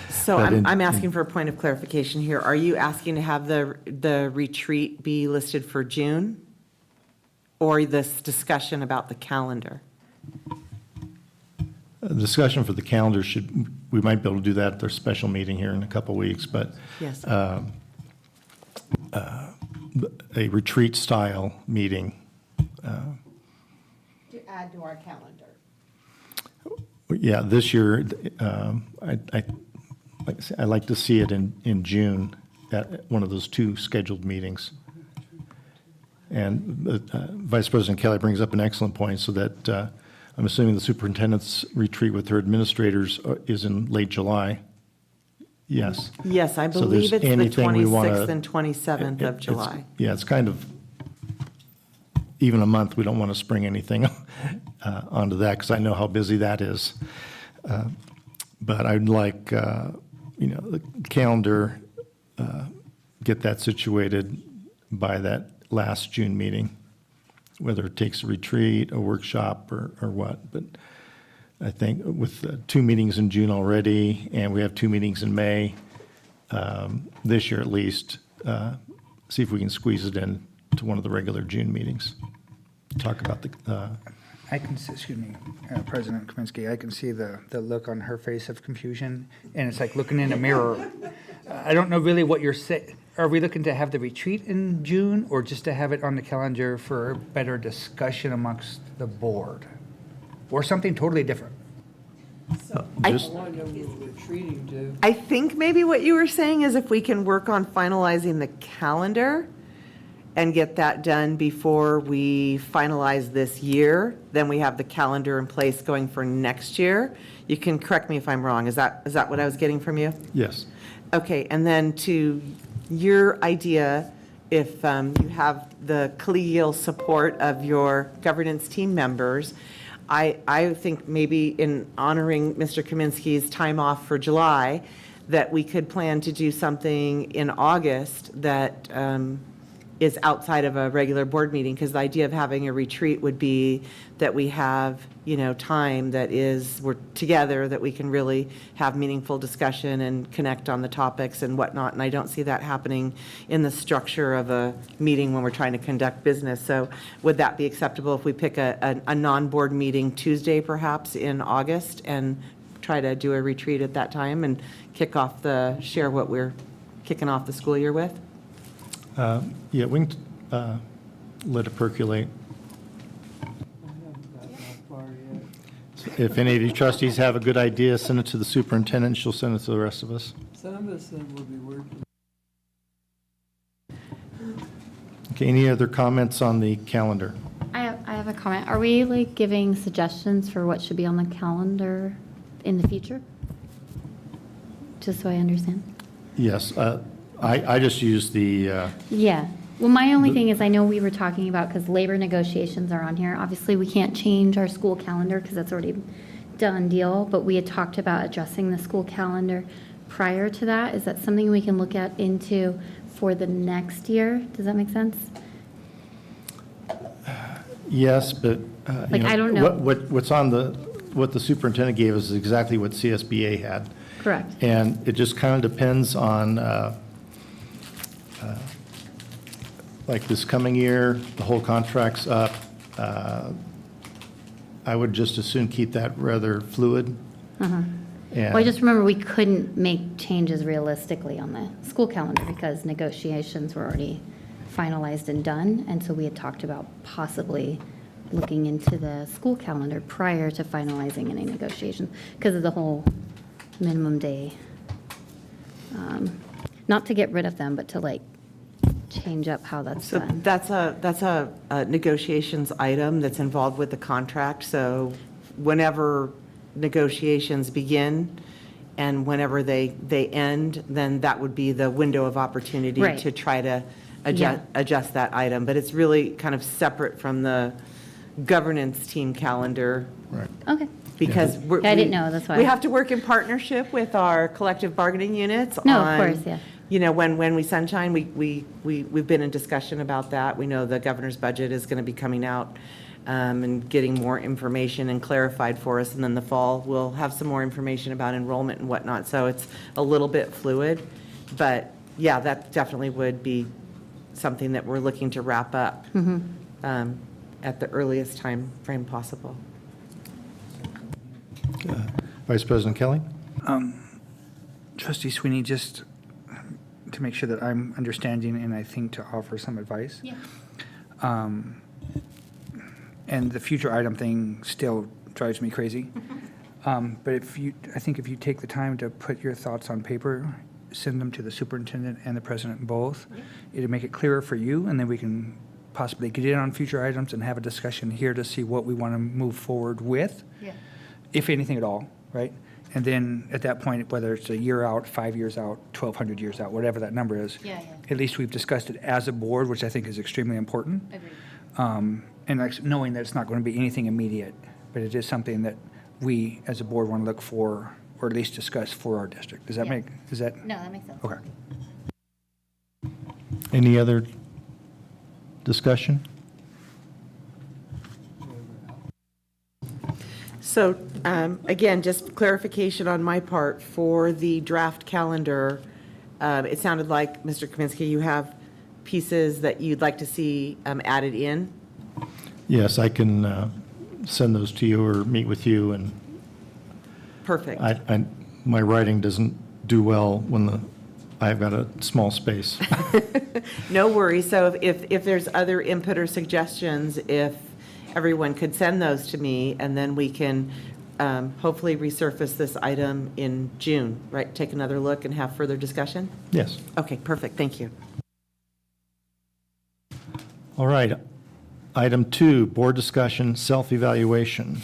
So But I'm asking for a point of clarification here. Are you asking to have the retreat be listed for June? Or this discussion about the calendar? The discussion for the calendar we might be able to do that at their special meeting here in a couple of weeks, but Yes. A retreat-style meeting. To add to our calendar. Yeah, this year, I'd like to see it in June at one of those two scheduled meetings. And Vice President Kelly brings up an excellent point, so that I'm assuming the superintendent's retreat with her administrators is in late July. Yes. Yes, I So there's believe it's the anything we wanna- 26th and 27th of It's- July. Yeah, it's kind of even a month. We don't want to spring anything onto that, because I know how busy that is. But I'd like, the calendar, get that situated by that last June meeting, whether it takes a retreat, a workshop, or what. But I think with 2 meetings in June already, and we have 2 meetings in May, this year at least, see if we can squeeze it in to one of the regular June meetings. Talk about the, I can, excuse me, President Kaminsky, I can see the look on her face of confusion, and it's like looking in a mirror. I don't know really what you're saying. Are we looking to have the retreat in June, or just to have it on the calendar for better discussion amongst the board? Or something totally different? I think maybe what you were saying is if we can work on finalizing the calendar and get that done before we finalize this year, then we have the calendar in place going for next year. You can correct me if I'm wrong. Is that what I was getting from you? yes. Okay, and then to your idea, if you have the collegial support of your governance team members, I think maybe in honoring Mr. Kaminsky's time off for July, that we could plan to do something in August that is outside of a regular board meeting, because the idea of having a retreat would be that we have, time that we're together, that we can really have meaningful discussion and connect on the topics and whatnot. And I don't see that happening in the structure of a meeting when we're trying to conduct business. So would that be acceptable if we pick a non-board meeting Tuesday perhaps in August and try to do a retreat at that time and share what we're kicking off the school year with? Yeah, we can let it percolate. If any of you trustees have a good idea, send it to the superintendent, she'll send it to the rest of us. Some of us will be working. Okay, any other comments on the calendar? I have a comment. Are we giving suggestions for what should be on the calendar in the future? Just so I understand. Yes, I just used the, Yeah. Well, my only thing is I know we were talking about, because labor negotiations are on here. Obviously, we can't change our school calendar because that's already done deal, but we had talked about addressing the school calendar prior to that. Is that something we can look at into for the next year? Does that make sense? yes, but. I don't know. What the superintendent gave us is exactly what CSBA had. Correct. And it just kind of depends on, like this coming year, the whole contract's up. I would just as soon keep that rather fluid. Uh-huh. And- Well, I just remember we couldn't make changes realistically on the school calendar because negotiations were already finalized and done. And so we had talked about possibly looking into the school calendar prior to finalizing any negotiations because of the whole minimum day. Not to get rid of them, but to like change up how that's So done. that's a negotiations item that's involved with the contract. So whenever negotiations begin and whenever they end, then that would be the window of opportunity Right. to try to Yeah. adjust that item. But it's really kind of separate from the governance team calendar. Right. Okay. Because I didn't know, that's why. we have to work in partnership with our collective bargaining units. No, of on, course, yeah. You know, when we sunshine, we've been in discussion about that. We know the governor's budget is going to be coming out and getting more information and clarified for us. And then the fall, we'll have some more information about enrollment and whatnot. So it's a little bit fluid. But yeah, that definitely would be something that we're looking to wrap up at the earliest time frame possible. Vice President Kelly? Trustee Sweeney, just to make sure that I'm understanding and I think to offer some advice. Yeah. And the future item thing still drives me crazy. But I think if you take the time to put your thoughts on paper, send them to the superintendent and the president both, it'll make it clearer for you, and then we can possibly get in on future items and have a discussion here to see what we want to move forward with, if anything at all, right? And then at that point, whether it's a year out, 5 years out, 1,200 years out, whatever that number is, at least we've discussed it as a board, which I think is extremely important. Agreed. And knowing that it's not going to be anything immediate, but it is something that we as a board want to look for, or at least discuss for our district. Does that is that? No, that makes sense. Okay. Any other discussion? So, again, just clarification on my part for the draft calendar. It sounded like, Mr. Kaminsky, you have pieces that you'd like to see added in? Yes, I can send those to you or meet with you, and Perfect. my writing doesn't do well when I've got a small space. No worries. So if there's other input or suggestions, if everyone could send those to me, and then we can hopefully resurface this item in June, right? Take another look and have further discussion? Yes. Okay, perfect. Thank you. All right. Item 2, board discussion, self-evaluation.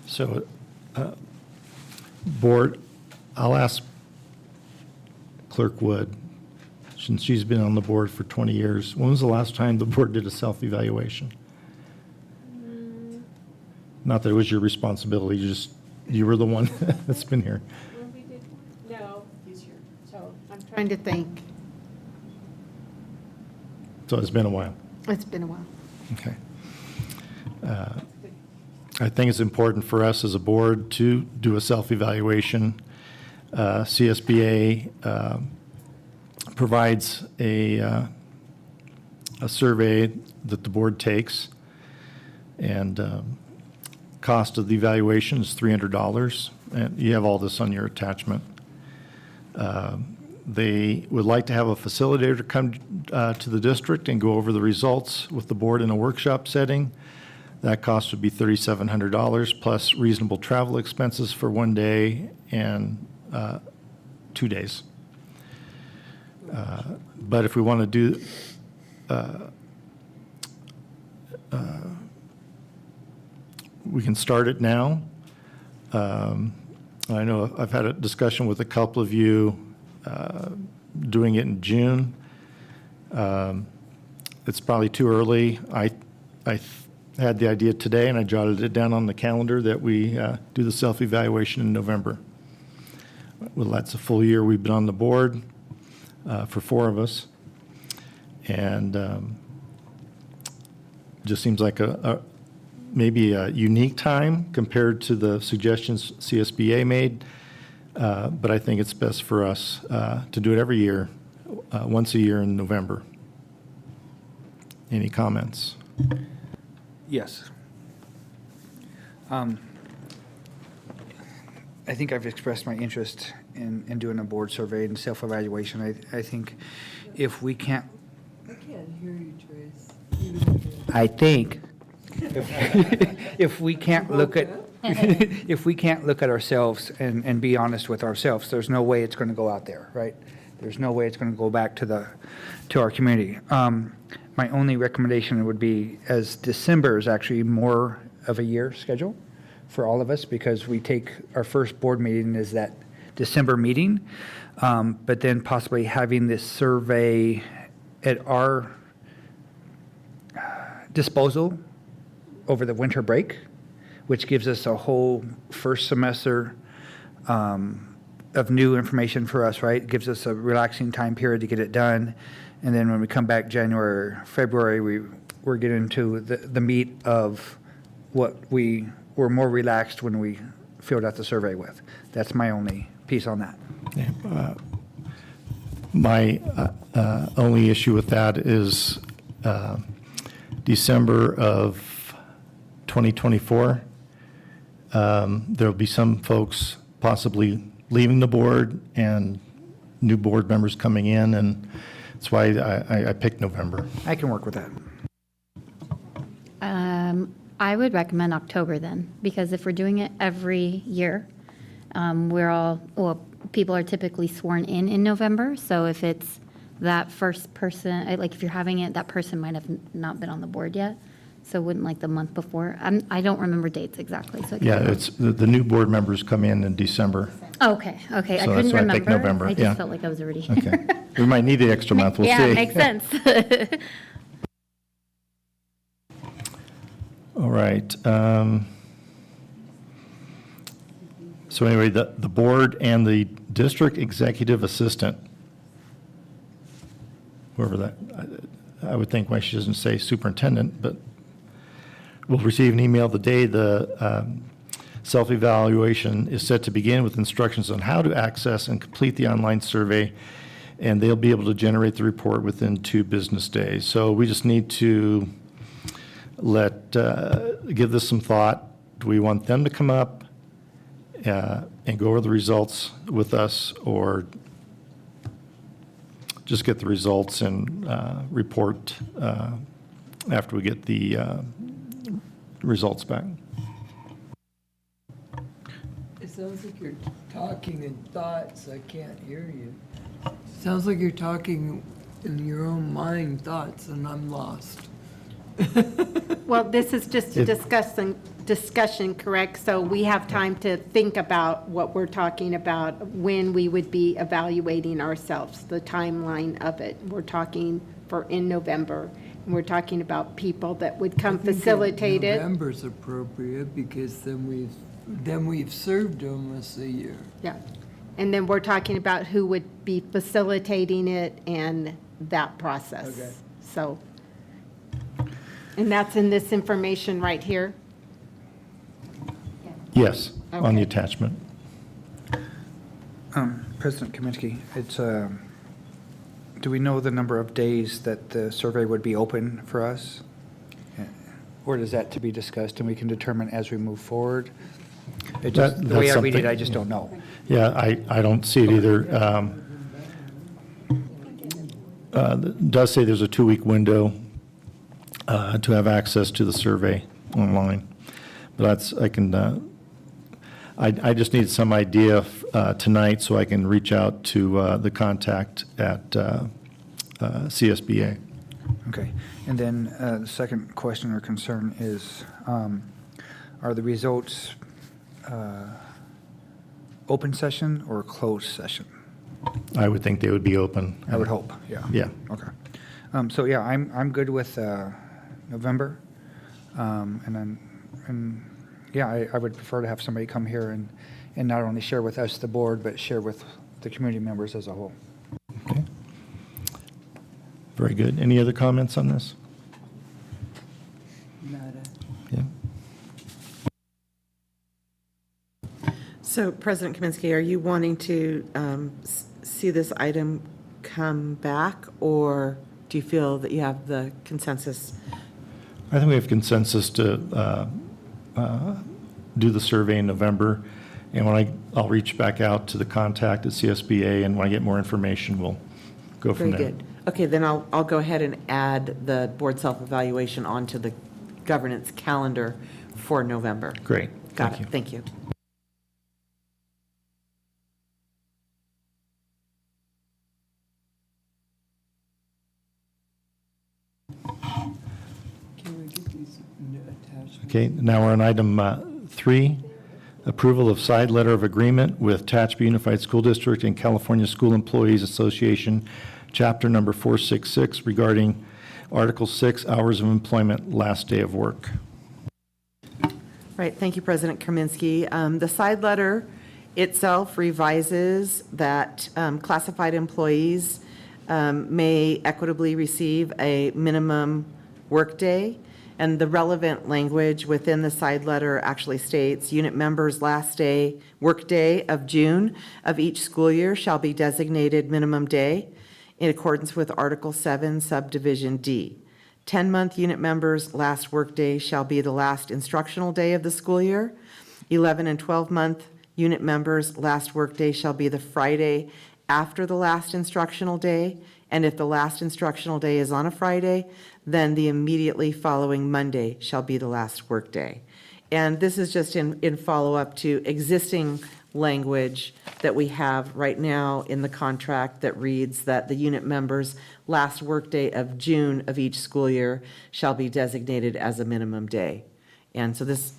So, board, I'll ask Clerk Wood, since she's been on the board for 20 years, when was the last time the board did a self-evaluation? Not that it was your responsibility, you were the one that's been here. No, he's here. So I'm trying to think. So it's been a while. It's been a while. Okay. I think it's important for us as a board to do a self-evaluation. CSBA provides a survey that the board takes, and cost of the evaluation is $300, and you have all this on your attachment. They would like to have a facilitator come to the district and go over the results with the board in a workshop setting. That cost would be $3,700 plus reasonable travel expenses for 1 day and 2 days. But if we want to do we can start it now. I know I've had a discussion with a couple of you doing it in June. It's probably too early. had the idea today, and I jotted it down on the calendar, that we do the self-evaluation in November. Well, that's a full year we've been on the board for 4 of us. And just seems like maybe a unique time compared to the suggestions CSBA made. But I think it's best for us to do it every year, once a year in November. Any comments? Yes. I think I've expressed my interest in doing a board survey and self-evaluation. I think if we can't, I can't hear you, Trace. I think if we can't look at, if we can't look at ourselves and be honest with ourselves, there's no way it's going to go out there, right? There's no way it's going to go back to our community. My only recommendation would be, as December is actually more of a year schedule for all of us, because we take our first board meeting is that December meeting, but then possibly having this survey at our disposal over the winter break, which gives us a whole first semester of new information for us, right? It gives us a relaxing time period to get it done. And then when we come back January, February, we're getting into the meat of what we were more relaxed when we filled out the survey with. That's my only piece on that. My only issue with that is December of 2024. There'll be some folks possibly leaving the board and new board members coming in, and that's why I picked November. I can work with that. I would recommend October then, because if we're doing it every year, people are typically sworn in November. So if it's that first person, like if you're having it, that person might have not been on the board yet. So wouldn't like the month before. I don't remember dates exactly. So Yeah, it's the new board members come in December. Okay. I So couldn't that's why I remember. picked November, I just yeah. felt like I was already. Okay. We might need the extra month, we'll see. Yeah, makes sense. All right. So anyway, the board and the district executive assistant, whoever that, I would think why she doesn't say superintendent, but will receive an email the day the self-evaluation is set to begin, with instructions on how to access and complete the online survey, and they'll be able to generate the report within 2 business days. So we just need to give this some thought. Do we want them to come up and go over the results with us, or just get the results and report after we get the results back? It sounds like you're talking in thoughts. I can't hear you. Sounds like you're talking in your own mind thoughts, and I'm lost. Well, this is just a discussion, correct? So we have time to think about what we're talking about, when we would be evaluating ourselves, the timeline of it. We're talking in November, and we're talking about people that would come facilitate it. November's appropriate, because then we've served almost a year. Yeah. And then we're talking about who would be facilitating it and that process. Okay. So, and that's in this information right here? Yes, on the Okay. attachment. President Kaminsky, do we know the number of days that the survey would be open for us? Or is that to be discussed and we can determine as we move forward? The way That's I read it, something- I just don't know. Yeah, I don't see it either. It does say there's a 2-week window to have access to the survey online. But I just need some idea tonight so I can reach out to the contact at CSBA. Okay. And then the second question or concern is, are the results open session or closed session? I would think they would be open. I would hope, yeah. Yeah. Okay. So yeah, I'm good with November. I would prefer to have somebody come here and not only share with us, the board, but share with the community members as a whole. Okay. Very good. Any other comments on this? Yeah. So President Kaminsky, are you wanting to see this item come back, or do you feel that you have the consensus? I think we have consensus to do the survey in November, and I'll reach back out to the contact at CSBA, and when I get more information, we'll go from Very there. good. Okay, then I'll go ahead and add the board self-evaluation onto the governance calendar for November. Great. Got Thank it. you. Thank you. Okay, now we're on item 3, approval of side letter of agreement with Tehachapi Unified School District and California School Employees Association, chapter number 466, regarding Article 6, hours of employment, last day of work. Right, thank you, President Kaminsky. The side letter itself revises that classified employees may equitably receive a minimum workday, and the relevant language within the side letter actually states, unit members' last day, workday of June of each school year shall be designated minimum day in accordance with Article 7, Subdivision D. 10-month unit members' last workday shall be the last instructional day of the school year. 11 and 12-month unit members' last workday shall be the Friday after the last instructional day, and if the last instructional day is on a Friday, then the immediately following Monday shall be the last workday. And this is just in follow-up to existing language that we have right now in the contract that reads that the unit members' last workday of June of each school year shall be designated as a minimum day. And so this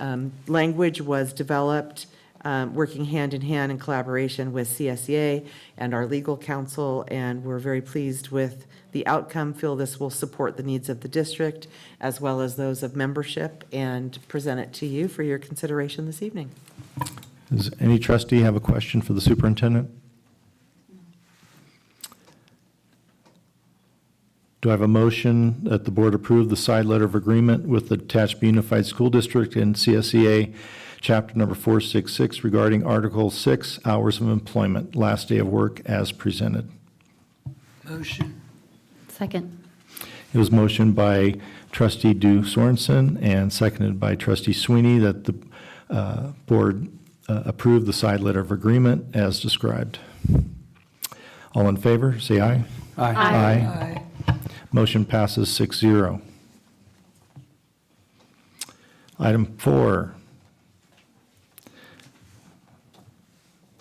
language was developed working hand in hand in collaboration with CSEA and our legal counsel, and we're very pleased with the outcome. Feel this will support the needs of the district as well as those of membership, and present it to you for your consideration this evening. Does any trustee have a question for the superintendent? Do I have a motion that the board approve the side letter of agreement with the Tehachapi Unified School District and CSEA, chapter number 466, regarding Article 6, hours of employment, last day of work, as presented? Motion. Second. It was motioned by trustee Du Sorensen and seconded by trustee Sweeney that the board approve the side letter of agreement as described. All in favor, say aye. Aye. Aye. Motion passes 6-0. Item 4,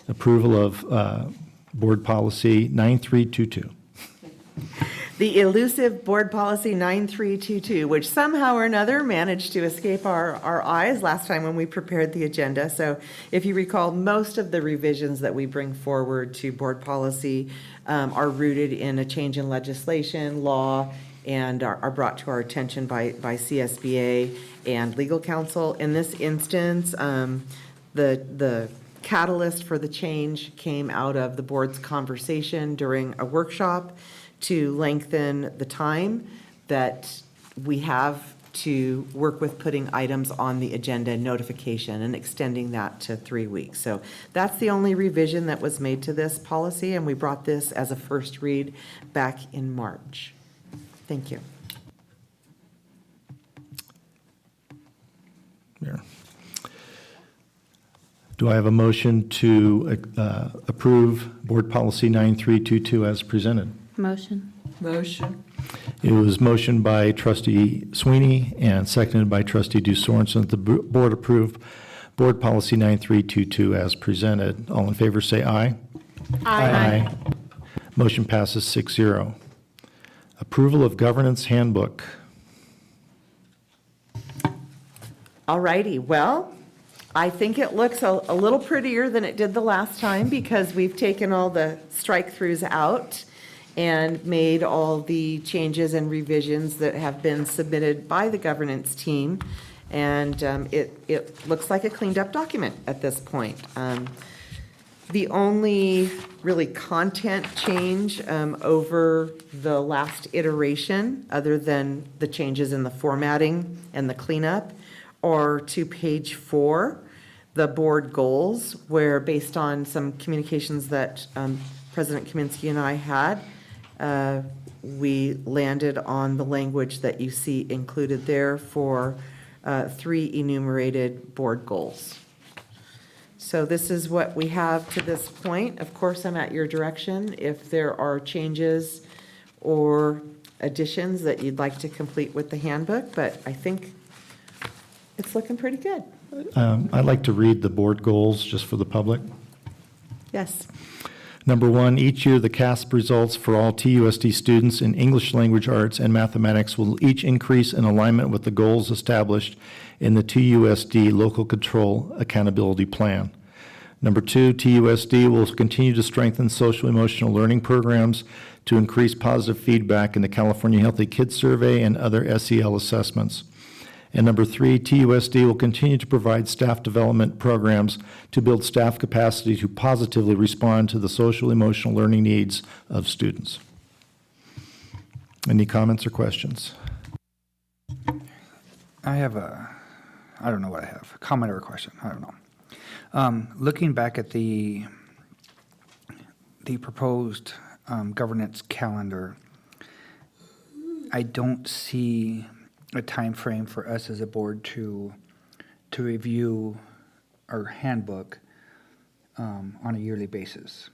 approval of board policy 9322. The elusive board policy 9322, which somehow or another managed to escape our eyes last time when we prepared the agenda. So if you recall, most of the revisions that we bring forward to board policy are rooted in a change in legislation, law, and are brought to our attention by CSBA and legal counsel. In this instance, the catalyst for the change came out of the board's conversation during a workshop to lengthen the time that we have to work with putting items on the agenda notification and extending that to 3 weeks. So that's the only revision that was made to this policy, and we brought this as a first read back in March. Thank you. Yeah. Do I have a motion to approve board policy 9322 as presented? Motion. Motion. It was motioned by trustee Sweeney and seconded by trustee Du Sorensen that the board approve board policy 9322 as presented. All in favor say aye. Aye. Motion passes 6-0. Approval of governance handbook. All righty, well, I think it looks a little prettier than it did the last time because we've taken all the strike-throughs out. and made all the changes and revisions that have been submitted by the governance team. And it looks like a cleaned-up document at this point. The only really content change over the last iteration, other than the changes in the formatting and the cleanup, are to page 4, the board goals, where based on some communications that President Kaminsky and I had, we landed on the language that you see included there for 3 enumerated board goals. So this is what we have to this point. Of course, I'm at your direction if there are changes or additions that you'd like to complete with the handbook, but I think it's looking pretty good. I'd like to read the board goals just for the public. Yes. Number 1, each year the CASP results for all TUSD students in English language arts and mathematics will each increase in alignment with the goals established in the TUSD Local Control Accountability Plan. Number 2, TUSD will continue to strengthen social emotional learning programs to increase positive feedback in the California Healthy Kids Survey and other SEL assessments. And number 3, TUSD will continue to provide staff development programs to build staff capacity to positively respond to the social emotional learning needs of students. Any comments or questions? I have I don't know what I have, a comment or a question, I don't know. Looking back at the proposed governance calendar, I don't see a time frame for us as a board to review our handbook on a yearly basis.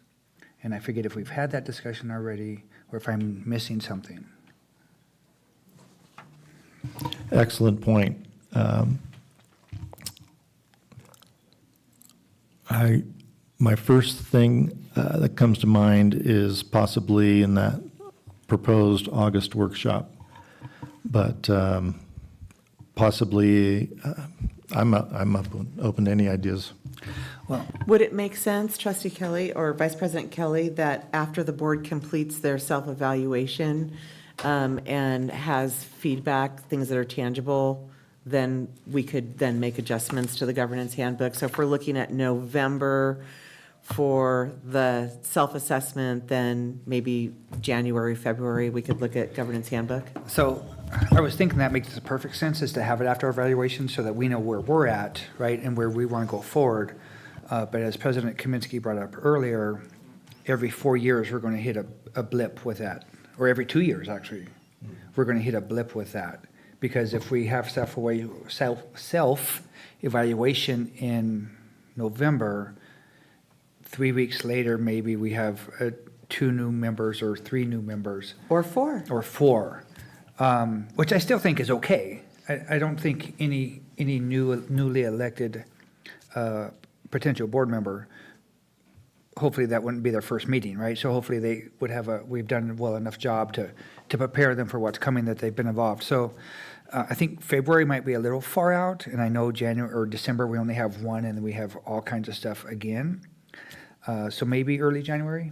And I forget if we've had that discussion already or if I'm missing something. Excellent point. My first thing that comes to mind is possibly in that proposed August workshop, but possibly I'm open to any ideas. Well, would it make sense, Trustee Kelly or Vice President Kelly, that after the board completes their self-evaluation and has feedback, things that are tangible, then we could then make adjustments to the governance handbook? So if we're looking at November for the self-assessment, then maybe January, February, we could look at governance handbook? So I was thinking that makes the perfect sense, is to have it after our evaluation so that we know where we're at, right, and where we want to go forward. But as President Kaminsky brought up earlier, every 4 years, we're going to hit a blip with that, or every 2 years, actually. We're going to hit a blip with that. Because if we have self-evaluation in November, 3 weeks later, maybe we have 2 new members or 3 new members. Or 4. Or 4, which I still think is okay. I don't think any newly elected potential board member, hopefully that wouldn't be their first meeting, right? So hopefully they would have we've done a well enough job to prepare them for what's coming, that they've been involved. So I think February might be a little far out, and I know January or December we only have 1, and then we have all kinds of stuff again. So maybe early January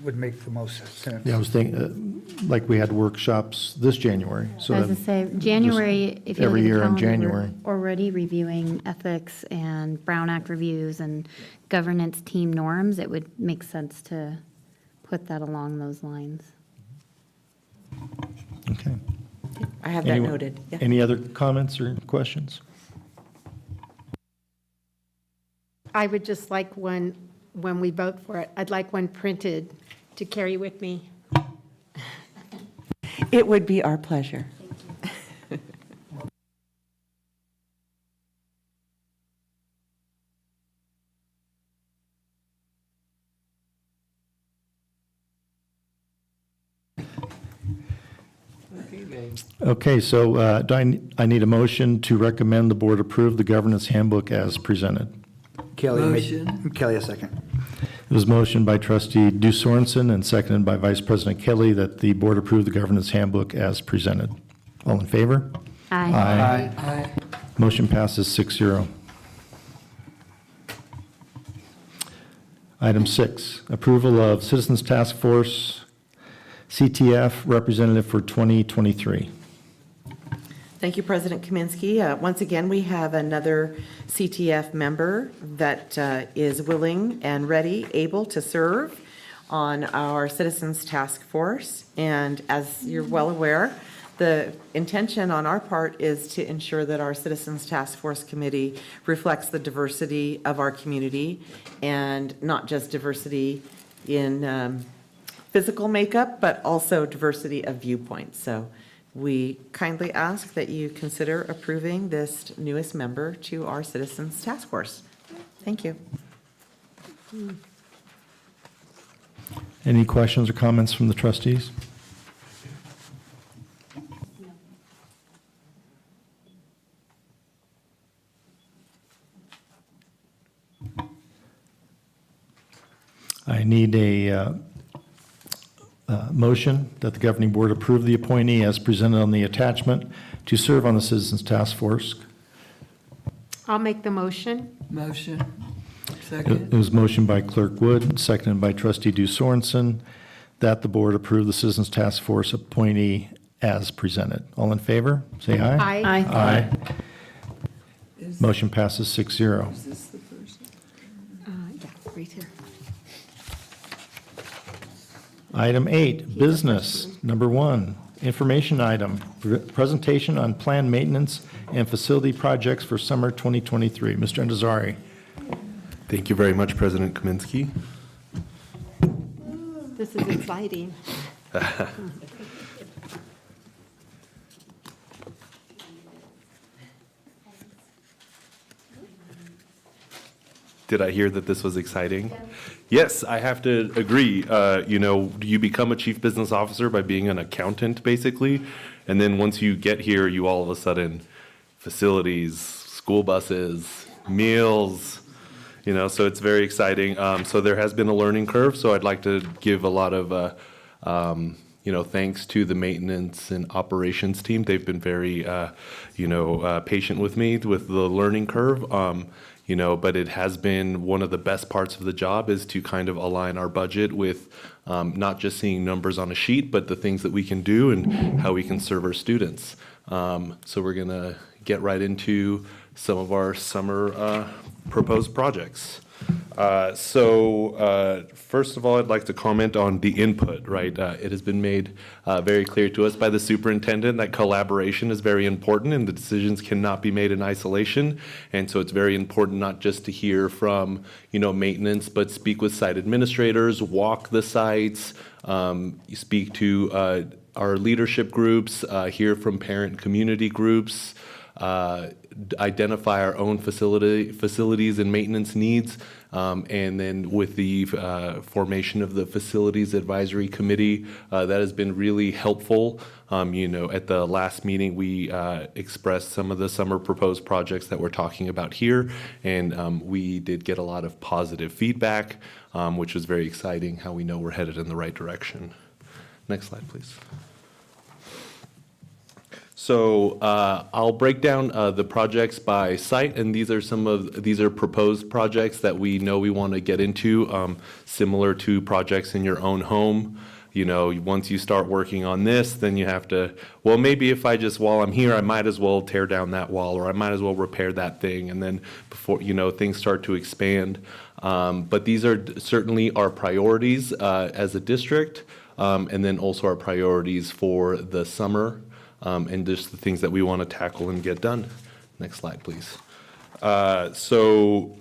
would make the most sense. Yeah, I was thinking, like we had workshops this January, so I was that going to say, January, if you look every at the year in calendar, January. we're already reviewing ethics and Brown Act reviews and governance team norms. It would make sense to put that along those lines. Okay. I have that noted. Yeah. Any other comments or questions? I would just like one, when we vote for it, I'd like one printed to carry with me. It would be our pleasure. Okay, so I need a motion to recommend the board approve the governance handbook as presented. Kelly, a second. It was motioned by trustee Du Sorensen and seconded by Vice President Kelly that the board approve the governance handbook as presented. All in favor? Aye. Aye. Motion passes 6-0. Item 6, approval of Citizens Task Force CTF representative for 2023. Thank you, President Kaminsky. Once again, we have another CTF member that is willing and ready, able to serve on our Citizens Task Force. And as you're well aware, the intention on our part is to ensure that our Citizens Task Force Committee reflects the diversity of our community, and not just diversity in physical makeup, but also diversity of viewpoints. So we kindly ask that you consider approving this newest member to our Citizens Task Force. Thank you. Any questions or comments from the trustees? I need a motion that the governing board approve the appointee as presented on the attachment to serve on the Citizens Task Force. I'll make the motion. Motion. It Second. was motioned by Clerk Wood, seconded by Trustee Du Sorensen, that the board approve the Citizens Task Force appointee as presented. All in favor, say aye. Aye. Aye. Is Motion passes 6-0. is this the person? Yeah, right here. Item 8, business. Number 1, information item, presentation on planned maintenance and facility projects for summer 2023. Mr. Endazari. Thank you very much, President Kaminsky. This is exciting. Did I hear that this was exciting? Yes, I have to agree. You become a chief business officer by being an accountant, basically. And then once you get here, you all of a sudden, facilities, school buses, meals, so it's very exciting. So there has been a learning curve. So I'd like to give a lot of, thanks to the maintenance and operations team. They've been very, patient with me with the learning curve. But it has been one of the best parts of the job is to kind of align our budget with not just seeing numbers on a sheet, but the things that we can do and how we can serve our students. So we're going to get right into some of our summer proposed projects. First of all, I'd like to comment on the input, right? It has been made very clear to us by the superintendent that collaboration is very important and the decisions cannot be made in isolation. And so it's very important not just to hear from, maintenance, but speak with site administrators, walk the sites, speak to our leadership groups, hear from parent community groups, identify our own facilities and maintenance needs, and then with the formation of the Facilities Advisory Committee, that has been really helpful. At the last meeting, we expressed some of the summer proposed projects that we're talking about here, and we did get a lot of positive feedback, which was very exciting, how we know we're headed in the right direction. Next slide, please. So I'll break down the projects by site, and these are proposed projects that we know we want to get into, similar to projects in your own home. Once you start working on this, then you have to, well, maybe while I'm here, I might as well tear down that wall, or I might as well repair that thing, and then before, things start to expand. But these are certainly our priorities as a district, and then also our priorities for the summer. And just the things that we want to tackle and get done. Next slide, please. So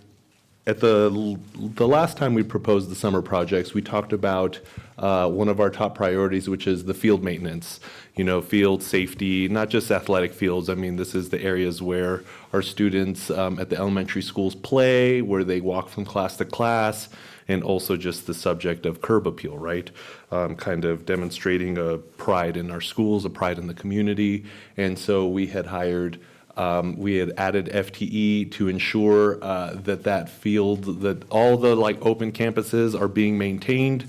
at the last time we proposed the summer projects, we talked about one of our top priorities, which is the field maintenance. Field safety, not just athletic fields. I mean, this is the areas where our students at the elementary schools play, where they walk from class to class, and also just the subject of curb appeal, right? Kind of demonstrating a pride in our schools, a pride in the community. And so we had added FTE to ensure that field, that all the open campuses are being maintained,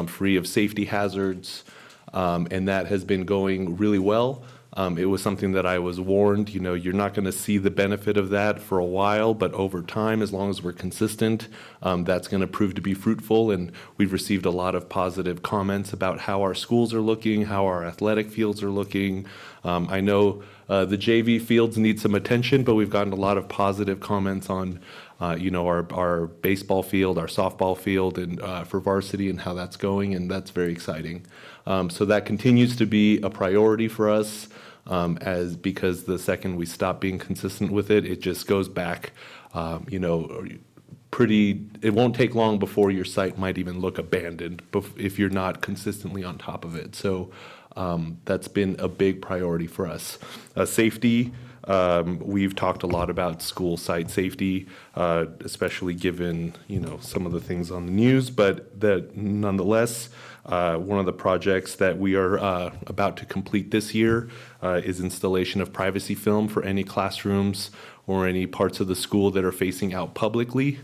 free of safety hazards. And that has been going really well. It was something that I was warned, you're not going to see the benefit of that for a while, but over time, as long as we're consistent, that's going to prove to be fruitful. And we've received a lot of positive comments about how our schools are looking, how our athletic fields are looking. I know the JV fields need some attention, but we've gotten a lot of positive comments on our baseball field, our softball field, and for varsity and how that's going, and that's very exciting. So that continues to be a priority for us, because the second we stop being consistent with it, it just goes back, it won't take long before your site might even look abandoned if you're not consistently on top of it. So that's been a big priority for us. Safety. We've talked a lot about school site safety, especially given, some of the things on the news, but that nonetheless, one of the projects that we are about to complete this year is installation of privacy film for any classrooms or any parts of the school that are facing out publicly.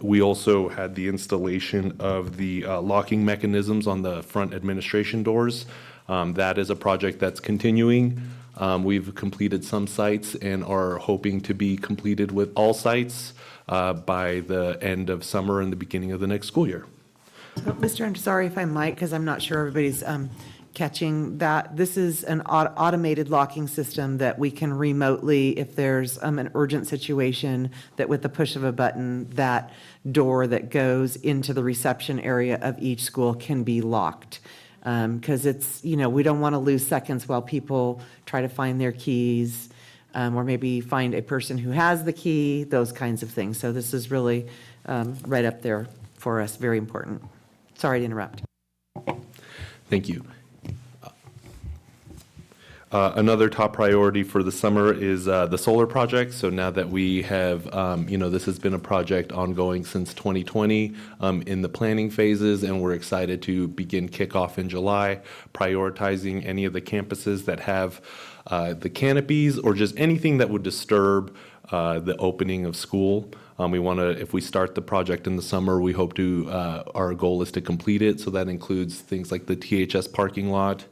We also had the installation of the locking mechanisms on the front administration doors. That is a project that's continuing. We've completed some sites and are hoping to be completed with all sites by the end of summer and the beginning of the next school year. Mr. I'm sorry if I might, because I'm not sure everybody's catching that. This is an automated locking system that we can remotely, if there's an urgent situation, that with the push of a button, that door that goes into the reception area of each school can be locked. Because it's, we don't want to lose seconds while people try to find their keys, or maybe find a person who has the key, those kinds of things. So this is really right up there for us, very important. Sorry to interrupt. Thank you. Another top priority for the summer is the solar project. So now that we have, this has been a project ongoing since 2020 in the planning phases, and we're excited to begin kickoff in July, prioritizing any of the campuses that have the canopies or just anything that would disturb the opening of school. We want to, if we start the project in the summer, we hope to, our goal is to complete it. So that includes things like the THS parking lot,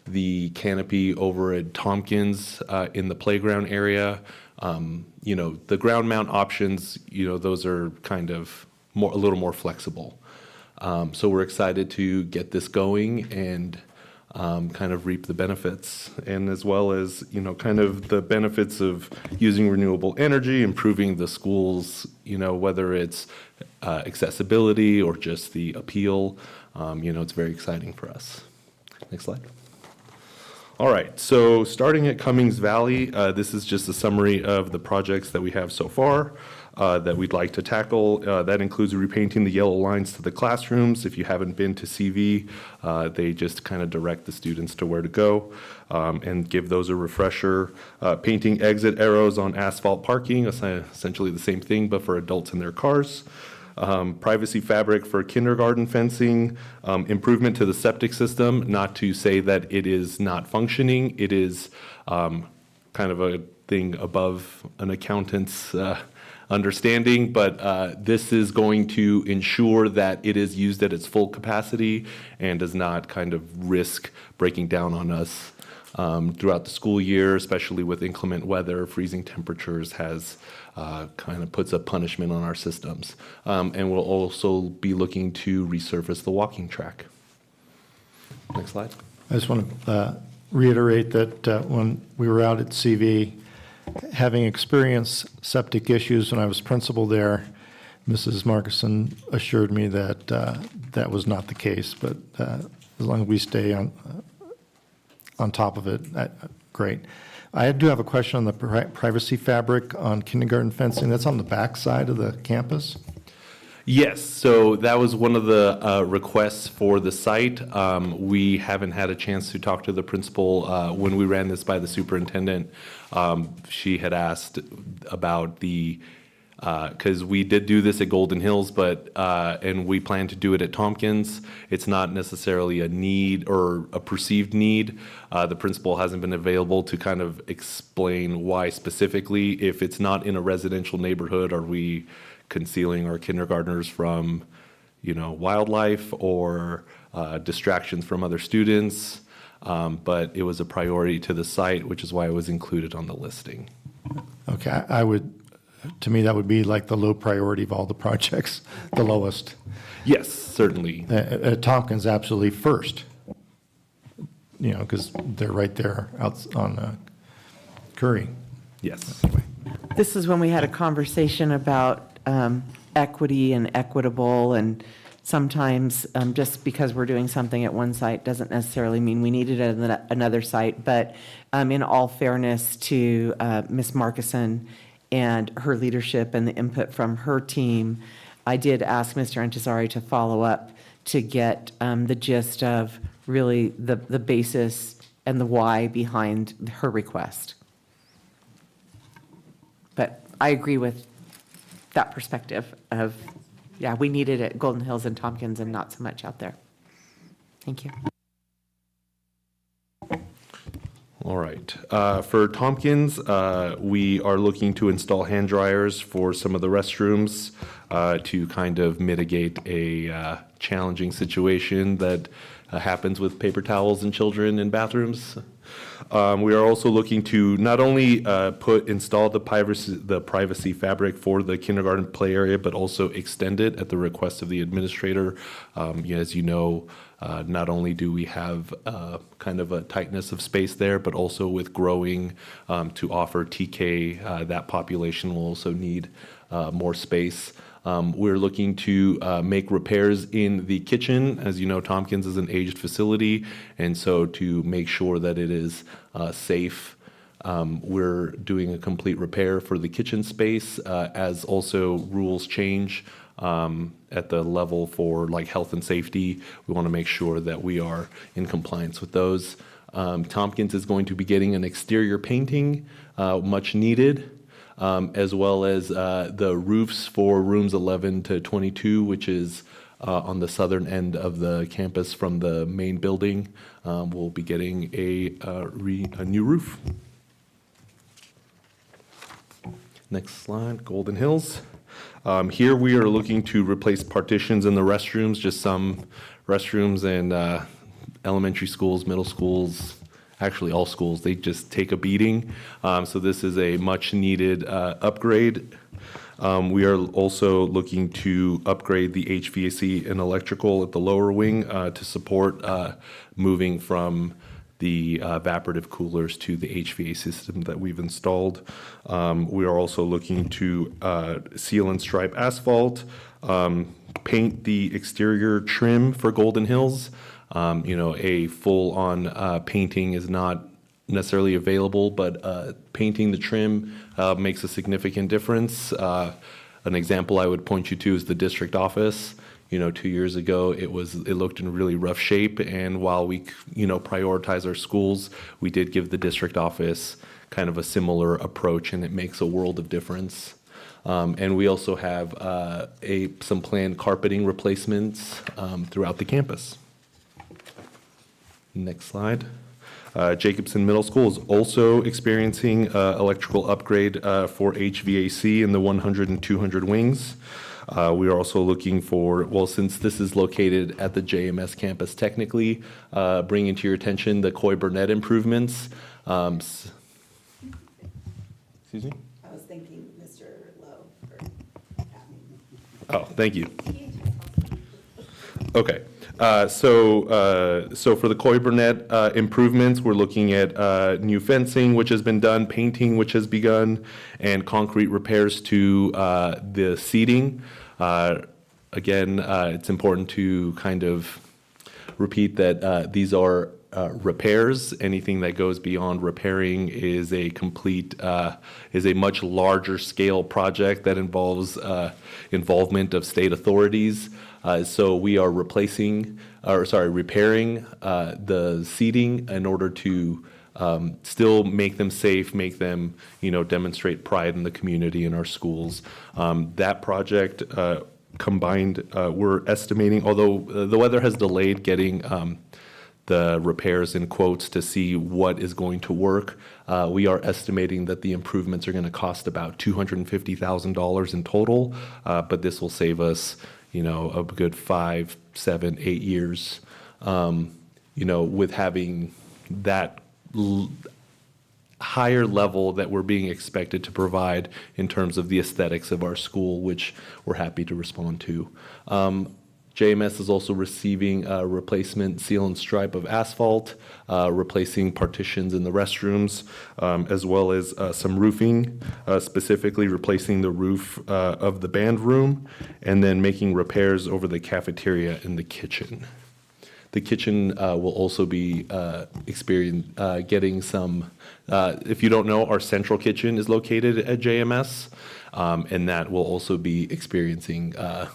the canopy over at Tompkins in the playground area. The ground mount options, those are kind of a little more flexible. So we're excited to get this going and kind of reap the benefits, and as well as, kind of the benefits of using renewable energy, improving the schools, whether it's accessibility or just the appeal. It's very exciting for us. Next slide. All right, so starting at Cummings Valley, this is just a summary of the projects that we have so far that we'd like to tackle. That includes repainting the yellow lines to the classrooms. If you haven't been to CV, they just kind of direct the students to where to go and give those a refresher. Painting exit arrows on asphalt parking, essentially the same thing, but for adults in their cars. Privacy fabric for kindergarten fencing, improvement to the septic system, not to say that it is not functioning. It is kind of a thing above an accountant's understanding, but this is going to ensure that it is used at its full capacity and does not kind of risk breaking down on us throughout the school year, especially with inclement weather. Freezing temperatures has kind of puts a punishment on our systems. And we'll also be looking to resurface the walking track. Next slide. I just want to reiterate that when we were out at CV, having experienced septic issues when I was principal there, Mrs. Markison assured me that that was not the case, but as long as we stay on top of it, great. I do have a question on the privacy fabric on kindergarten fencing. That's on the back side of the campus? Yes, so that was one of the requests for the site. We haven't had a chance to talk to the principal. When we ran this by the superintendent, she had asked about the, because we did do this at Golden Hills, but and we plan to do it at Tompkins. It's not necessarily a need or a perceived need. The principal hasn't been available to kind of explain why specifically. If it's not in a residential neighborhood, are we concealing our kindergartners from, wildlife or distractions from other students? but it was a priority to the site, which is why it was included on the listing. Okay, I would, to me, that would be like the low priority of all the projects, the lowest. Yes, certainly. Tompkins absolutely first, because they're right there out on Curry. Yes. This is when we had a conversation about equity and equitable, and sometimes just because we're doing something at one site doesn't necessarily mean we need it at another site. But in all fairness to Ms. Markison and her leadership and the input from her team, I did ask Mr. Antisari to follow up to get the gist of really the basis and the why behind her request. But I agree with that perspective of, yeah, we need it at Golden Hills and Tompkins and not so much out there. Thank you. All right. For Tompkins, we are looking to install hand dryers for some of the restrooms to kind of mitigate a challenging situation that happens with paper towels and children in bathrooms. We are also looking to not only install the privacy fabric for the kindergarten play area, but also extend it at the request of the administrator. As you know, not only do we have kind of a tightness of space there, but also with growing to offer TK, that population will also need more space. We're looking to make repairs in the kitchen. As you know, Tompkins is an aged facility, and so to make sure that it is safe, we're doing a complete repair for the kitchen space, as also rules change at the level for like health and safety. We want to make sure that we are in compliance with those. Tompkins is going to be getting an exterior painting, much needed. As well as the roofs for rooms 11 to 22, which is on the southern end of the campus from the main building. We'll be getting a new roof. Next slide, Golden Hills. Here we are looking to replace partitions in the restrooms, just some restrooms in elementary schools, middle schools, actually all schools, they just take a beating. So this is a much needed upgrade. We are also looking to upgrade the HVAC and electrical at the lower wing to support moving from the evaporative coolers to the HVAC system that we've installed. We are also looking to seal and stripe asphalt, paint the exterior trim for Golden Hills. A full-on painting is not necessarily available, but painting the trim makes a significant difference. An example I would point you to is the district office. 2 years ago, it looked in really rough shape, and while we, prioritize our schools, we did give the district office kind of a similar approach, and it makes a world of difference. And we also have some planned carpeting replacements throughout the campus. Next slide. Jacobson Middle School is also experiencing electrical upgrade for HVAC in the 100 and 200 wings. We are also looking for, since this is located at the JMS campus technically, bringing to your attention the Coy Burnett improvements. Excuse me? I was thinking Mr. Lowe. Oh, thank you. Okay. So for the Coy Burnett improvements, we're looking at new fencing, which has been done, painting, which has begun, and concrete repairs to the seating. Again, it's important to kind of repeat that these are repairs. Anything that goes beyond repairing is a much larger scale project that involves involvement of state authorities. So we are repairing the seating in order to still make them safe, make them, demonstrate pride in the community in our schools. That project combined, we're estimating, although the weather has delayed getting the repairs in quotes to see what is going to work, we are estimating that the improvements are going to cost about $250,000 in total, but this will save us a good 5, 7, 8 years, with having that higher level that we're being expected to provide in terms of the aesthetics of our school, which we're happy to respond to. JMS is also receiving a replacement seal and stripe of asphalt, replacing partitions in the restrooms, as well as some roofing, specifically replacing the roof of the band room, and then making repairs over the cafeteria and the kitchen. The kitchen will also be getting some, if you don't know, our central kitchen is located at JMS, and that will also be experiencing a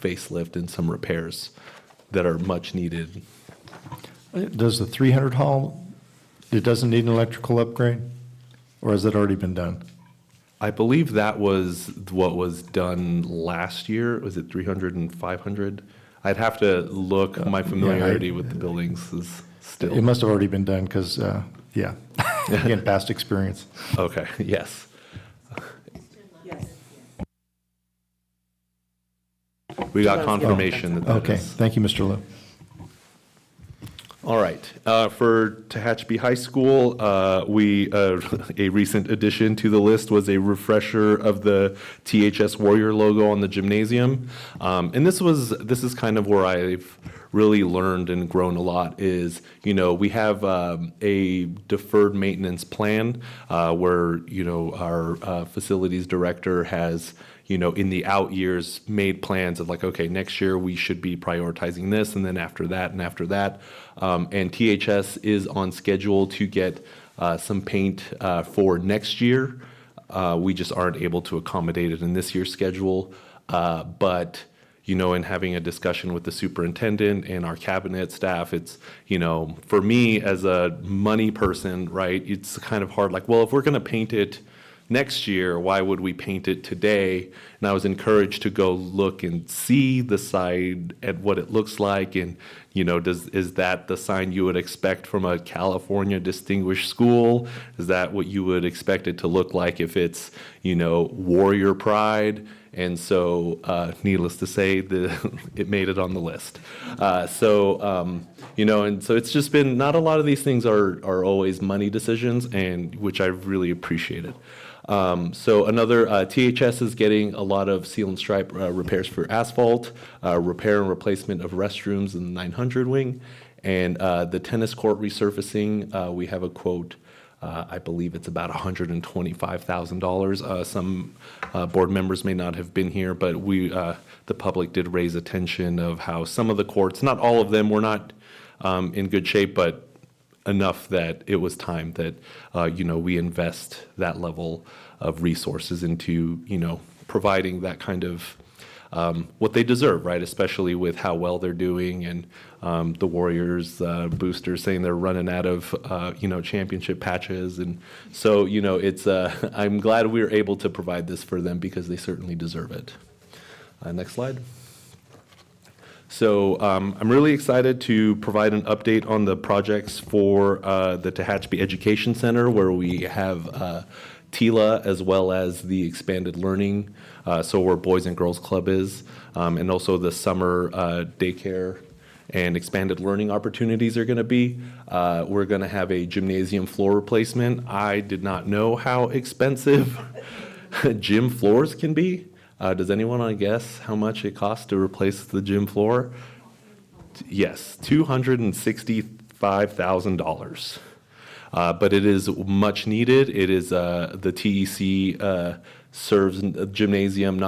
facelift and some repairs that are much needed. Does the 300 hall, it doesn't need an electrical upgrade? Or has it already been done? I believe that was what was done last year. Was it 300 and 500? I'd have to look. My familiarity with the buildings is still. It must have already been done because, yeah, again, past experience. Okay, yes. We got confirmation that that Okay, is. thank you, Mr. Liu. All right. For Tehachapi High School, a recent addition to the list was a refresher of the THS Warrior logo on the gymnasium. And this is kind of where I've really learned and grown a lot is, we have a deferred maintenance plan where, our facilities director has in the out years made plans of like, okay, next year we should be prioritizing this, and then after that and after that. And THS is on schedule to get some paint for next year. We just aren't able to accommodate it in this year's schedule. But in having a discussion with the superintendent and our cabinet staff, it's, for me as a money person, right, it's kind of hard, like, well, if we're going to paint it next year, why would we paint it today? And I was encouraged to go look and see the side at what it looks like, and is that the sign you would expect from a California distinguished school? Is that what you would expect it to look like if it's Warrior Pride? And so, needless to say, it made it on the list. And so it's just been, not a lot of these things are always money decisions, and which I've really appreciated. So another, THS is getting a lot of seal and stripe repairs for asphalt, repair and replacement of restrooms in the 900 wing, and the tennis court resurfacing, we have a quote, I believe it's about $125,000. Some board members may not have been here, but the public did raise attention of how some of the courts, not all of them, were not in good shape, but enough that it was time that, we invest that level of resources into, providing that kind of what they deserve, right? Especially with how well they're doing, and the Warriors boosters saying they're running out of, championship patches. And so, it's, I'm glad we were able to provide this for them because they certainly deserve it. Next slide. So I'm really excited to provide an update on the projects for the Tehachapi Education Center, where we have TILA as well as the expanded learning, so where Boys and Girls Club is, and also the summer daycare and expanded learning opportunities are going to be. We're going to have a gymnasium floor replacement. I did not know how expensive gym floors can be. Does anyone want to guess how much it costs to replace the gym floor? Yes, $265,000. But it is much needed. It is the TEC serves a gymnasium,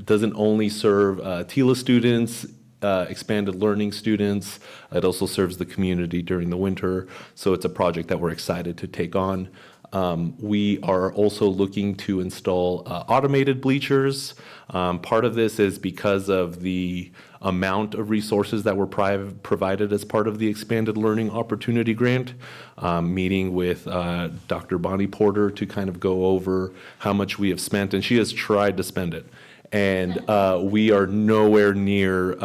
doesn't only serve TILA students, expanded learning students. It also serves the community during the winter. So it's a project that we're excited to take on. We are also looking to install automated bleachers. Part of this is because of the amount of resources that were provided as part of the Expanded Learning Opportunity Grant, meeting with Dr. Bonnie Porter to kind of go over how much we have spent, and she has tried to spend it. And we are nowhere near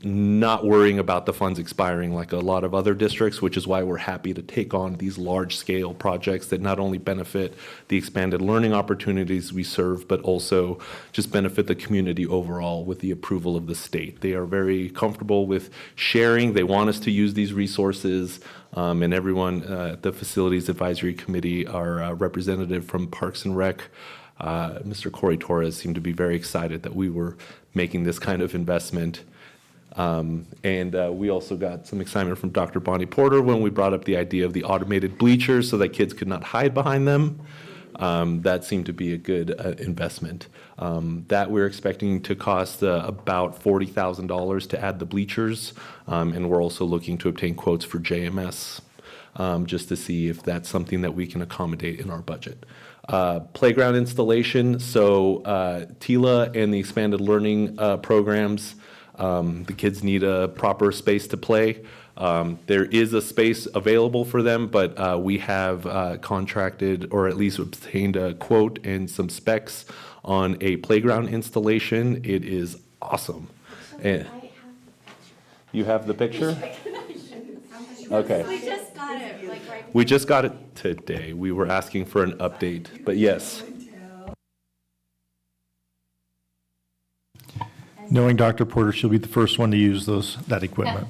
not worrying about the funds expiring like a lot of other districts, which is why we're happy to take on these large-scale projects that not only benefit the expanded learning opportunities we serve, but also just benefit the community overall with the approval of the state. They are very comfortable with sharing. They want us to use these resources, and everyone at the Facilities Advisory Committee, our representative from Parks and Rec, Mr. Corey Torres, seemed to be very excited that we were making this kind of investment. We also got some excitement from Dr. Bonnie Porter when we brought up the idea of the automated bleachers so that kids could not hide behind them. That seemed to be a good investment. That we're expecting to cost about $40,000 to add the bleachers, and we're also looking to obtain quotes for JMS just to see if that's something that we can accommodate in our budget. Playground installation, so TILA and the expanded learning programs, the kids need a proper space to play. There is a space available for them, but we have contracted or at least obtained a quote and some specs on a playground installation. It is awesome. And you have the picture? Okay. We just got it, like right. We just got it today. We were asking for an update, but yes. Knowing Dr. Porter, she'll be the first one to use that equipment.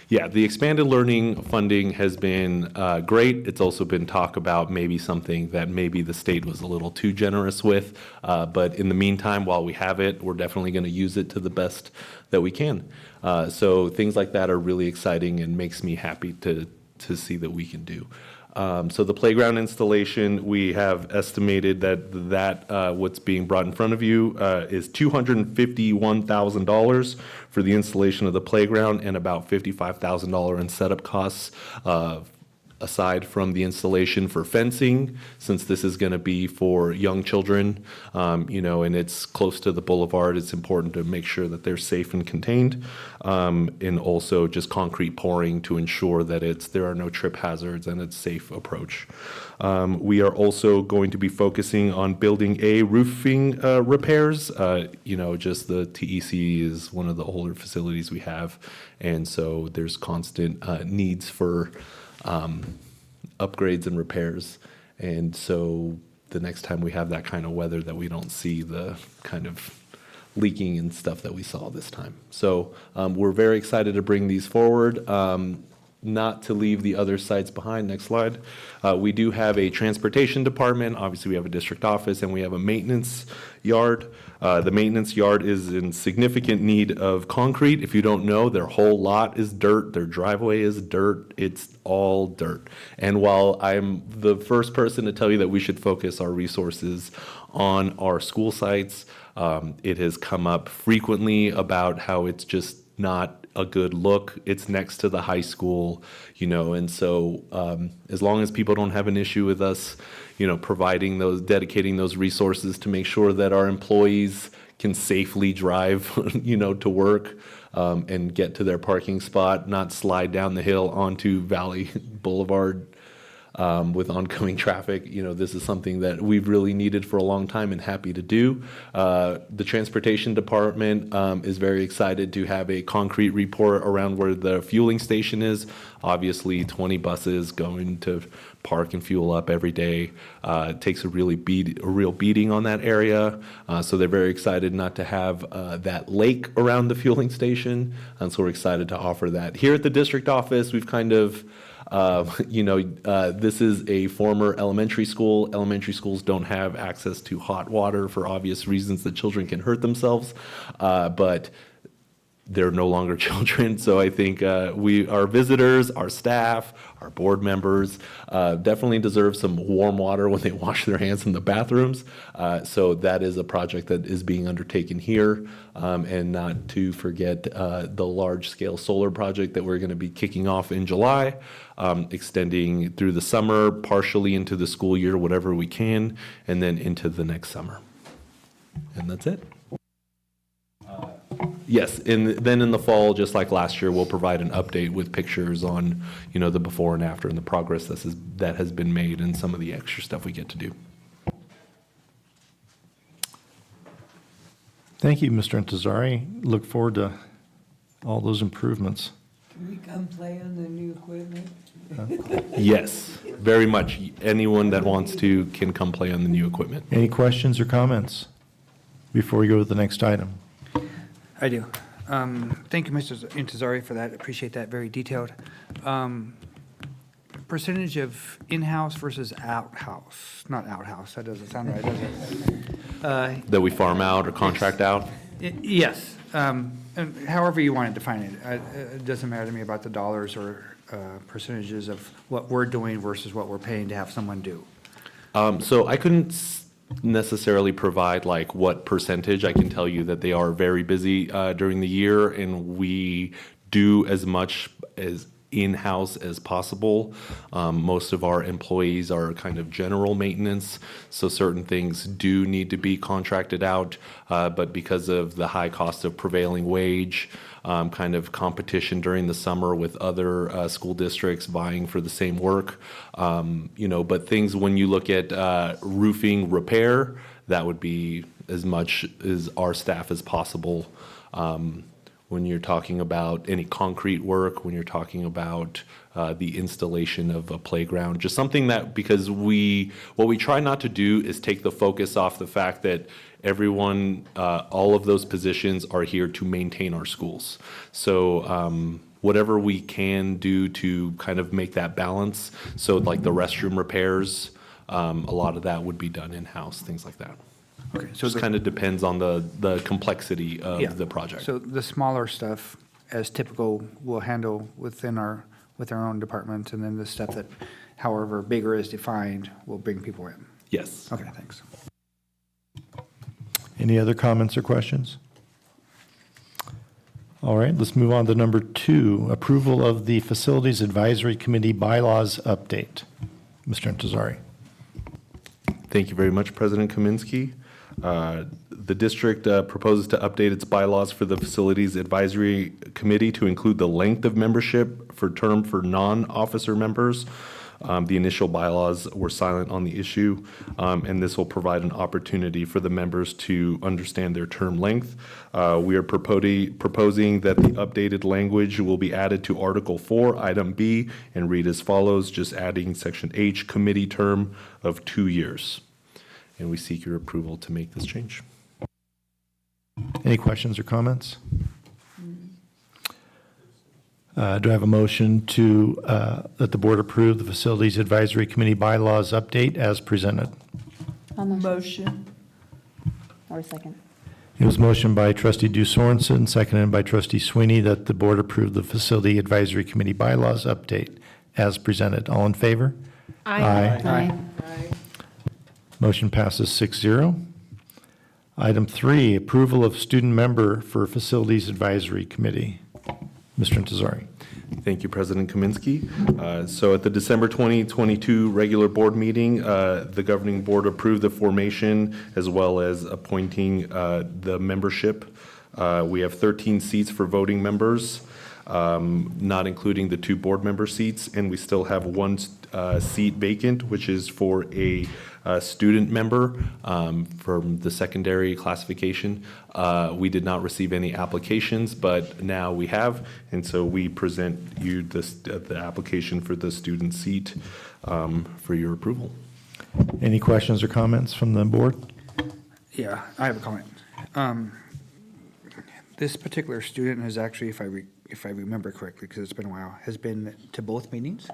Yeah, the expanded learning funding has been great. It's also been talk about maybe something that maybe the state was a little too generous with. But in the meantime, while we have it, we're definitely going to use it to the best that we can. So things like that are really exciting and makes me happy to see that we can do. So the playground installation, we have estimated that what's being brought in front of you is $251,000 for the installation of the playground and about $55,000 in setup costs aside from the installation for fencing, since this is going to be for young children, and it's close to the boulevard, it's important to make sure that they're safe and contained, and also just concrete pouring to ensure that there are no trip hazards and it's safe approach. We are also going to be focusing on building A, roofing repairs. Just the TEC is one of the older facilities we have, and so there's constant needs for upgrades and repairs. And so the next time we have that kind of weather, that we don't see the kind of leaking and stuff that we saw this time. So we're very excited to bring these forward. Not to leave the other sites behind. Next slide. We do have a transportation department. Obviously, we have a district office and we have a maintenance yard. The maintenance yard is in significant need of concrete. If you don't know, their whole lot is dirt. Their driveway is dirt. It's all dirt. And while I'm the first person to tell you that we should focus our resources on our school sites, it has come up frequently about how it's just not a good look. It's next to the high school, and so as long as people don't have an issue with us, dedicating those resources to make sure that our employees can safely drive, to work and get to their parking spot, not slide down the hill onto Valley Boulevard with oncoming traffic. This is something that we've really needed for a long time and happy to do. The transportation department is very excited to have a concrete report around where the fueling station is. Obviously, 20 buses going to park and fuel up every day takes a real beating on that area. So they're very excited not to have that lake around the fueling station. And so we're excited to offer that. Here at the district office, we've kind of this is a former elementary school. Elementary schools don't have access to hot water for obvious reasons that children can hurt themselves, but they're no longer children. So I think our visitors, our staff, our board members definitely deserve some warm water when they wash their hands in the bathrooms. So that is a project that is being undertaken here. And not to forget the large-scale solar project that we're going to be kicking off in July, extending through the summer, partially into the school year, whatever we can, and then into the next summer. And that's it. Yes, and then in the fall, just like last year, we'll provide an update with pictures on, the before and after and the progress that has been made and some of the extra stuff we get to do. Thank you, Mr. Intezari. Look forward to all those improvements. Can we come play on the new equipment? Yes, very much. Anyone that wants to can come play on the new equipment. Any questions or comments before we go to the next item? I do. Thank you, Mr. Intezari, for that. Appreciate that, very detailed. Percentage of in-house versus out-house, not out-house, that doesn't sound right, does it? That we farm out or contract out? Yes, and however you want to define it. It doesn't matter to me about the dollars or percentages of what we're doing versus what we're paying to have someone do. So I couldn't necessarily provide like what percentage. I can tell you that they are very busy during the year, and we do as much as in-house as possible. Most of our employees are kind of general maintenance, so certain things do need to be contracted out, but because of the high cost of prevailing wage, kind of competition during the summer with other school districts vying for the same work, but things when you look at roofing repair, that would be as much as our staff as possible. When you're talking about any concrete work, when you're talking about the installation of a playground, just something that, because what we try not to do is take the focus off the fact that everyone, all of those positions are here to maintain our schools. So whatever we can do to kind of make that balance, so like the restroom repairs, a lot of that would be done in-house, things like that. Okay, so Just kind of depends on the complexity Yeah. of the project. So the smaller stuff, as typical, we'll handle with our own department, and then the stuff that, however bigger is defined, we'll bring people in. Yes. Okay, thanks. Any other comments or questions? All right, let's move on to number 2, approval of the Facilities Advisory Committee bylaws update. Mr. Intezari. Thank you very much, President Kaminsky. The district proposes to update its bylaws for the Facilities Advisory Committee to include the length of membership for term for non-officer members. The initial bylaws were silent on the issue, and this will provide an opportunity for the members to understand their term length. We are proposing that the updated language will be added to Article 4, Item B, and read as follows, just adding Section H, committee term of 2 years. And we seek your approval to make this change. Any questions or comments? Do I have a motion to, that the board approve the Facilities Advisory Committee bylaws update as presented? Motion. Or second. It was motioned by trustee Du Sorensen, seconded by trustee Sweeney, that the board approve the Facility Advisory Committee bylaws update as presented. All in favor? Aye. Motion passes 6-0. Item 3, approval of student member for Facilities Advisory Committee. Mr. Intezari. Thank you, President Kaminsky. So at the December 2022 regular board meeting, the governing board approved the formation as well as appointing the membership. We have 13 seats for voting members, not including the 2 board member seats, and we still have 1 seat vacant, which is for a student member from the secondary classification. We did not receive any applications, but now we have, and so we present you the application for the student seat for your approval. Any questions or comments from the board? Yeah, I have a comment. This particular student has actually, if I remember correctly, because it's been a while, has been to both meetings.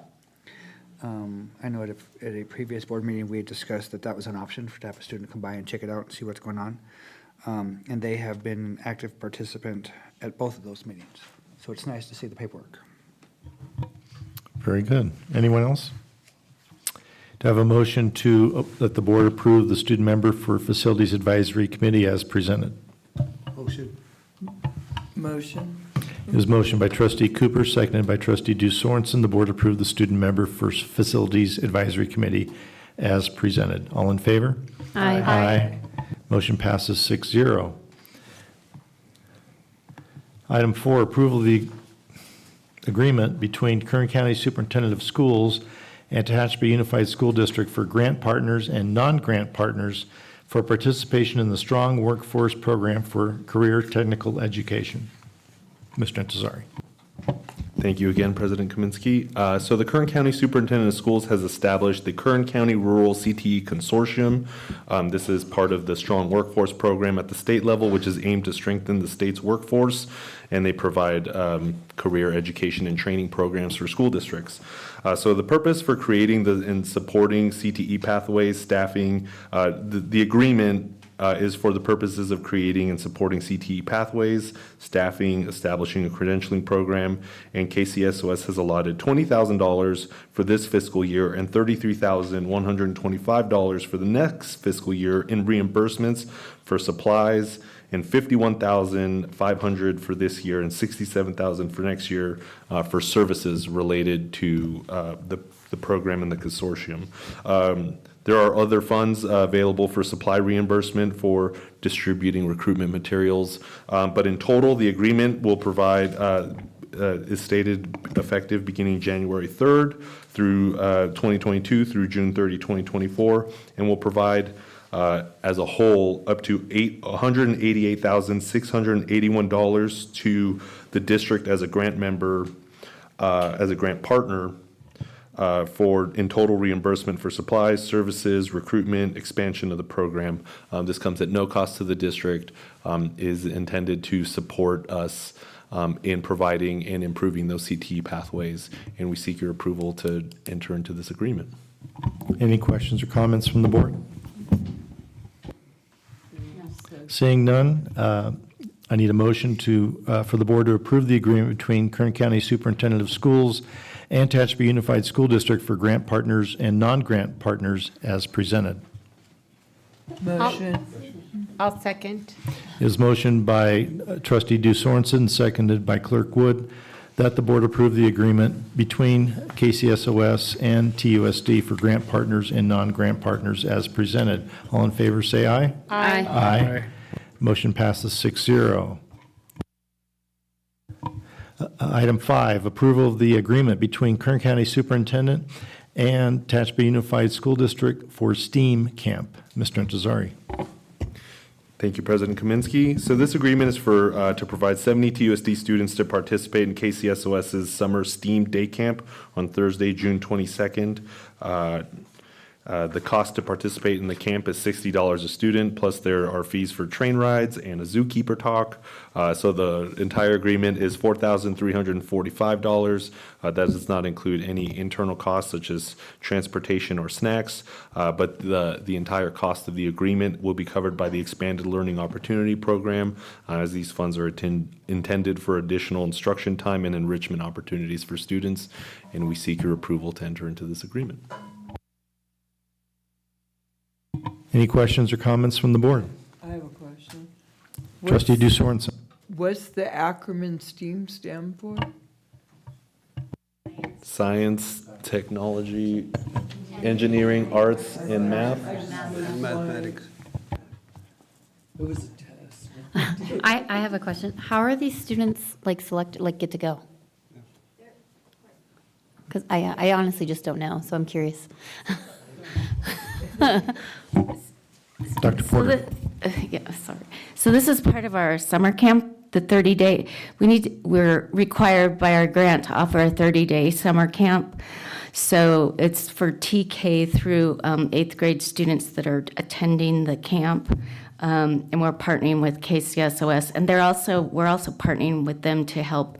I know at a previous board meeting, we had discussed that was an option to have a student come by and check it out and see what's going on. And they have been an active participant at both of those meetings. So it's nice to see the paperwork. Very good. Anyone else? Do I have a motion to, that the board approve the student member for Facilities Advisory Committee as presented? Motion. It was motioned by trustee Cooper, seconded by trustee Du Sorensen. The board approved the student member for Facilities Advisory Committee as presented. All in favor? Aye. Aye. Motion passes 6-0. Item 4, approval of the agreement between Kern County Superintendent of Schools and Tehachapi Unified School District for grant partners and non-grant partners for participation in the Strong Workforce Program for Career Technical Education. Mr. Intezari. Thank you again, President Kaminsky. So the Kern County Superintendent of Schools has established the Kern County Rural CTE Consortium. This is part of the Strong Workforce Program at the state level, which is aimed to strengthen the state's workforce, and they provide career education and training programs for school districts. So the purpose for creating and supporting CTE pathways, staffing, the agreement is for the purposes of creating and supporting CTE pathways, staffing, establishing a credentialing program, and KCSOS has allotted $20,000 for this fiscal year and $33,125 for the next fiscal year in reimbursements for supplies, and $51,500 for this year and $67,000 for next year for services related to the program and the consortium. There are other funds available for supply reimbursement for distributing recruitment materials, but in total, the agreement will provide, is stated effective beginning January 3rd through 2022 through June 30, 2024, and will provide as a whole up to $188,681 to the district as a grant member, as a grant partner, for in total reimbursement for supplies, services, recruitment, expansion of the program. This comes at no cost to the district, is intended to support us in providing and improving those CTE pathways, and we seek your approval to enter into this agreement. Any questions or comments from the board? Seeing none, I need a motion for the board to approve the agreement between Kern County Superintendent of Schools and Tehachapi Unified School District for grant partners and non-grant partners as presented. Motion. I'll second. It is motioned by Trustee Du Sorensen, seconded by Clerk Wood, that the board approve the agreement between KCSOS and TUSD for grant partners and non-grant partners as presented. All in favor, say aye. Aye. Aye. Motion passes 6-0. Item 5, approval of the agreement between Kern County Superintendent and Tehachapi Unified School District for STEAM Camp. Mr. Intezari. Thank you, President Kaminsky. So this agreement is for to provide 70 TUSD students to participate in KCSOS's Summer STEAM Day Camp on Thursday, June 22nd. The cost to participate in the camp is $60 a student, plus there are fees for train rides and a zookeeper talk. So the entire agreement is $4,345. That does not include any internal costs such as transportation or snacks, but the entire cost of the agreement will be covered by the Expanded Learning Opportunity Program, as these funds are intended for additional instruction time and enrichment opportunities for students, and we seek your approval to enter into this agreement. Any questions or comments from the board? I have a question. Trustee Du Sorensen. What's the acronym STEAM stand for? Science, technology, engineering, arts, and math. Mathematics. It was a test. I have a question. How are these students selected, get to go? Because I honestly just don't know, so I'm curious. Dr. Porter. Yeah, sorry. So this is part of our summer camp, the 30-day. We're required by our grant to offer a 30-day summer camp. So it's for TK through 8th grade students that are attending the camp. And we're partnering with KCSOS. And we're also partnering with them to help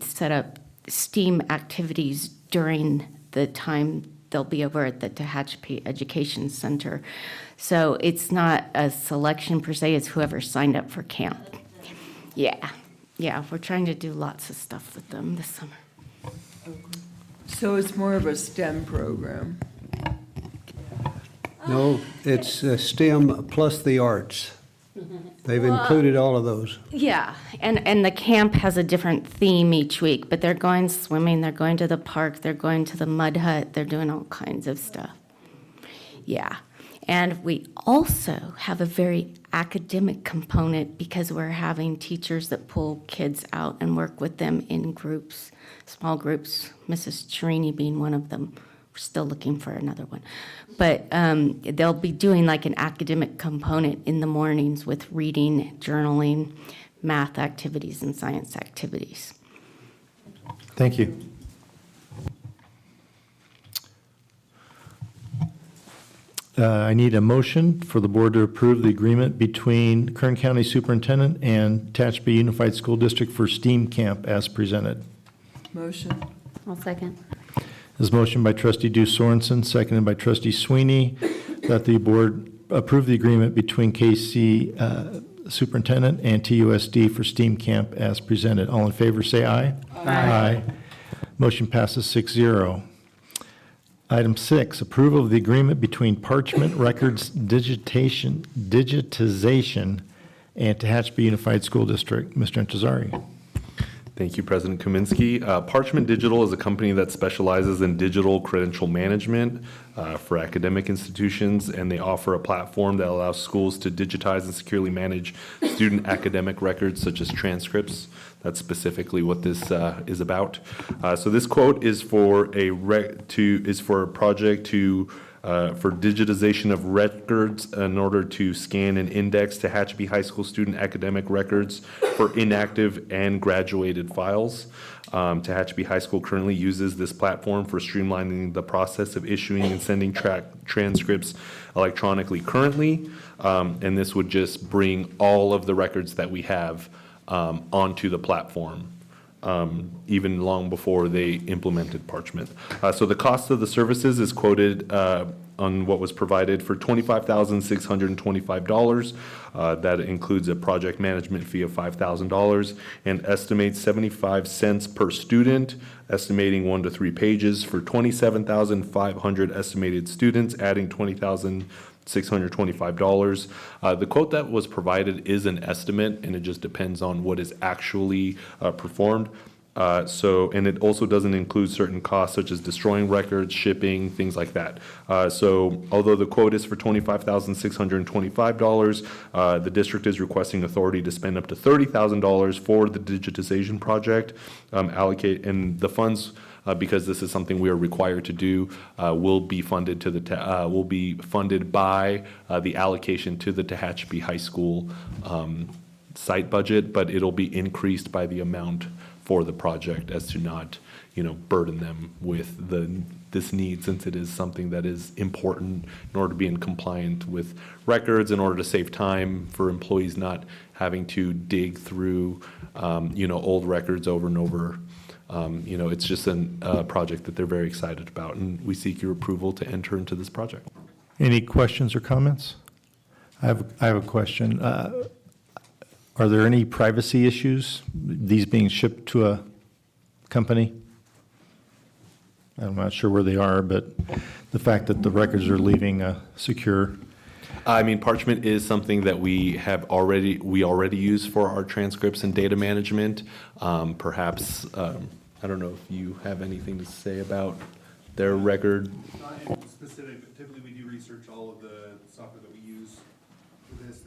set up STEAM activities during the time they'll be over at the Tehachapi Education Center. So it's not a selection per se, it's whoever signed up for camp. Yeah, we're trying to do lots of stuff with them this summer. So it's more of a STEM program. No, it's STEM plus the arts. They've included all of those. Yeah, and the camp has a different theme each week, but they're going swimming, they're going to the park, they're going to the mud hut, they're doing all kinds of stuff. Yeah, And we also have a very academic component because we're having teachers that pull kids out and work with them in groups, small groups, Mrs. Cherini being one of them. We're still looking for another one. But they'll be doing like an academic component in the mornings with reading, journaling, math activities, and science activities. Thank you. I need a motion for the board to approve the agreement between Kern County Superintendent and Tehachapi Unified School District for STEAM Camp as presented. Motion. I'll second. This motion by trustee Due Sorensen, seconded by trustee Sweeney, that the board approve the agreement between KC Superintendent and TUSD for STEAM Camp as presented. All in favor, say aye. Aye. Motion passes 6-0. Item 6, approval of the agreement between Parchment Records Digitization and Tehachapi Unified School District. Mr. Intezari. Thank you, President Kaminsky. Parchment Digital is a company that specializes in digital credential management for academic institutions, and they offer a platform that allows schools to digitize and securely manage student academic records such as transcripts. That's specifically what this is about. So this quote is for a project for digitization of records in order to scan and index Tehachapi High School student academic records for inactive and graduated files. Tehachapi High School currently uses this platform for streamlining the process of issuing and sending transcripts electronically currently, and this would just bring all of the records that we have onto the platform. Even long before they implemented Parchment. So the cost of the services is quoted on what was provided for $25,625. That includes a project management fee of $5,000 and estimates 75 cents per student, estimating 1 to 3 pages for 27,500 estimated students, adding $20,625. The quote that was provided is an estimate, and it just depends on what is actually performed. And it also doesn't include certain costs such as destroying records, shipping, things like that. So although the quote is for $25,625, the district is requesting authority to spend up to $30,000 for the digitization project, allocate, and the funds because this is something we are required to do, will be funded by the allocation to the Tehachapi High School site budget, but it'll be increased by the amount for the project as to not, burden them with this need, since it is something that is important in order to be in compliant with records, in order to save time for employees not having to dig through, old records over and over. It's just a project that they're very excited about, and we seek your approval to enter into this project. Any questions or comments? I have a question. Are there any privacy issues, these being shipped to a company? I'm not sure where they are, but the fact that the records are leaving secure. Parchment is something that we already use for our transcripts and data management. Perhaps, I don't know if you have anything to say about their record. Not in specific, but typically we do research all of the software that we use for this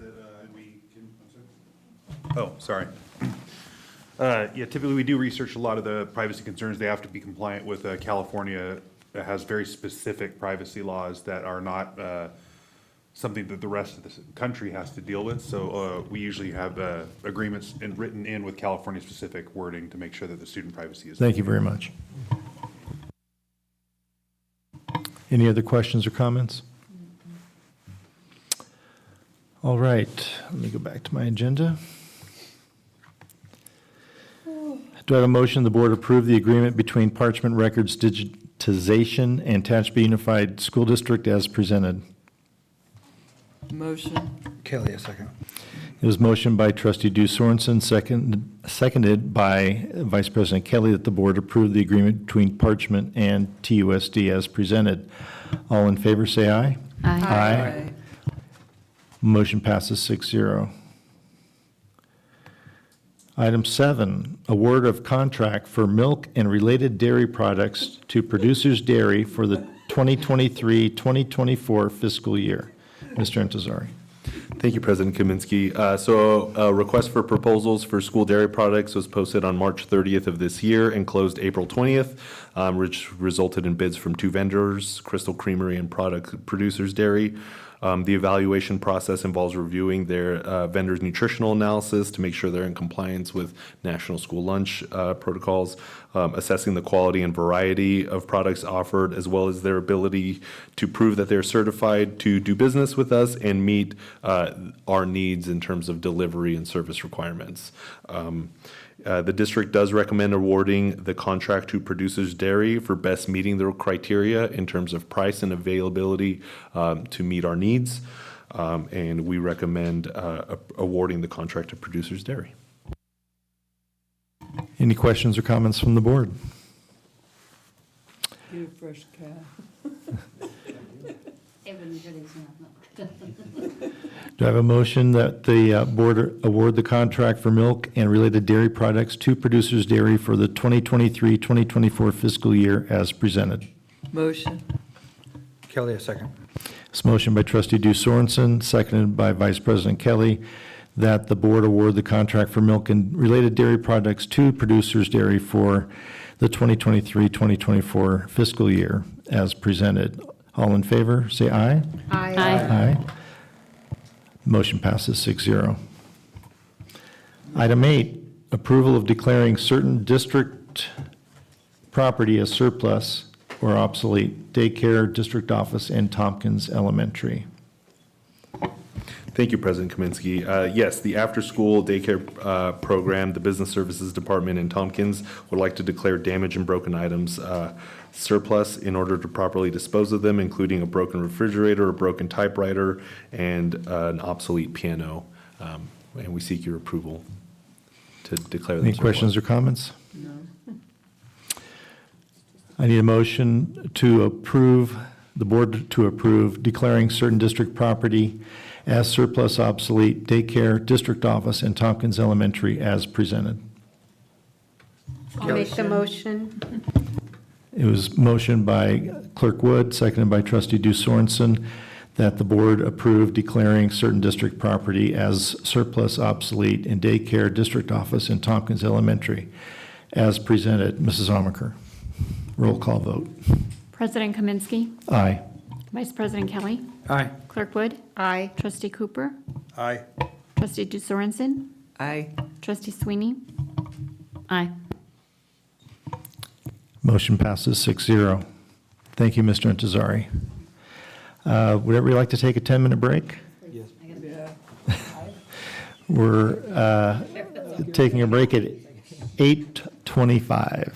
typically we do research a lot of the privacy concerns. They have to be compliant with California that has very specific privacy laws that are not something that the rest of the country has to deal with. So we usually have agreements written in with California-specific wording to make sure that the student privacy is. Thank you very much. Any other questions or comments? All right, let me go back to my agenda. Do I have a motion the board approve the agreement between Parchment Records Digitization and Tehachapi Unified School District as presented? Motion. Kelly, a second. It was motioned by trustee Due Sorensen, seconded by Vice President Kelly, that the board approve the agreement between Parchment and TUSD as presented. All in favor, say aye. Aye. Motion passes 6-0. Item 7, award of contract for milk and related dairy products to Producers Dairy for the 2023-2024 fiscal year. Mr. Intezari. Thank you, President Kaminsky. So a request for proposals for school dairy products was posted on March 30th of this year and closed April 20th, which resulted in bids from 2 vendors, Crystal Creamery and Product Producers Dairy. The evaluation process involves reviewing their vendors' nutritional analysis to make sure they're in compliance with National School Lunch protocols, assessing the quality and variety of products offered, as well as their ability to prove that they're certified to do business with us and meet our needs in terms of delivery and service requirements. The district does recommend awarding the contract to Producers Dairy for best meeting the criteria in terms of price and availability to meet our needs. And we recommend awarding the contract to Producers Dairy. Any questions or comments from the board? Get a fresh calf. Do I have a motion that the board award the contract for milk and related dairy products to Producers Dairy for the 2023-2024 fiscal year as presented? Motion. Kelly, a second. This motion by trustee Du Sorensen, seconded by Vice President Kelly, that the board award the contract for milk and related dairy products to Producers Dairy for the 2023-2024 fiscal year as presented. All in favor, say aye. Aye. Aye. Motion passes 6-0. Item 8, approval of declaring certain district property as surplus or obsolete, daycare, district office, and Tompkins Elementary. Thank you, President Kaminsky. Yes, the after-school daycare program, the Business Services Department in Tompkins would like to declare damaged and broken items surplus in order to properly dispose of them, including a broken refrigerator, a broken typewriter, and an obsolete piano. And we seek your approval to declare them Any surplus. questions or comments? No. I need a motion to approve, the board to approve declaring certain district property as surplus obsolete, daycare, district office, and Tompkins Elementary as presented. I'll make the motion. It was motioned by Clerk Wood, seconded by trustee Du Sorensen, that the board approve declaring certain district property as surplus obsolete in daycare, district office, and Tompkins Elementary as presented. Mrs. Amaker, roll call vote. President Kaminsky. Aye. Vice President Kelly. Aye. Clerk Wood. Aye. Trustee Cooper. Aye. Trustee Du Sorensen. Aye. Trustee Sweeney. Aye. Motion passes 6-0. Thank you, Mr. Intezari. Would everybody like to take a 10-minute break? Yeah. We're taking a break at 8:25.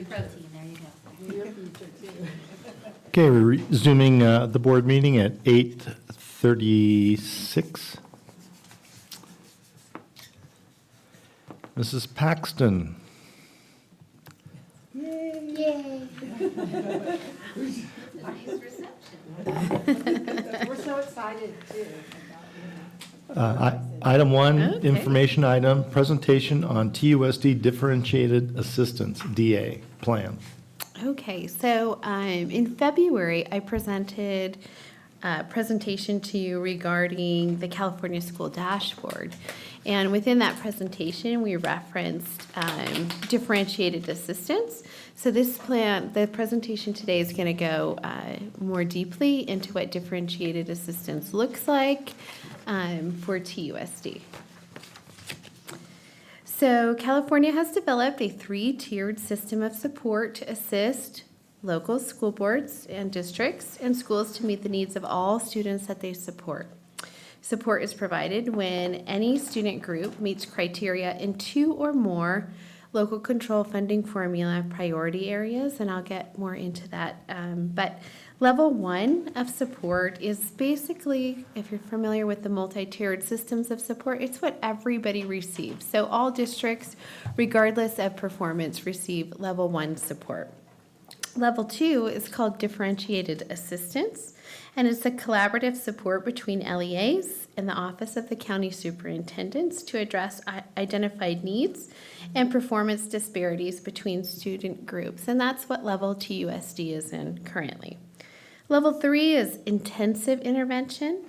your protein, there you go. Okay, we're resuming the board meeting at 8:36. Mrs. Paxton. Yay. We're so excited, too. Item one, Okay. information item, presentation on TUSD Differentiated Assistance, DA, plan. Okay, so in February, I presented a presentation to you regarding the California School Dashboard. And within that presentation, we referenced differentiated assistance. So this plan, the presentation today is going to go more deeply into what differentiated assistance looks like for TUSD. So California has developed a 3-tiered system of support to assist local school boards and districts and schools to meet the needs of all students that they support. Support is provided when any student group meets criteria in 2 or more local control funding formula priority areas, and I'll get more into that. But level 1 of support is basically, if you're familiar with the multi-tiered systems of support, it's what everybody receives. So all districts, regardless of performance, receive level 1 support. Level 2 is called differentiated assistance, and it's a collaborative support between LEAs and the Office of the County Superintendents to address identified needs and performance disparities between student groups, and that's what level TUSD is in currently. Level 3 is intensive intervention,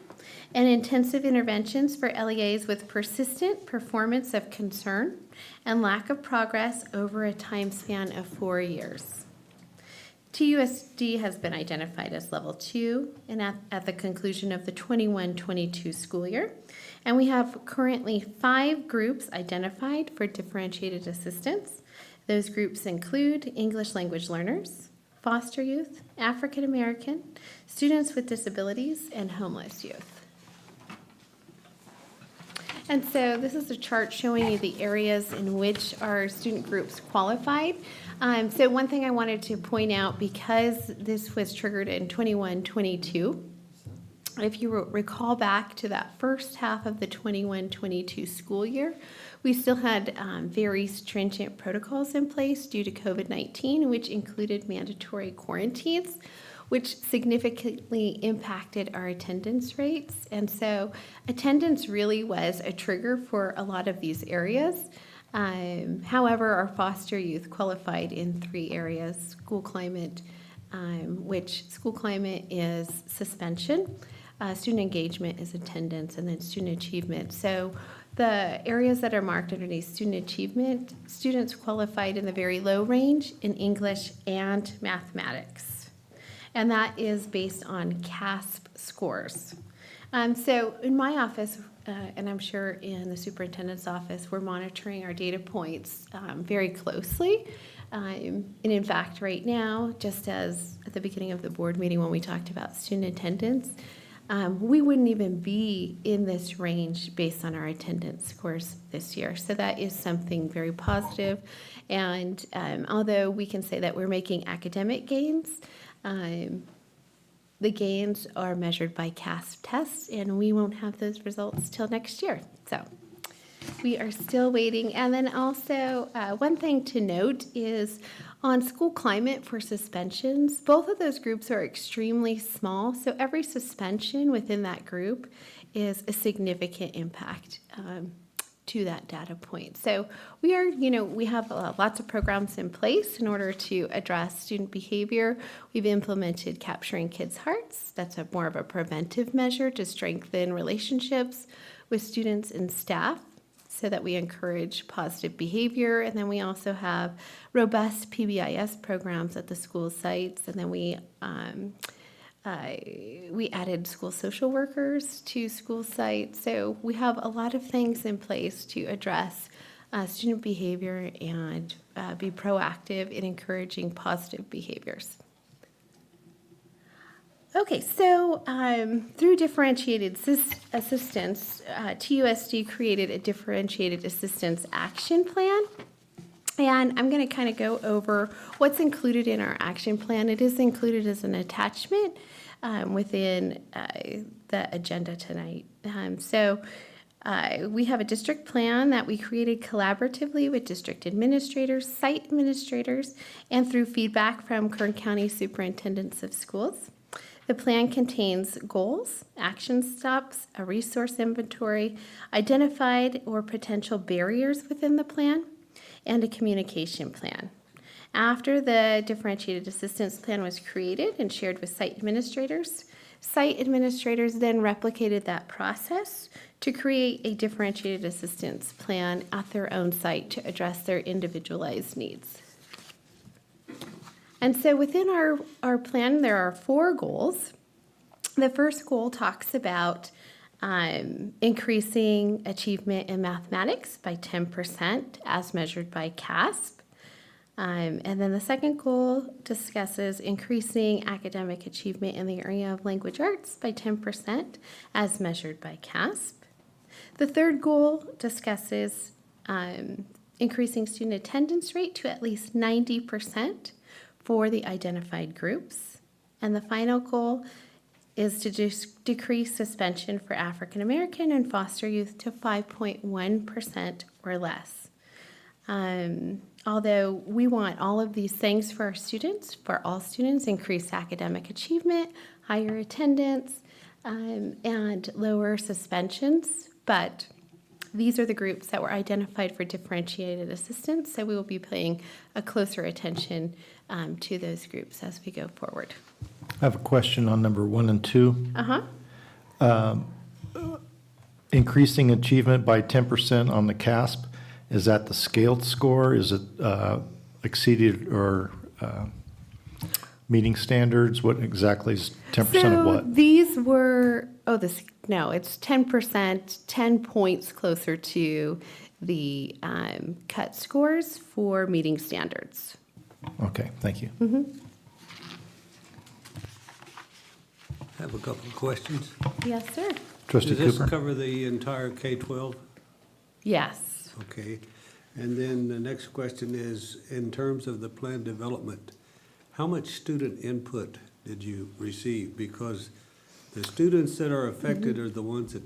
and intensive interventions for LEAs with persistent performance of concern and lack of progress over a time span of 4 years. TUSD has been identified as level 2 and at the conclusion of the 21-22 school year. And we have currently 5 groups identified for differentiated assistance. Those groups include English language learners, foster youth, African American, students with disabilities, and homeless youth. And so this is a chart showing you the areas in which our student groups qualified. So one thing I wanted to point out, because this was triggered in 21-22, if you recall back to that first half of the 21-22 school year, we still had very stringent protocols in place due to COVID-19, which included mandatory quarantines, which significantly impacted our attendance rates. And so attendance really was a trigger for a lot of these areas. However, our foster youth qualified in 3 areas: school climate, which school climate is suspension, student engagement is attendance, and then student achievement. So the areas that are marked underneath student achievement, students qualified in the very low range in English and mathematics. And that is based on CASP scores. So in my office, and I'm sure in the superintendent's office, we're monitoring our data points very closely. And in fact, right now, just as at the beginning of the board meeting when we talked about student attendance, we wouldn't even be in this range based on our attendance scores this year. So that is something very positive. And although we can say that we're making academic gains, the gains are measured by CASP tests, and we won't have those results till next year. So we are still waiting. And then also, one thing to note is on school climate for suspensions, both of those groups are extremely small. So every suspension within that group is a significant impact to that data point. So we are, we have lots of programs in place in order to address student behavior. We've implemented Capturing Kids' Hearts. That's more of a preventive measure to strengthen relationships with students and staff so that we encourage positive behavior. And then we also have robust PBIS programs at the school sites. And then we added school social workers to school sites. So we have a lot of things in place to address student behavior and be proactive in encouraging positive behaviors. Okay, so through differentiated assistance, TUSD created a differentiated assistance action plan. And I'm going to kind of go over what's included in our action plan. It is included as an attachment within the agenda tonight. We have a district plan that we created collaboratively with district administrators, site administrators, and through feedback from Kern County Superintendents of Schools. The plan contains goals, action steps, a resource inventory, identified or potential barriers within the plan, and a communication plan. After the differentiated assistance plan was created and shared with site administrators then replicated that process to create a differentiated assistance plan at their own site to address their individualized needs. And so within our plan, there are 4 goals. The first goal talks about increasing achievement in mathematics by 10% as measured by CASP. And then the second goal discusses increasing academic achievement in the area of language arts by 10% as measured by CASP. The third goal discusses increasing student attendance rate to at least 90% for the identified groups. And the final goal is to decrease suspension for African American and foster youth to 5.1% or less. Although we want all of these things for our students, for all students, increased academic achievement, higher attendance, and lower suspensions, but these are the groups that were identified for differentiated assistance, so we will be paying a closer attention to those groups as we go forward. I have a question on number 1 and 2. Increasing achievement by 10% on the CASP, is that the scaled score? Is it exceeded or meeting standards? What exactly is 10% of what? These were, it's 10%, 10 points closer to the cut scores for meeting standards. Okay, thank you. I have a couple of questions. Yes, sir. Trustee Does Cooper? this cover the entire K-12? Yes. Okay. And then the next question is, in terms of the plan development, how much student input did you receive? Because the students that are affected are the ones that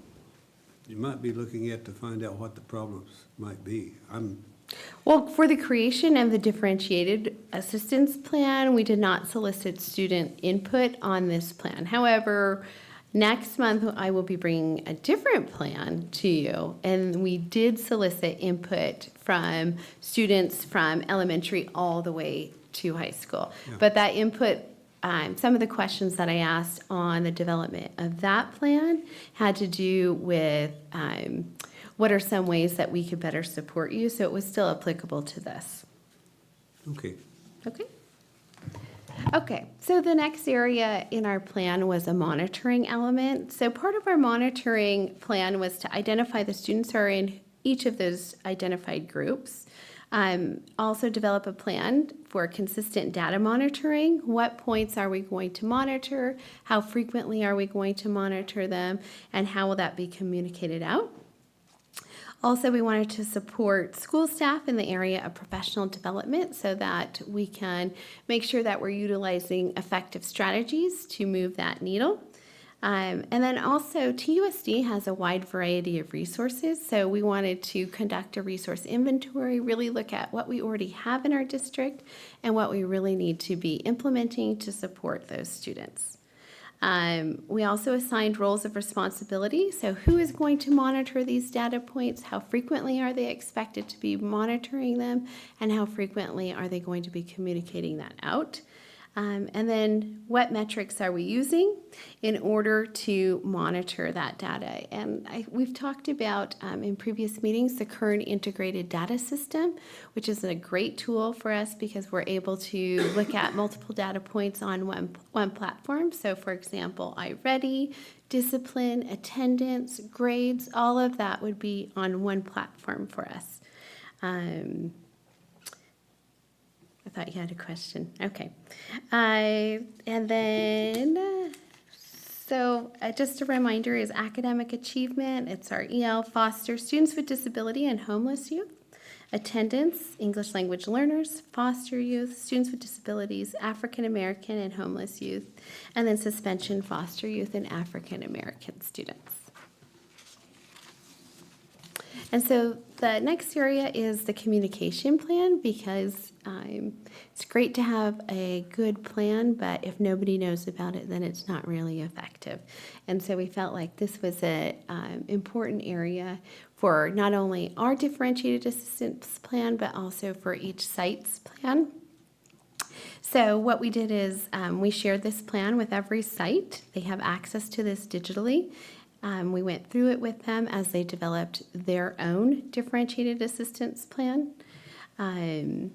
you might be looking at to find out what the problems might be. Well, for the creation of the differentiated assistance plan, we did not solicit student input on this plan. However, next month, I will be bringing a different plan to you, and we did solicit input from students from elementary all the way to high school. Yeah. But that input, some of the questions that I asked on the development of that plan had to do with what are some ways that we could better support you, so it was still applicable to this. Okay. Okay, so the next area in our plan was a monitoring element. So part of our monitoring plan was to identify the students who are in each of those identified groups. Also develop a plan for consistent data monitoring. What points are we going to monitor? How frequently are we going to monitor them? And how will that be communicated out? Also, we wanted to support school staff in the area of professional development so that we can make sure that we're utilizing effective strategies to move that needle. And then also, TUSD has a wide variety of resources, so we wanted to conduct a resource inventory, really look at what we already have in our district and what we really need to be implementing to support those students. We also assigned roles of responsibility. So who is going to monitor these data points? How frequently are they expected to be monitoring them? And how frequently are they going to be communicating that out? And then what metrics are we using in order to monitor that data? And we've talked about in previous meetings the Kern Integrated Data System, which is a great tool for us because we're able to look at multiple data points on one platform. So for example, iReady, discipline, attendance, grades, all of that would be on one platform for us. I thought you had a question. Okay. And then, just a reminder is academic achievement. It's our EL foster students with disability and homeless youth. attendance, English language learners, foster youth, students with disabilities, African American and homeless youth, and then suspension, foster youth, and African American students. And so the next area is the communication plan, because it's great to have a good plan, but if nobody knows about it, then it's not really effective. And so we felt like this was an important area for not only our differentiated assistance plan, but also for each site's plan. So what we did is we shared this plan with every site. They have access to this digitally. We went through it with them as they developed their own differentiated assistance plan. And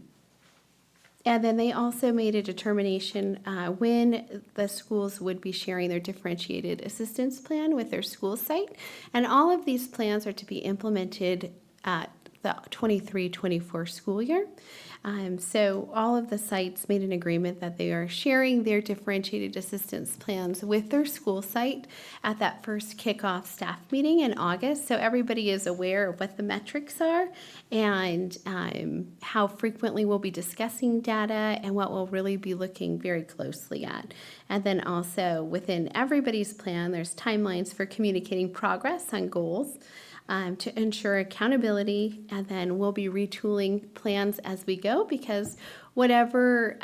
then they also made a determination when the schools would be sharing their differentiated assistance plan with their school site. And all of these plans are to be implemented at the 23-24 school year. So all of the sites made an agreement that they are sharing their differentiated assistance plans with their school site at that first kickoff staff meeting in August. So everybody is aware of what the metrics are and how frequently we'll be discussing data and what we'll really be looking very closely at. And then also within everybody's plan, there's timelines for communicating progress on goals. To ensure accountability, and then we'll be retooling plans as we go, because whatever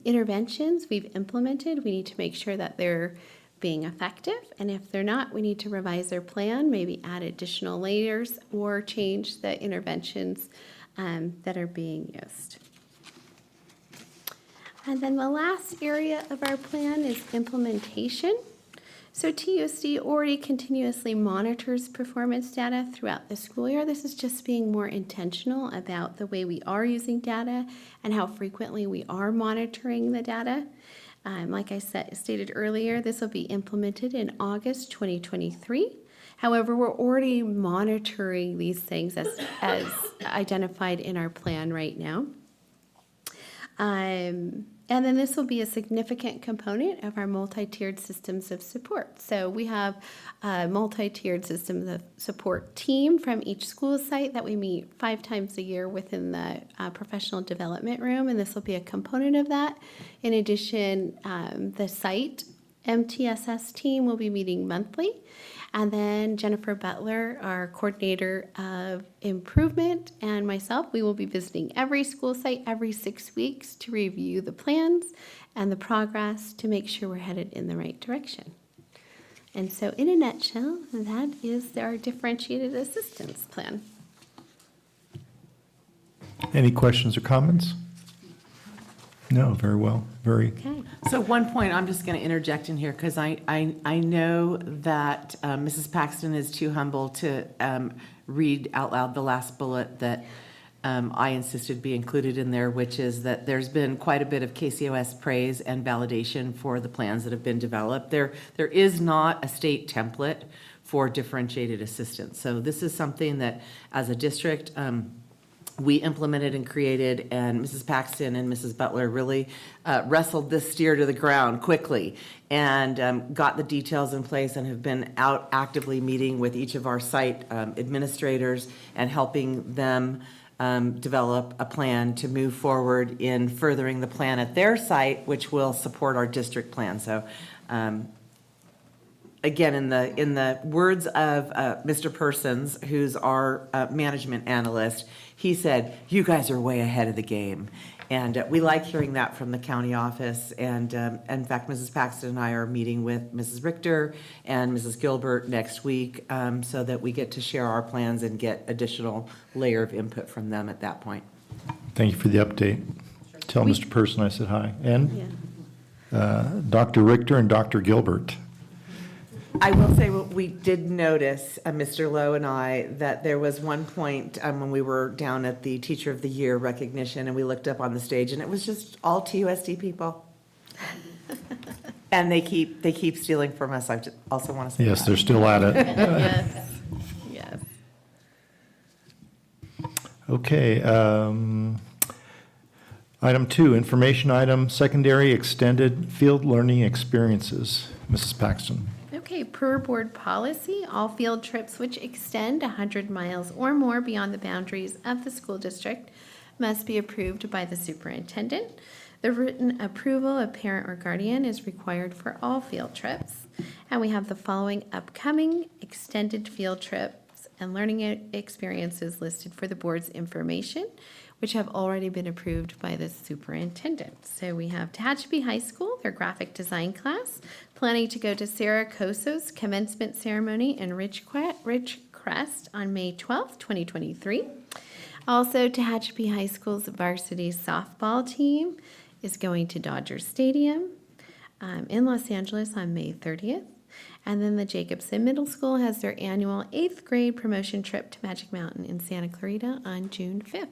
interventions we've implemented, we need to make sure that they're being effective, and if they're not, we need to revise their plan, maybe add additional layers or change the interventions that are being used. And then the last area of our plan is implementation. So TUSD already continuously monitors performance data throughout the school year. This is just being more intentional about the way we are using data and how frequently we are monitoring the data. Like I stated earlier, this will be implemented in August 2023. However, we're already monitoring these things as identified in our plan right now. And then this will be a significant component of our multi-tiered systems of support. So we have a multi-tiered systems of support team from each school site that we meet 5 times a year within the professional development room, and this will be a component of that. In addition, the site MTSS team will be meeting monthly. And then Jennifer Butler, our coordinator of improvement, and myself, we will be visiting every school site every 6 weeks to review the plans and the progress to make sure we're headed in the right direction. And so in a nutshell, that is our differentiated assistance plan. Any questions or comments? No, very well, very. Okay. So one point, I'm just going to interject in here, because I know that Mrs. Paxton is too humble to read out loud the last bullet that I insisted be included in there, which is that there's been quite a bit of KCOS praise and validation for the plans that have been developed. There is not a state template for differentiated assistance. So this is something that, as a district, we implemented and created, and Mrs. Paxton and Mrs. Butler really wrestled this steer to the ground quickly and got the details in place and have been out actively meeting with each of our site administrators and helping them develop a plan to move forward in furthering the plan at their site, which will support our district plan. So again, in the words of Mr. Persons, who's our management analyst, he said, "You guys are way ahead of the game." And we like hearing that from the county office. And in fact, Mrs. Paxton and I are meeting with Mrs. Richter and Mrs. Gilbert next week so that we get to share our plans and get additional layer of input from them at that point. Thank you for the update. Tell Mr. Person I said hi. And Dr. Richter and Dr. Gilbert. I will say we did notice, Mr. Lowe and I, that there was one point when we were down at the Teacher of the Year recognition and we looked up on the stage and it was just all TUSD people. And they keep stealing from us. I just also want to say Yes, that. they're still at it. Yes, yes. Okay. Item 2, information item, secondary extended field learning experiences. Mrs. Paxton. Okay. Okay, per board policy, all field trips which extend 100 miles or more beyond the boundaries of the school district must be approved by the superintendent. The written approval of parent or guardian is required for all field trips. And we have the following upcoming extended field trips and learning experiences listed for the board's information, which have already been approved by the superintendent. So we have Tehachapi High School, their graphic design class, planning to go to Sarah Coso's commencement ceremony in Ridgecrest on May 12th, 2023. Also, Tehachapi High School's varsity softball team is going to Dodger Stadium in Los Angeles on May 30th. And then the Jacobson Middle School has their annual 8th grade promotion trip to Magic Mountain in Santa Clarita on June 5th.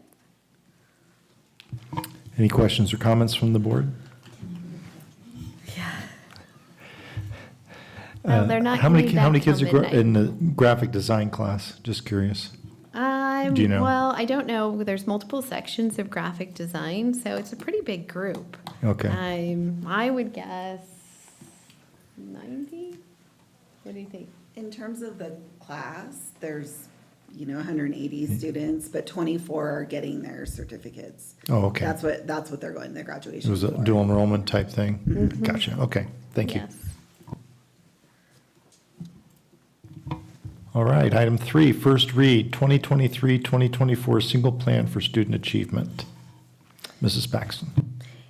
Any questions or comments from the board? Well, they're not How many coming back how many till kids are midnight. in the graphic design class? Just curious. Do you know? Well, I don't know. There's multiple sections of graphic design, so it's a pretty big group. Okay. I would guess 90? What do you think? In terms of the class, there's, 180 students, but 24 are getting their certificates. Oh, okay. That's what they're going, their It graduation was a for. dual enrollment type thing? Mhm. Gotcha, okay, thank you. Yes. All right, item 3, first read, 2023-2024 single plan for student achievement. Mrs. Paxton.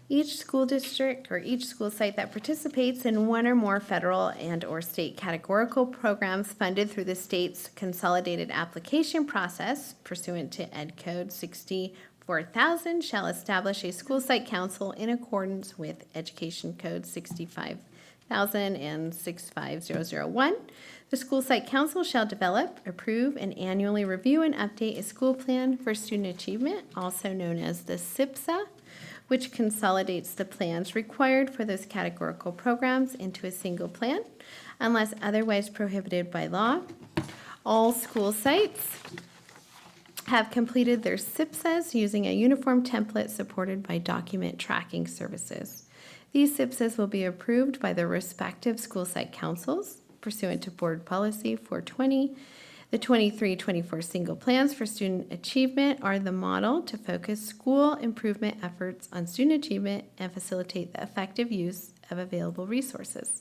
Each school district or each school site that participates in one or more federal and/or state categorical programs funded through the state's consolidated application process pursuant to Ed Code 64,000 shall establish a school site council in accordance with Education Code 65,000 and 65001. The school site council shall develop, approve, and annually review and update a school plan for student achievement, also known as the SIPSA, which consolidates the plans required for those categorical programs into a single plan, unless otherwise prohibited by law. All school sites have completed their SIPSAs using a uniform template supported by document tracking services. These SIPSAs will be approved by the respective school site councils pursuant to Board Policy 420. The 23-24 single plans for student achievement are the model to focus school improvement efforts on student achievement and facilitate the effective use of available resources.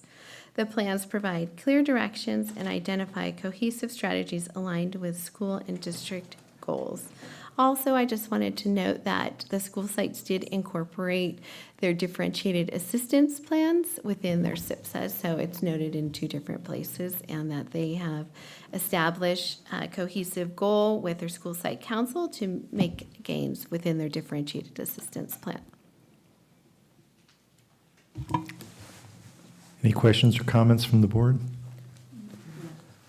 The plans provide clear directions and identify cohesive strategies aligned with school and district goals. Also, I just wanted to note that the school sites did incorporate their differentiated assistance plans within their SIPSAs, so it's noted in 2 different places, and that they have established a cohesive goal with their school site council to make gains within their differentiated assistance plan. Any questions or comments from the board?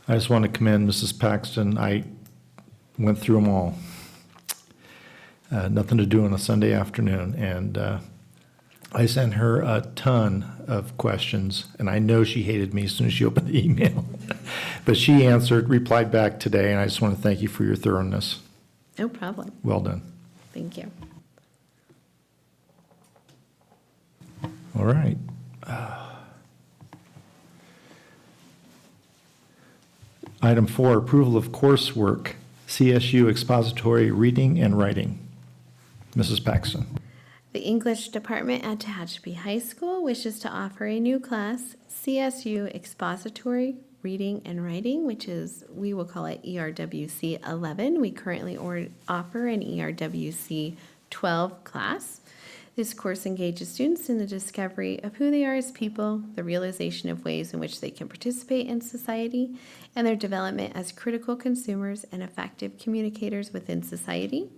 I just want to commend Mrs. Paxton. I went through them all. Nothing to do on a Sunday afternoon, and I sent her a ton of questions, and I know she hated me as soon as she opened the email. But she replied back today, and I just want to thank you for your thoroughness. No problem. Well done. Thank you. All right. Item 4, approval of coursework, CSU expository reading and writing. Mrs. Paxton. The English department at Tehachapi High School wishes to offer a new class, CSU Expository Reading and Writing, which is, we will call it ERWC 11. We currently offer an ERWC 12 class. This course engages students in the discovery of who they are as people, the realization of ways in which they can participate in society, and their development as critical consumers and effective communicators within society.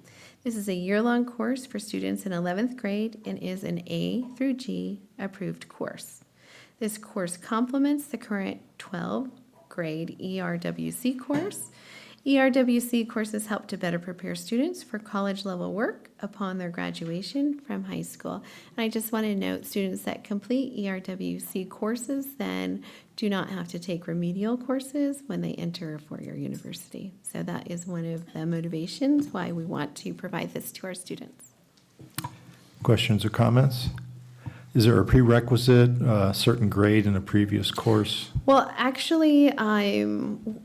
This is a year-long course for students in 11th grade and is an A through G approved course. This course complements the current 12th grade ERWC course. ERWC courses help to better prepare students for college-level work upon their graduation from high school. And I just want to note, students that complete ERWC courses then do not have to take remedial courses when they enter a four-year university. So that is one of the motivations why we want to provide this to our students. Questions or comments? Is there a prerequisite, certain grade in a previous course? Well, actually,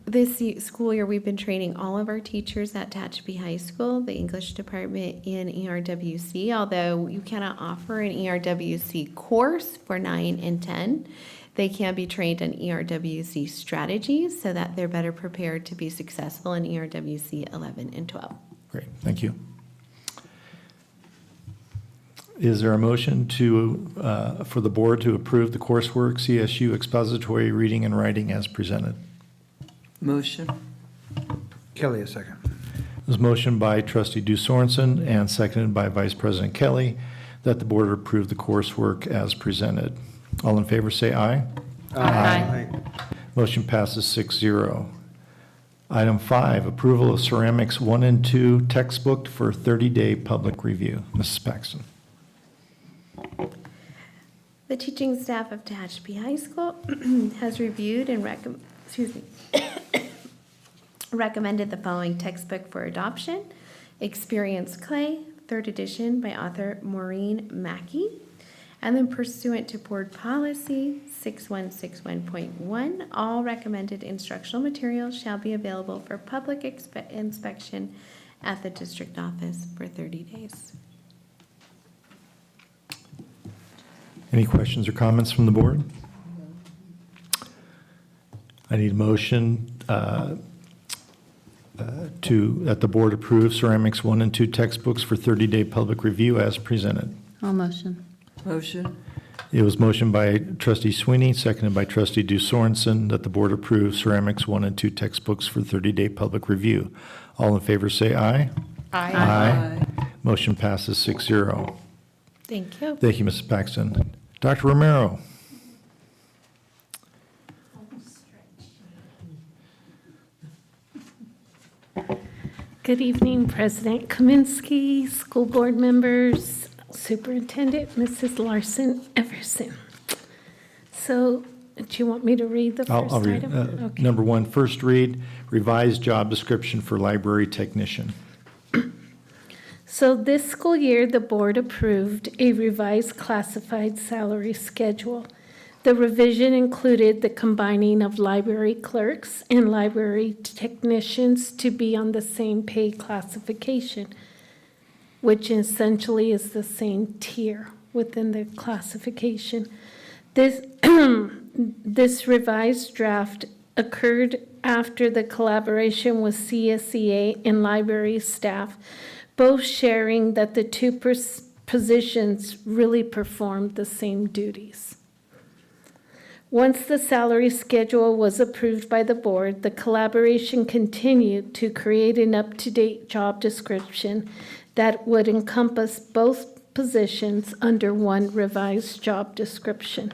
this school year, we've been training all of our teachers at Tehachapi High School, the English department in ERWC, although you cannot offer an ERWC course for 9 and 10. They can be trained on ERWC strategies so that they're better prepared to be successful in ERWC 11 and 12. Great, thank you. Is there a motion for the board to approve the coursework CSU expository reading and writing as presented? Motion. Kelly, a second. It was motioned by trustee Du Sorensen and seconded by Vice President Kelly that the board approve the coursework as presented. All in favor say aye. Aye. Motion passes 6-0. Item 5, approval of ceramics 1 and 2 textbook for 30-day public review. Mrs. Paxton. The teaching staff of Tehachapi High School has reviewed and recommended the following textbook for adoption: Experience Clay, 3rd edition by author Maureen Mackey. And then pursuant to board policy 6161.1, all recommended instructional materials shall be available for public inspection at the district office for 30 days. Any questions or comments from the board? I need a motion that the board approve ceramics 1 and 2 textbooks for 30-day public review as presented. All motion. Motion. It was motioned by trustee Sweeney, seconded by trustee Du Sorensen, that the board approve ceramics 1 and 2 textbooks for 30-day public review. All in favor say aye. Aye. Motion passes 6-0. Thank you. Thank you, Mrs. Paxton. Dr. Romero. Good evening, President Kaminsky, school board members, Superintendent Mrs. Larson Everson. So, do you want me to read the 1st I'll read. item? Okay. Number 1, first read, revised job description for library technician. So this school year, the board approved a revised classified salary schedule. The revision included the combining of library clerks and library technicians to be on the same pay classification, which essentially is the same tier within the classification. This revised draft occurred after the collaboration with CSEA and library staff, both sharing that the two positions really performed the same duties. Once the salary schedule was approved by the board, the collaboration continued to create an up-to-date job description that would encompass both positions under one revised job description.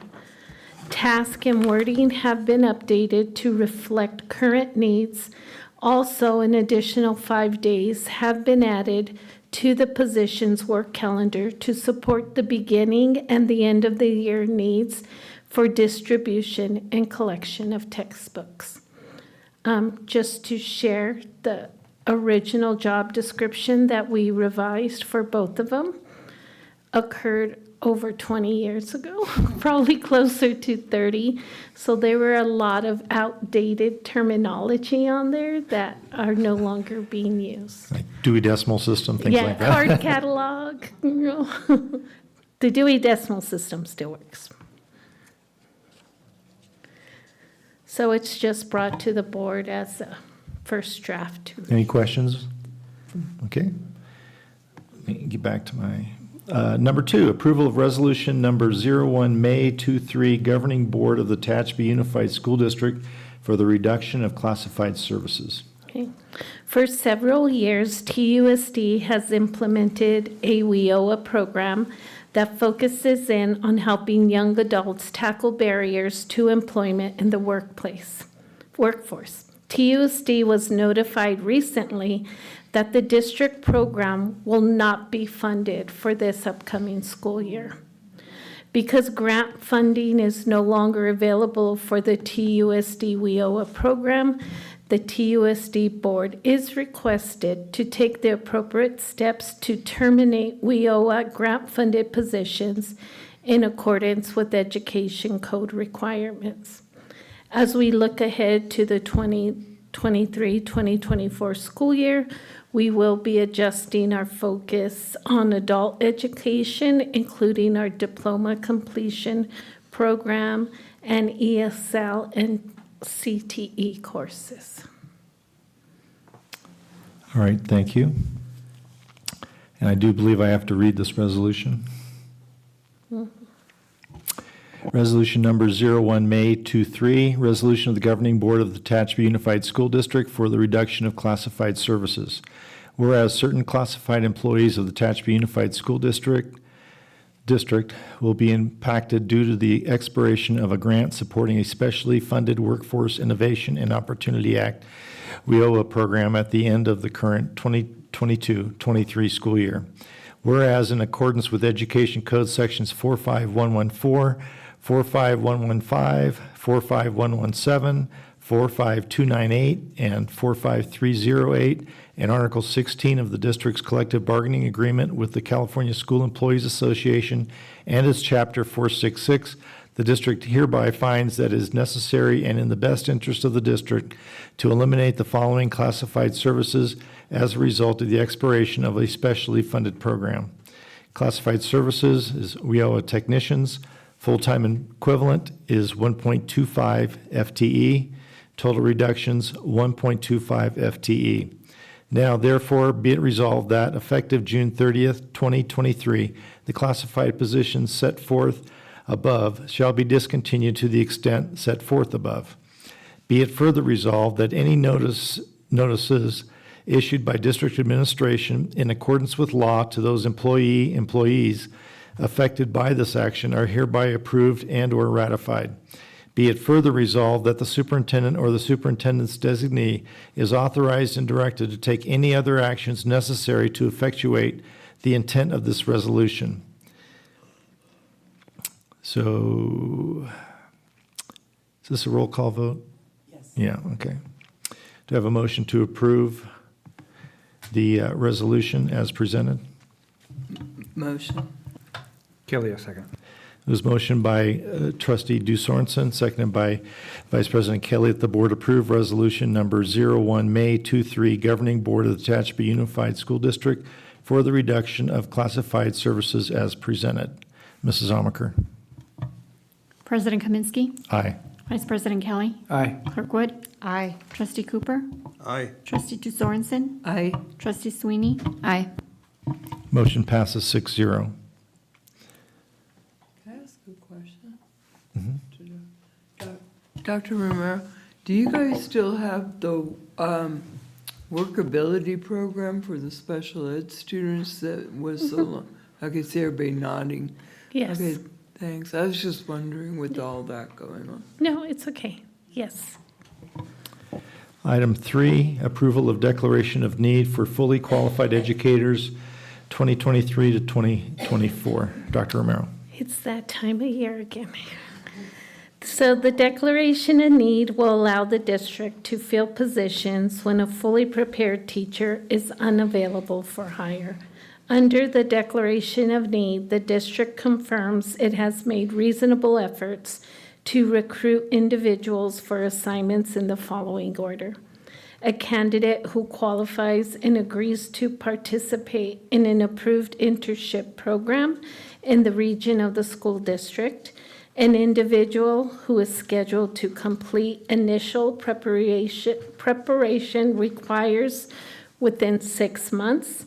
Task and wording have been updated to reflect current needs. Also, an additional 5 days have been added to the position's work calendar to support the beginning and the end of the year needs for distribution and collection of textbooks. Just to share, the original job description that we revised for both of them occurred over 20 years ago, probably closer to 30. So there were a lot of outdated terminology on there that are no longer being used. Like Dewey Decimal System, things like that. Yeah, card catalog, the Dewey Decimal System still works. So it's just brought to the board as a first draft. Any questions? Okay. Let me get back to my, number 2, approval of resolution number 01 May 23 governing board of the Tehachapi Unified School District for the reduction of classified services. Okay. For several years, TUSD has implemented a WIOA program that focuses in on helping young adults tackle barriers to employment in the workforce. TUSD was notified recently that the district program will not be funded for this upcoming school year. Because grant funding is no longer available for the TUSD WIOA program, the TUSD board is requested to take the appropriate steps to terminate WIOA grant-funded positions in accordance with education code requirements. As we look ahead to the 2023-2024 school year, we will be adjusting our focus on adult education, including our diploma completion program and ESL and CTE courses. All right, thank you. And I do believe I have to read this resolution. Resolution number 01 May 23, resolution of the Governing Board of the Tehachapi Unified School District for the reduction of classified services. Whereas certain classified employees of the Tehachapi Unified School District will be impacted due to the expiration of a grant supporting a specially funded Workforce Innovation and Opportunity Act WIOA program at the end of the current 2022-23 school year. Whereas in accordance with Education Code Sections 45114, 45115, 45117, 45298, and 45308, and Article 16 of the district's collective bargaining agreement with the California School Employees Association and its Chapter 466, the district hereby finds that it is necessary and in the best interest of the district to eliminate the following classified services as a result of the expiration of a specially funded program. Classified services is WIOA technicians. Full-time equivalent is 1.25 FTE. Total reductions, 1.25 FTE. Now, therefore, be it resolved that effective June 30th, 2023, the classified positions set forth above shall be discontinued to the extent set forth above. Be it further resolved that any notices issued by district administration in accordance with law to those employees affected by this action are hereby approved and/or ratified. Be it further resolved that the superintendent or the superintendent's designee is authorized and directed to take any other actions necessary to effectuate the intent of this resolution. So, is this a roll call vote? Yes. Yeah, okay. Do I have a motion to approve the resolution as presented? Motion. Kelly, a second. It was motioned by Trustee Sorensen, seconded by Vice President Kelly, that the board approve resolution number 01 May 23, Governing Board of the Tehachapi Unified School District for the reduction of classified services as presented. Mrs. Amaker. President Kaminsky. Aye. Vice President Kelly. Aye. Clerk Wood. Aye. Trustee Cooper. Aye. Trustee Sorensen. Aye. Trustee Sweeney. Aye. Motion passes 6-0. Can I ask a question? Dr. Romero, do you guys still have the workability program for the special ed students that was so long? I could see everybody nodding. Yes. Okay, thanks. I was just wondering with all that going on. No, it's okay. Yes. Item 3, approval of declaration of need for fully qualified educators 2023 to 2024. Dr. Romero. It's that time of year again. So the declaration of need will allow the district to fill positions when a fully prepared teacher is unavailable for hire. Under the declaration of need, the district confirms it has made reasonable efforts to recruit individuals for assignments in the following order. A candidate who qualifies and agrees to participate in an approved internship program in the region of the school district, an individual who is scheduled to complete initial preparation requires within 6 months,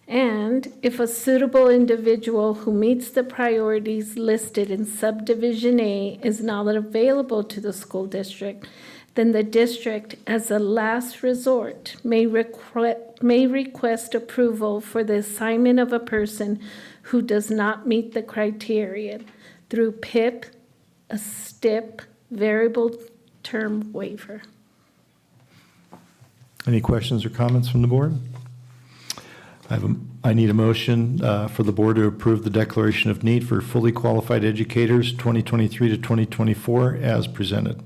and if a suitable individual who meets the priorities listed in subdivision A is not available to the school district, then the district, as a last resort, may request approval for the assignment of a person who does not meet the criteria through PIP, a STIP, variable term waiver. Any questions or comments from the board? I need a motion for the board to approve the declaration of need for fully qualified educators 2023 to 2024 as presented.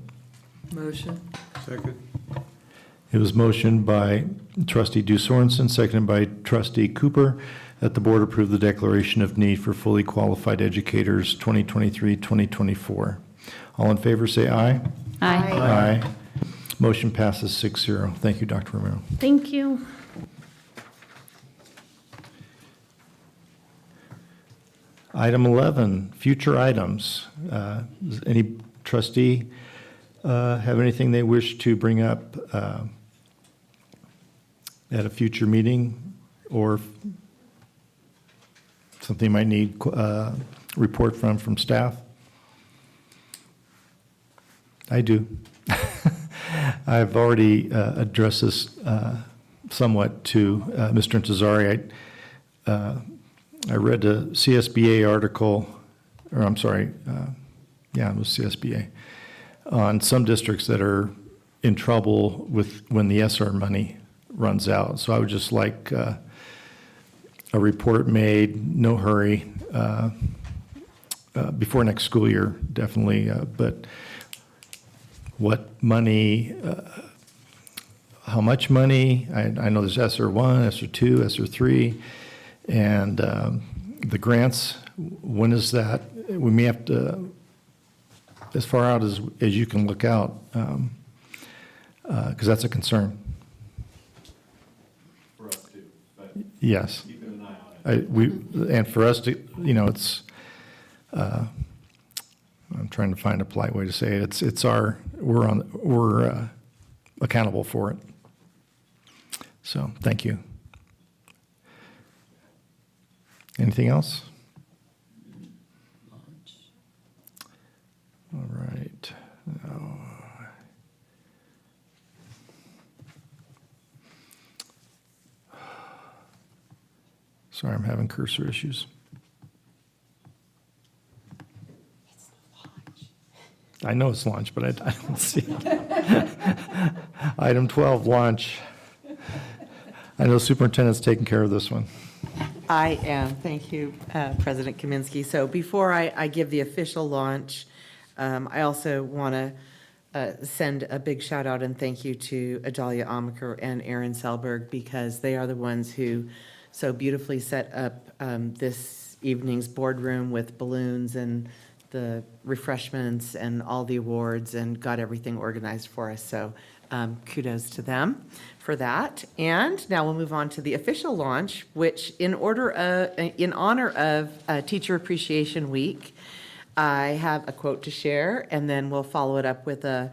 Motion. Second. It was motioned by Trustee Sorensen, seconded by Trustee Cooper, that the board approve the declaration of need for fully qualified educators 2023-2024. All in favor, say aye. Aye. Aye. Motion passes 6-0. Thank you, Dr. Romero. Thank you. Item 11, future items. Does any trustee have anything they wish to bring up at a future meeting, or something you might need report from staff? I do. I've already addressed this somewhat to Mr. Intezari. I read a CSBA article, or I'm sorry, it was CSBA, on some districts that are in trouble with when the ESSER money runs out. So I would just like a report made, no hurry, before next school year, definitely, but what money, how much money? I know there's ESSER 1, ESSER 2, ESSER 3, and the grants, when is that? We may have to, as far out as you can look out, because that's a concern. For us too, but Yes. keeping an eye on it. And for us to, it's, I'm trying to find a polite way to say it. It's our, we're accountable for it. So, thank you. Anything else? All right. Sorry, I'm having cursor issues. I know it's launch, but I don't see it. Item 12, launch. I know the superintendent's taking care of this one. I am. Thank you, President Kaminsky. So before I give the official launch, I also want to send a big shout out and thank you to Adalia Amaker and Aaron Selberg, because they are the ones who so beautifully set up this evening's boardroom with balloons and the refreshments and all the awards and got everything organized for us. So kudos to them for that. And now we'll move on to the official launch, which in honor of Teacher Appreciation Week, I have a quote to share, and then we'll follow it up with a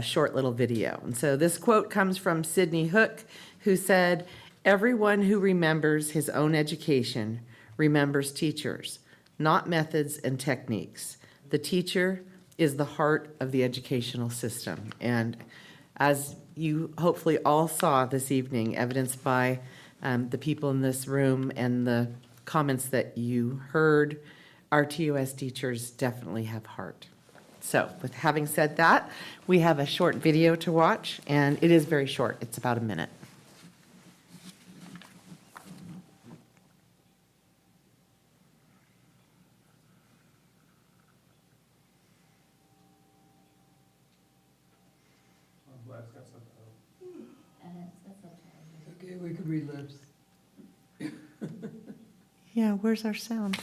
short little video. And so this quote comes from Sidney Hook, who said, "Everyone who remembers his own education remembers teachers, not methods and techniques. The teacher is the heart of the educational system." And as you hopefully all saw this evening, evidenced by the people in this room and the comments that you heard, our TUS teachers definitely have heart. So with having said that, we have a short video to watch, and it is very short. It's about a minute. Okay, we could read lips. Yeah, where's our sound?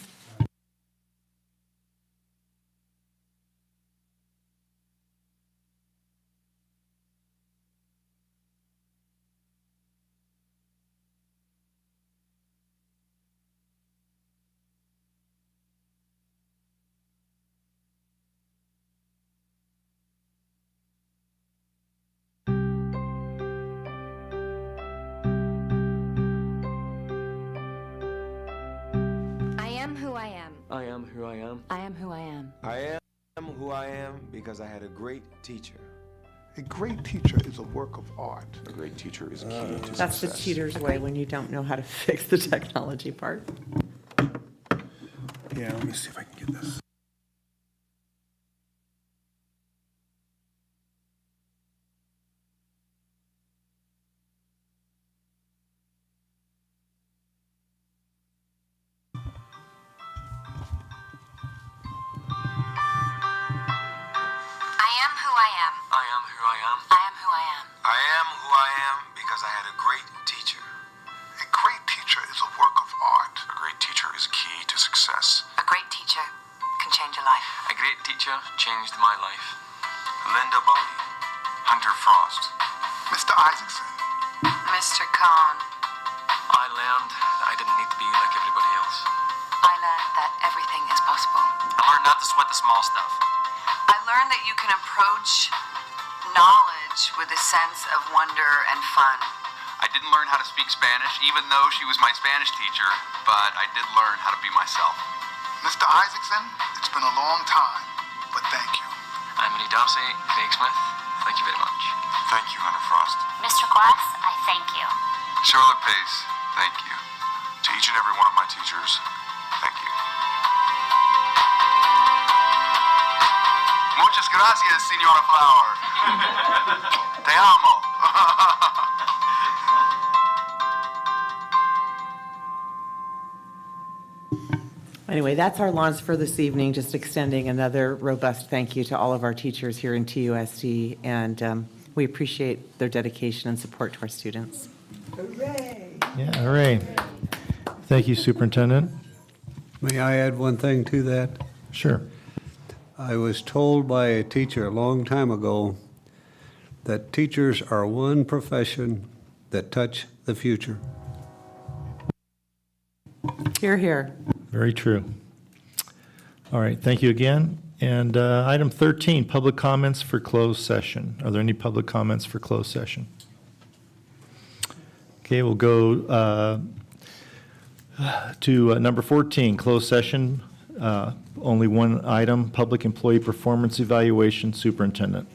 I am who I am. I am who I am. I am who I am. I am who I am because I had a great teacher. A great teacher is a work of art. A great teacher is key to That's the cheater's way when you don't know how to fix the technology part. Yeah, let me see if I can get this. I am who I am. I am who I am. I am who I am. I am who I am because I had a great teacher. A great teacher is a work of art. A teacher changed my life. Linda Bodie, Hunter Frost. Mr. Isaacson. Mr. Khan, I learned that I didn't need to be like everybody else. I learned that everything is possible. I learned not to sweat the small stuff. I learned that you can approach knowledge with a sense of wonder and fun. I didn't learn how to speak Spanish, even though she was my Spanish teacher, but I did learn how to be myself. Mr. Isaacson, it's been a long time, but thank you. I'm Minnie Darcy, Craig Smith. Thank you very much. Thank you, Hunter Frost. Mr. Glass, I thank you. Charlotte Pace, thank you. To each and every one of my teachers, thank you. Muchas gracias, Senora Flower. Te amo. Anyway, that's our launch for this evening, just extending another robust thank you to all of our teachers here in TUSD, and we appreciate their dedication and support to our students. Yeah, all right. Thank you, Superintendent. May I add one thing to that? Sure. I was told by a teacher a long time ago that teachers are one profession that touch the future. Hear, hear. Very true. All right, thank you again. And item 13, public comments for closed session. Are there any public comments for closed session? Okay, we'll go to number 14, closed session. Only one item, public employee performance evaluation, superintendent.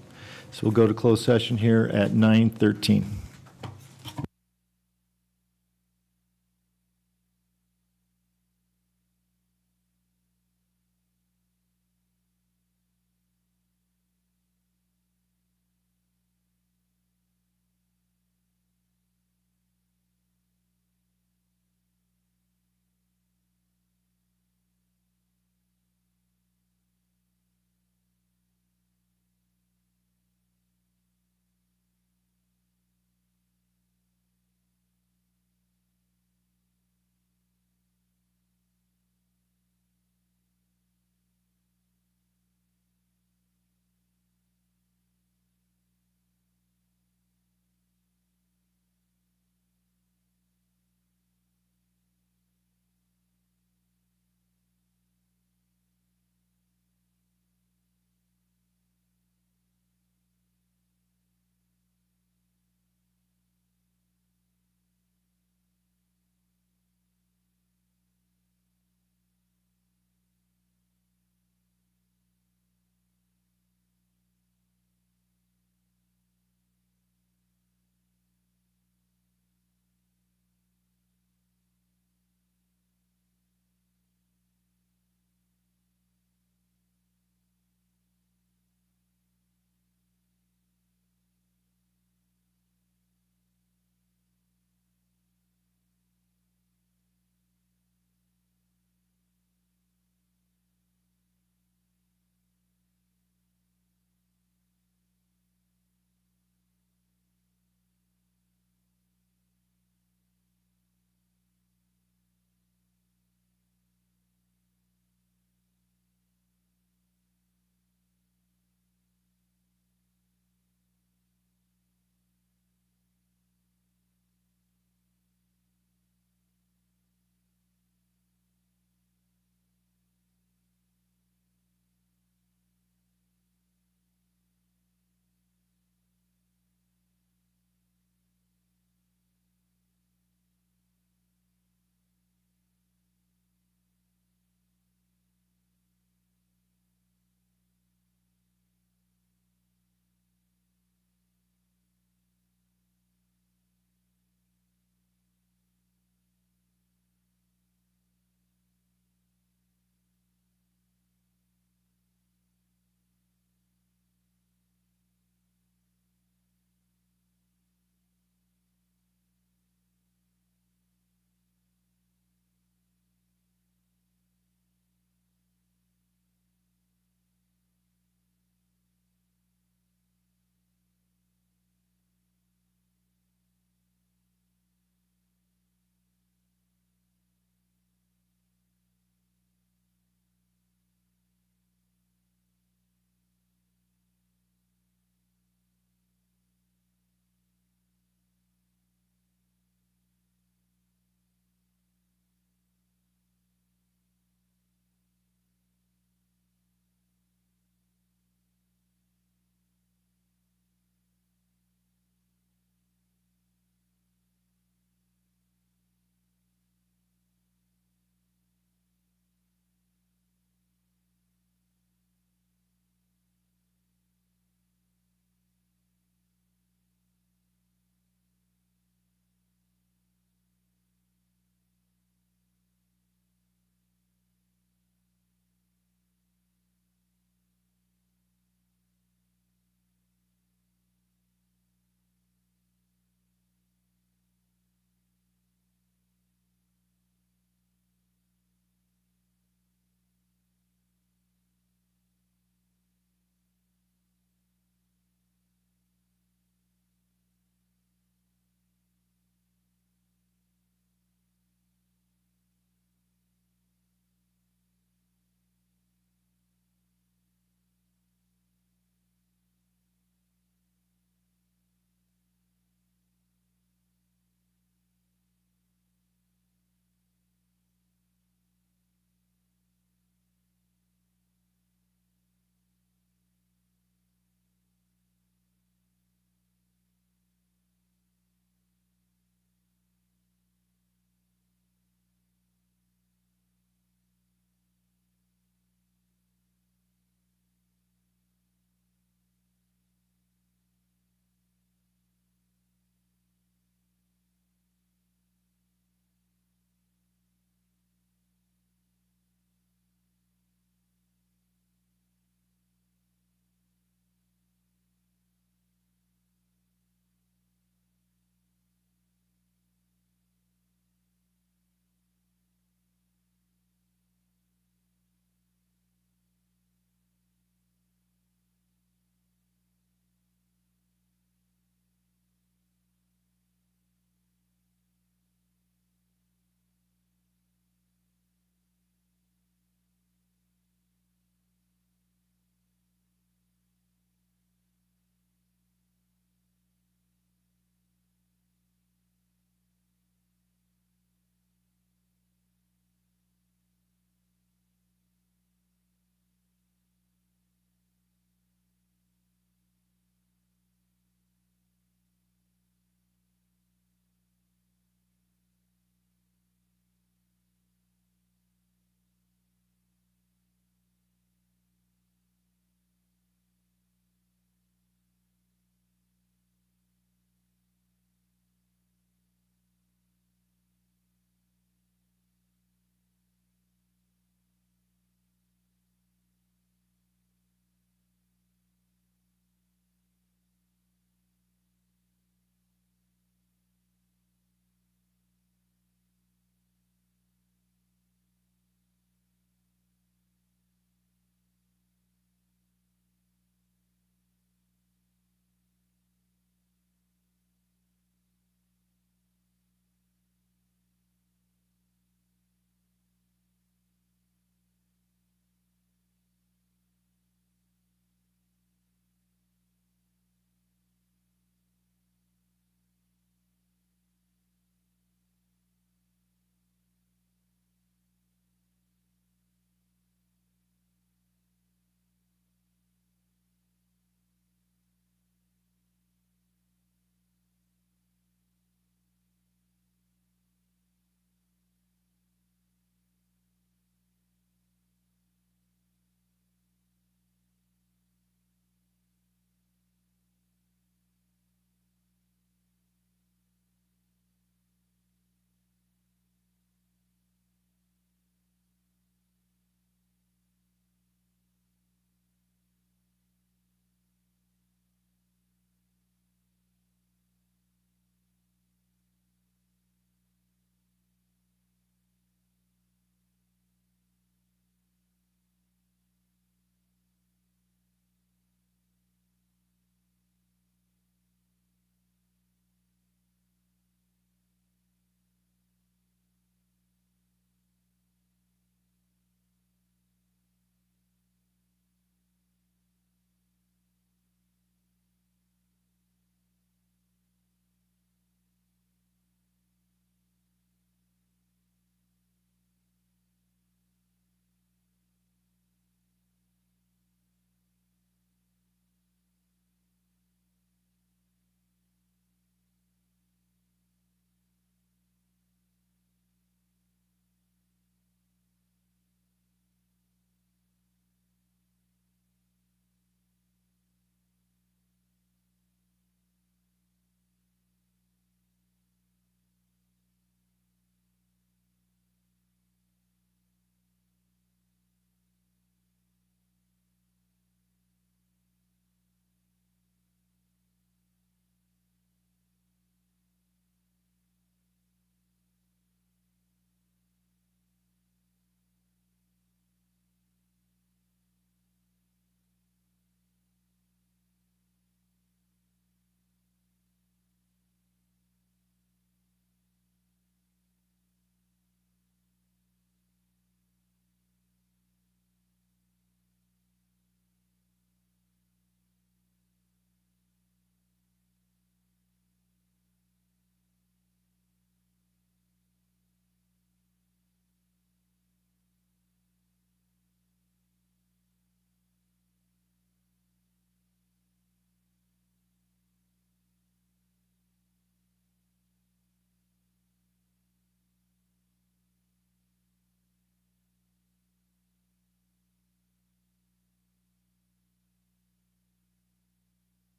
So we'll go to closed session here at 9:13.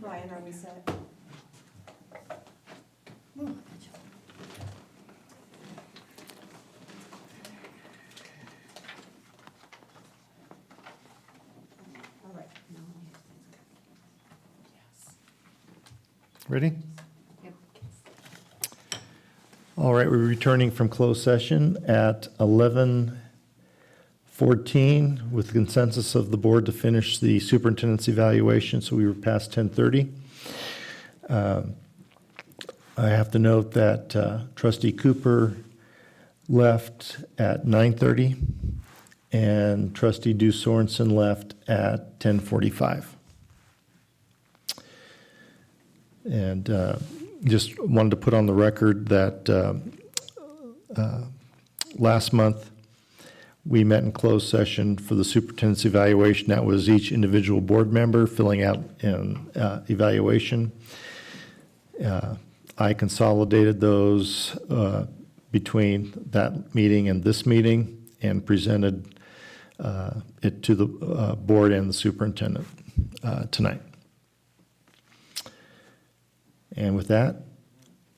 Ryan, are we set? All right. Ready? All right, we're returning from closed session at 11:14 with consensus of the board to finish the superintendent's evaluation, so we were past 10:30. I have to note that trustee Cooper left at 9:30 and trustee Due Sorensen left at 10:45. And just wanted to put on the record that last month, we met in closed session for the superintendent's evaluation. That was each individual board member filling out an evaluation. I consolidated those between that meeting and this meeting and presented it to the board and the superintendent tonight. And with that,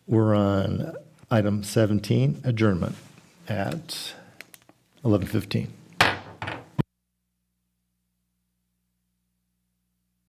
we're on item 17, adjournment at 11:15.